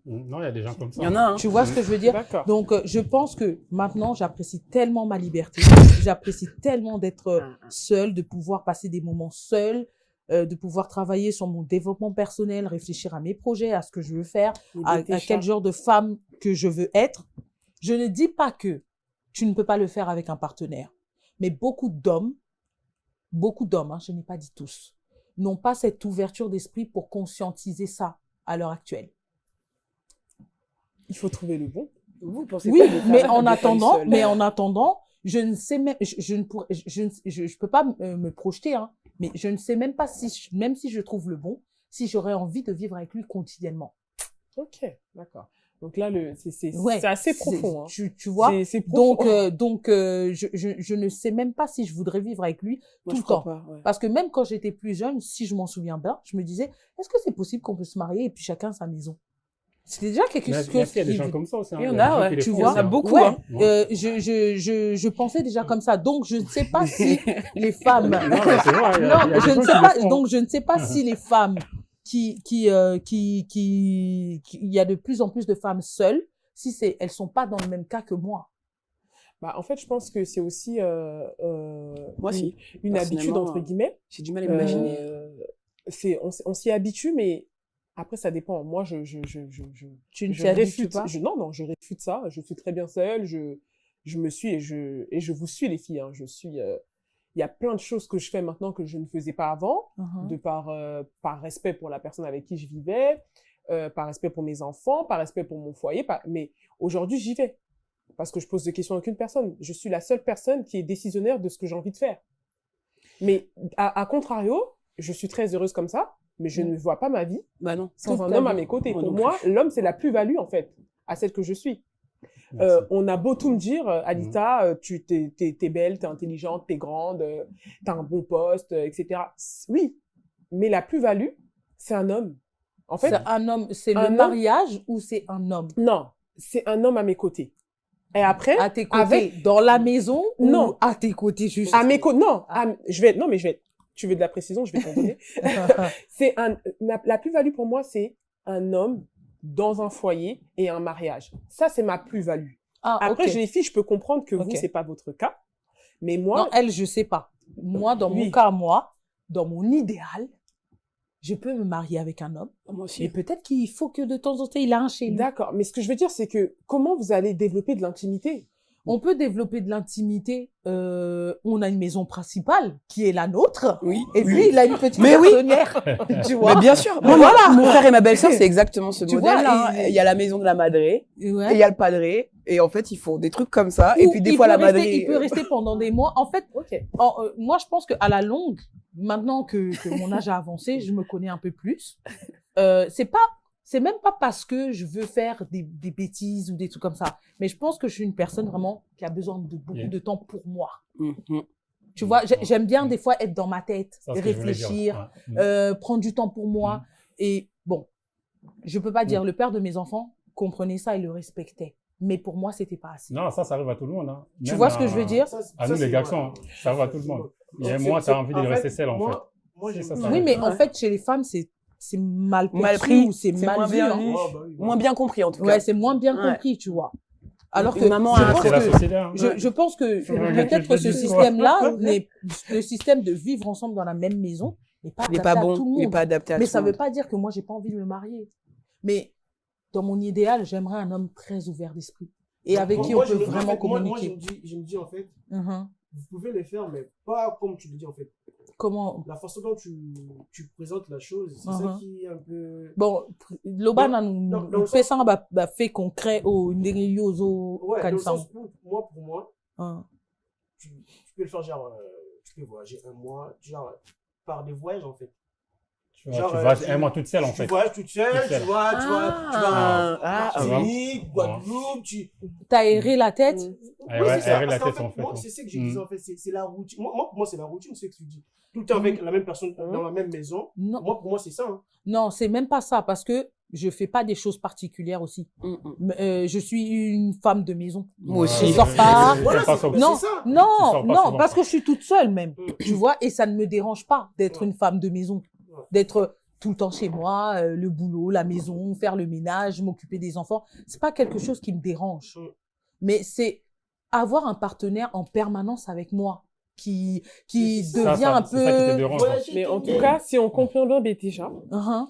Non, il y a des gens comme ça. Il y en a, hein. Tu vois ce que je veux dire? D'accord. Donc, je pense que maintenant, j'apprécie tellement ma liberté, j'apprécie tellement d'être seule, de pouvoir passer des moments seule, de pouvoir travailler sur mon développement personnel, réfléchir à mes projets, à ce que je veux faire, à quel genre de femme que je veux être. Je ne dis pas que tu ne peux pas le faire avec un partenaire, mais beaucoup d'hommes, hein, je n'ai pas dit tous, n'ont pas cette ouverture d'esprit pour conscientiser ça à l'heure actuelle. Il faut trouver le bon. Vous pensez Oui, quoi des mais femmes- en des femmes attendant, seules je ne sais même, je peux pas me projeter, hein, mais je ne sais même pas si, même si je trouve le bon, si j'aurais envie de vivre avec lui quotidiennement. Ok, d'accord. Donc là, Ouais, c'est assez profond. Hein. Tu vois? C'est profond. Donc je ne sais même pas si je voudrais vivre avec lui Moi, tout je le crois temps. pas. Ouais. Parce que même quand j'étais plus jeune, si je m'en souviens bien, je me disais, est-ce que c'est possible qu'on peut se marier et puis chacun a sa maison? C'était déjà quelque Mais chose il y a des qui... gens comme ça aussi. Hein. Il y en des a, gens ouais. qui les Tu font vois, aussi, hein. beaucoup, ouais, hein. je pensais déjà comme ça. Donc, je ne sais pas si les femmes... Non, mais c'est vrai, il y a Non, des je gens ne qui sais le pas. font. Donc, je ne sais pas si les femmes il y a de plus en plus de femmes seules, si elles sont pas dans le même cas que moi. Bah, en fait, je pense que c'est aussi Moi, une, si. une habitude, Personnellement, entre guillemets. J'ai du mal à m'imaginer. On s'y habitue, mais après, ça dépend. Moi, Tu ne je t'y habitues réfute. pas? Non, je réfute ça. Je suis très bien seule. Je me suis et je vous suis, les filles. Hein. Il y a plein de choses que je fais maintenant que je ne faisais pas avant, de par respect pour la personne avec qui je vivais, par respect pour mes enfants, par respect pour mon foyer. Mais aujourd'hui, j'y vais. Parce que je pose de questions à aucune personne. Je suis la seule personne qui est décisionnaire de ce que j'ai envie de faire. Mais à contrario, je suis très heureuse comme ça, mais je ne vois pas ma vie Bah non. sans Toute un ta homme à vie. mes côtés. Moi Pour non moi, plus. l'homme, c'est la plus-value, en fait, à celle que je suis. Merci. On a beau tout me dire, Alita, t'es belle, t'es intelligente, t'es grande, t'as un bon poste, etc. Oui, mais la plus-value, c'est un homme. En fait, C'est un homme, c'est un le homme- mariage ou c'est un homme? non, c'est un homme à mes côtés. Et après, À tes côtés, dans la maison ou Non. à tes côtés juste? à mes côtés, non, Ah. non, mais je vais, tu veux de la précision, je vais t'en donner. La plus-value pour moi, c'est un homme dans un foyer et un mariage. Ça, c'est ma plus-value. Ah, Après, ok. les filles, je peux comprendre que vous, Ok. c'est pas votre cas. Mais moi, Non, elle, je sais pas. Moi, dans mon Oui. cas, dans mon idéal, je peux me marier avec un homme. Moi Mais aussi. peut-être qu'il faut que de temps en temps, il a un chez lui. d'accord. Mais ce que je veux dire, c'est que comment vous allez développer de l'intimité? On peut développer de l'intimité. On a une maison principale qui est la nôtre. Oui. Et lui, il a une petite Mais oui. garçonnière. Tu vois? Mais bien sûr. Mais Moi, voilà. mon frère et ma belle-sœur, c'est exactement ce Tu vois, modèle-là. hein. et- Il y a la maison de la madré et Ouais. il y a le padré. Et en fait, ils font des trucs comme ça. Et Ou puis, des il fois, peut la rester- madré. il peut rester pendant des mois. En fait, Ok. moi, je pense qu'à la longue, maintenant que mon âge a avancé, je me connais un peu plus. C'est même pas parce que je veux faire des bêtises ou des trucs comme ça. Mais je pense que je suis une personne vraiment qui a besoin de beaucoup Yeah. de temps pour moi. Mhm. Tu vois, j'aime bien des fois être dans ma tête, C'est ce que je voulais dire. réfléchir, Ouais. prendre du temps pour moi. Et bon, je peux pas dire, le père de mes enfants comprenait ça et le respectait. Mais pour moi, c'était pas assez. Non, ça arrive à tout le monde. Hein. Tu Même vois ce que je veux dire? À nous, les garçons, hein. Ça arrive à tout le monde. Et moi, t'as envie de rester seul, en fait. Moi, C'est j'aime ça, Oui, mais Ouais. en fait, chez les femmes, c'est mal perçu Mal pris. ou c'est C'est mal moins vu. bien hein. vu. bah Moins bien compris, en tout cas. Ouais, c'est moins bien Ouais. compris, tu vois. Alors Une que maman je a un pense C'est la que société. Hein. je pense que Ouais, peut-être je que te ce dis, système-là, le système de vivre ensemble dans la même maison, n'est pas Il n'est adapté pas à tout bon. le Il n'est monde. pas adapté à Mais tout ça le veut monde. pas dire que moi, j'ai pas envie de me marier. Mais dans mon idéal, j'aimerais un homme très ouvert d'esprit et avec qui on Moi, peut vraiment moi, communiquer. je me dis, en fait, Mhm. vous pouvez les faire, mais pas comme tu le dis, en fait. Comment? La façon dont tu présentes la chose, c'est ça qui est un peu... Bon, Loban a dans le nous fait ça, fait concret au Ndériozo Ouais, dans le Kansang. sens où, pour moi, Hein. tu peux le faire, genre, tu peux voyager un mois, genre, par des voyages, en fait. Tu vois, Genre, tu vas tu- un mois toute seule, en Tu fait. voyages toute seule, Toute tu seule. vas Ah, Martinique, Guadeloupe, T'as aéré la tête? Ah Oui, ouais, c'est ça, aérer la parce qu'en tête, en fait. moi, ouais. c'est ça que je disais, en fait, c'est la routine. Pour moi, c'est la routine, c'est ce que tu dis. Tout le temps avec la même personne, dans la même maison. Non. Pour moi, c'est ça. Hein. Non, c'est même pas ça, parce que je fais pas des choses particulières aussi. Je suis une femme de maison. Moi aussi. Je sors pas. Voilà, pas c'est sortir. Non, ça. Tu non, sors pas non, souvent. parce que je suis toute seule même, Mm. tu vois, et ça ne me dérange pas d'être Ouais. une femme de maison, Ouais. d'être tout le temps chez moi, le boulot, la maison, faire le ménage, m'occuper des enfants. C'est pas quelque chose qui me dérange, Mm. mais c'est avoir un partenaire en permanence avec moi qui C'est ça, devient un C'est ça qui te peu. dérange. Ouais, hein. Mais en tout cas, si on comprend bien Bétéja, Uhum.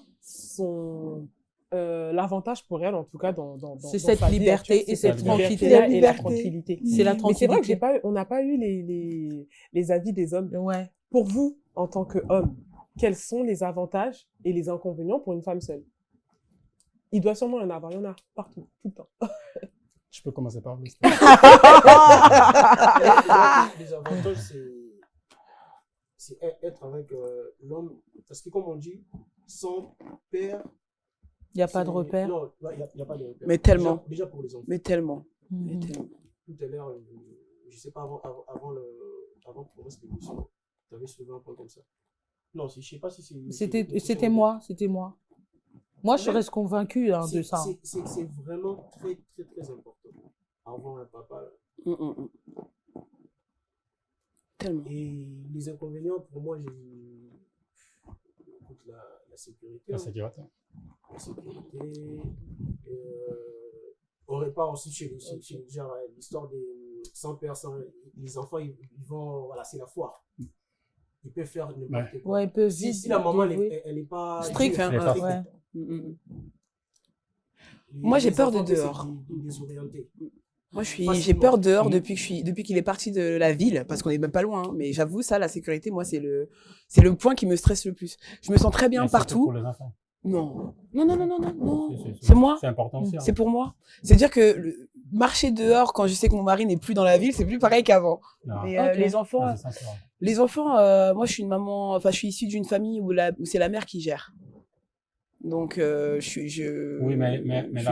l'avantage pour elle, en tout cas, dans C'est dans cette sa vie liberté actuelle, et c'est cette liberté-là tranquillité. et la tranquillité. C'est la Mais c'est vrai que tranquillité. on n'a pas eu les avis des hommes. Ouais. Pour vous, en tant qu'homme, quels sont les avantages et les inconvénients pour une femme seule? Il doit sûrement y en avoir, il y en a partout, tout le temps. Je peux commencer par lui. Les avantages, c'est être avec l'homme. Parce que, comme on dit, sans père, Il n'y a pas de repère. Non, il n'y a pas de repère. Mais tellement. Déjà pour les enfants. Mais tellement. Mais Mhm. tellement. Tout à l'heure, je ne sais pas, avant qu'on commence l'émission, tu avais soulevé un point comme ça. Non, je ne sais pas si c'est. C'était moi, c'était moi. Moi, je reste convaincue de ça. C'est vraiment très, très, très important. Avoir un papa. Là. Tellement. Et les inconvénients, pour moi, écoute, la sécurité. La hein. sécurité. La sécurité. On répare aussi chez genre, l'histoire des 100 personnes. Les enfants, ils vont. Voilà, c'est la foire. Ils peuvent faire n'importe quoi. Ouais, ils peuvent Si la maman, elle n'est pas. Strict, hein. Elle est pas Ouais. Moi, j'ai les peur de enfants peuvent dehors. se désorienter. Moi, j'ai Facilement. peur dehors depuis qu'il est parti de la ville, parce qu'on est même pas loin. Hein. Mais j'avoue, ça, la sécurité, moi, c'est le point qui me stresse le plus. Je me sens très bien Mais surtout partout. pour les enfants. Non. Non. Si. C'est moi. C'est important aussi. hein. C'est pour moi. C'est-à-dire que marcher dehors quand je sais que mon mari n'est plus dans la ville, c'est plus pareil qu'avant. Non. Mais Ok. les enfants, Ah, c'est sincère. moi, je suis une maman. Enfin, je suis issue d'une famille où c'est la mère qui gère. Donc, Oui, mais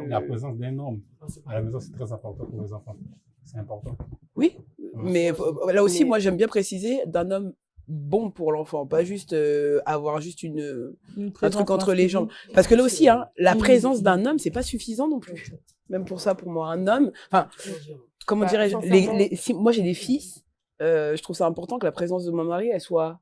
la présence d'un homme Ah, c'est à la maison, c'est très important pour les enfants. C'est important. Oui, mais là aussi, Mais- moi, j'aime bien préciser d'un homme bon pour l'enfant, pas juste avoir juste un truc entre les jambes. Parce que là aussi, hein, la présence d'un homme, c'est pas suffisant non plus. Même pour ça, pour moi, un homme, enfin, comment Bah, dirais-je, sincèrement- si moi j'ai des fils, je trouve ça important que la présence de mon mari, elle soit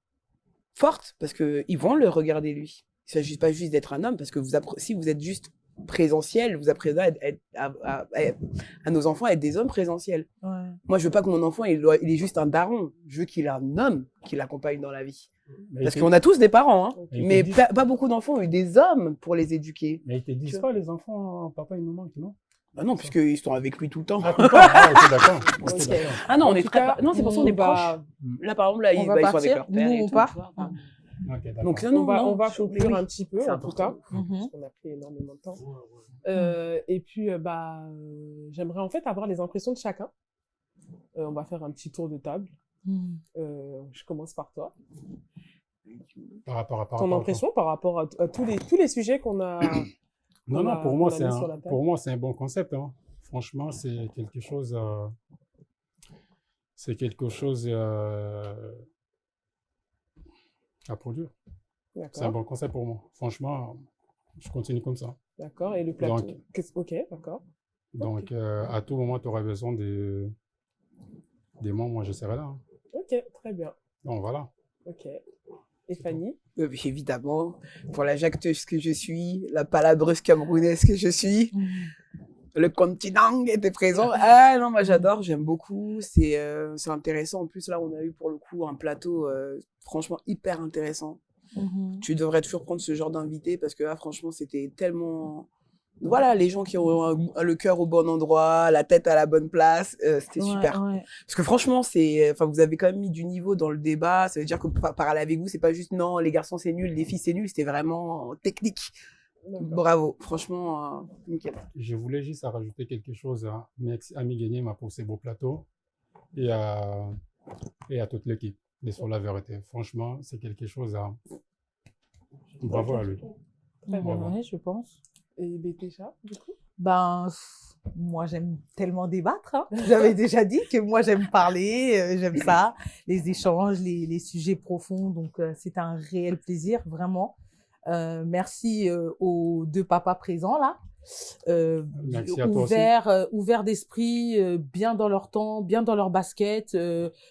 forte, parce que ils vont le regarder lui. Il s'agit pas juste d'être un homme, parce que si vous êtes juste présentiel, vous apprenez à nos enfants à être des hommes présentiels. Ouais. Moi, je veux pas que mon enfant, il est juste un daron. Je veux qu'il ait un homme qui l'accompagne dans la vie. Mais Parce ils qu'on a tous des parents, hein. Et ils te Mais disent- pas beaucoup d'enfants ont eu des hommes pour les éduquer. Mais ils te disent pas, les enfants, papa, il nous manque, non? Bah non, puisqu'ils sont avec lui tout le temps. Ah, ok, d'accord. Ok, Ok. d'accord. Ah non, En on est tout très. cas, Non, c'est pour ça qu'on est on va- proches. Là, par exemple, là, On ils va sont avec partir, leur père. nous, et on tout, part. tu vois. Ok, d'accord. Donc, on va non, conclure oui. un petit peu, C'est en tout cas. Mhm. Parce qu'on a pris énormément de temps. Ouais. Et puis, j'aimerais en fait avoir les impressions de chacun. On va faire un petit tour de table. Mhm. Je commence par toi. Par rapport à Ton impression par rapport à tous les sujets qu'on a. Non, qu'on non, a- pour moi, qu'on a mis sur la table. pour moi, c'est un bon concept. Hein. Franchement, c'est quelque chose. C'est quelque chose à produire. C'est un D'accord. bon concept pour moi. Franchement, je continue comme ça. D'accord. Et le plateau. Donc- Ok, d'accord. Donc, à tout moment, tu auras besoin des membres, moi, je serai là. Hein. Ok, très bien. Donc, voilà. Ok. Et Fanny? Évidemment, pour la jacteuse que je suis, la palabreuse camerounaise que je suis, le continent était présent. Ah non, moi j'adore, j'aime beaucoup. C'est intéressant. En plus, là, on a eu pour le coup un plateau franchement hyper intéressant. Mhm. Tu devrais toujours prendre ce genre d'invité parce que là, franchement, c'était tellement. Voilà, les gens qui ont le cœur au bon endroit, la tête à la bonne place, c'était Ouais, super. ouais. Parce que franchement, vous avez quand même mis du niveau dans le débat. Ça veut dire que parler avec vous, c'est pas juste non, les garçons c'est nul, les filles c'est nul, c'était vraiment technique. D'accord. Bravo, franchement, nickel. Je voulais juste rajouter quelque chose. Hein. Merci à Miguel pour ces beaux plateaux et à toute l'équipe de Sur la Vérité. Franchement, c'est quelque chose à. Bravo à lui. Très bien. Bravo. Ouais, je pense. Et BTCHA, du coup? Ben, moi, j'aime tellement débattre. Hein. J'avais déjà dit que moi, j'aime parler, j'aime ça, les échanges, les sujets profonds. Donc, c'est un réel plaisir, vraiment. Merci aux deux papas présents, là. Merci à toi aussi. Ouverts d'esprit, bien dans leur temps, bien dans leur basket.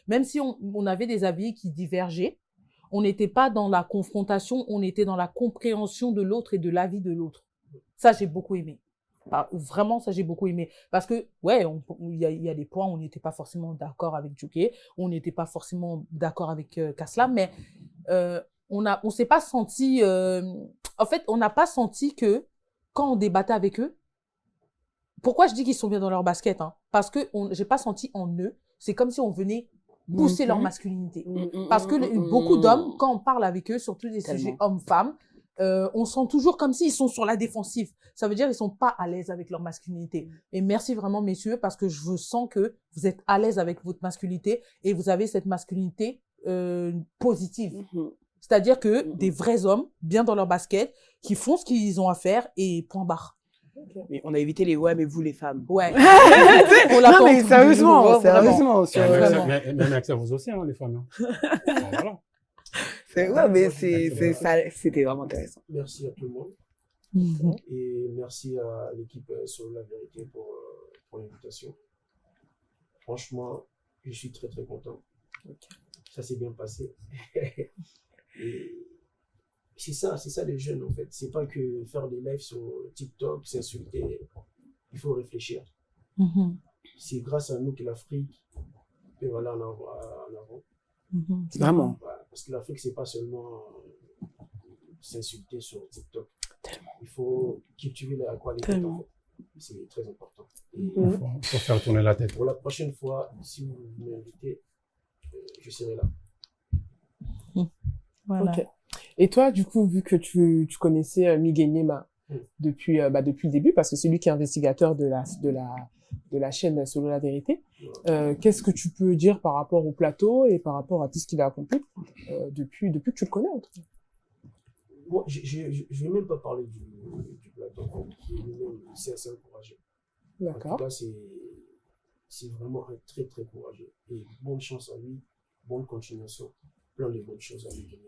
Même si on avait des avis qui divergeaient, on n'était pas dans la confrontation, on était dans la compréhension de l'autre et de l'avis de l'autre. Ça, j'ai beaucoup aimé. Vraiment, ça, j'ai beaucoup aimé. Parce que, ouais, il y a des points où on n'était pas forcément d'accord avec Djouké, on n'était pas forcément d'accord avec Kaslam, mais on s'est pas senti... en fait, on n'a pas senti que, quand on débattait avec eux, pourquoi je dis qu'ils sont bien dans leur basket, hein? Parce que j'ai pas senti en eux, c'est comme si on venait pousser leur masculinité. Parce que beaucoup d'hommes, quand on parle avec eux, surtout des sujets hommes-femmes, on sent toujours comme s'ils sont sur la défensive. Ça veut dire qu'ils sont pas à l'aise avec leur masculinité. Et merci vraiment, messieurs, parce que je sens que vous êtes à l'aise avec votre masculinité et vous avez cette masculinité positive. C'est-à-dire que des vrais hommes, bien dans leur basket, qui font ce qu'ils ont à faire et point barre. Mais on a évité les ouais, mais vous les femmes. Ouais. Non, mais sérieusement, Vraiment. sérieusement. Même avec ça, vous aussi, hein, les femmes. Hein. Voilà. Ouais, mais c'était vraiment intéressant. Merci à tout le monde. Mhm. Et merci à l'équipe sur la vérité pour l'invitation. Franchement, je suis très très content. Ça s'est bien passé. Et c'est ça les jeunes en fait. C'est pas que faire des lives sur TikTok, s'insulter. Il faut réfléchir. Mhm. C'est grâce à nous que l'Afrique peut aller en avant. Mhm. Vraiment. Voilà, parce que l'Afrique, c'est pas seulement s'insulter sur TikTok. Il faut cultiver la qualité. En fait. C'est très important. Et Il faut faire tourner la tête. pour la prochaine fois, si vous m'invitez, je serai là. Voilà. Ok. Et toi, du coup, vu que tu connaissais Miguel Nema depuis le début, parce que c'est lui qui est investigateur de la chaîne Selon la vérité, qu'est-ce que tu peux dire par rapport au plateau et par rapport à tout ce qu'il a accompli depuis que tu le connais, en tout cas? Moi, je ne vais même pas parler du plateau. C'est assez encouragé. En D'accord. tout cas, c'est vraiment un très très courageux. Et bonne chance à lui, bonne continuation, plein de bonnes choses à lui donner.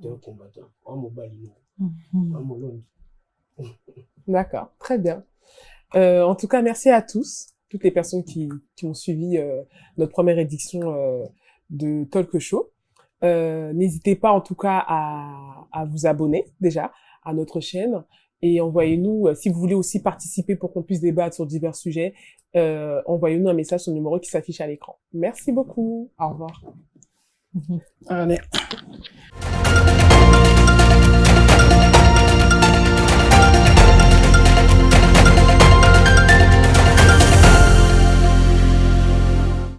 T'es un combattant. En mobile, Mhm. en mobile. D'accord, très bien. En tout cas, merci à tous, toutes les personnes qui ont suivi notre première édition de Talk Show. N'hésitez pas en tout cas à vous abonner déjà à notre chaîne et envoyez-nous, si vous voulez aussi participer pour qu'on puisse débattre sur divers sujets, envoyez-nous un message sur le numéro qui s'affiche à l'écran. Merci beaucoup. Au revoir. Mhm. Allez.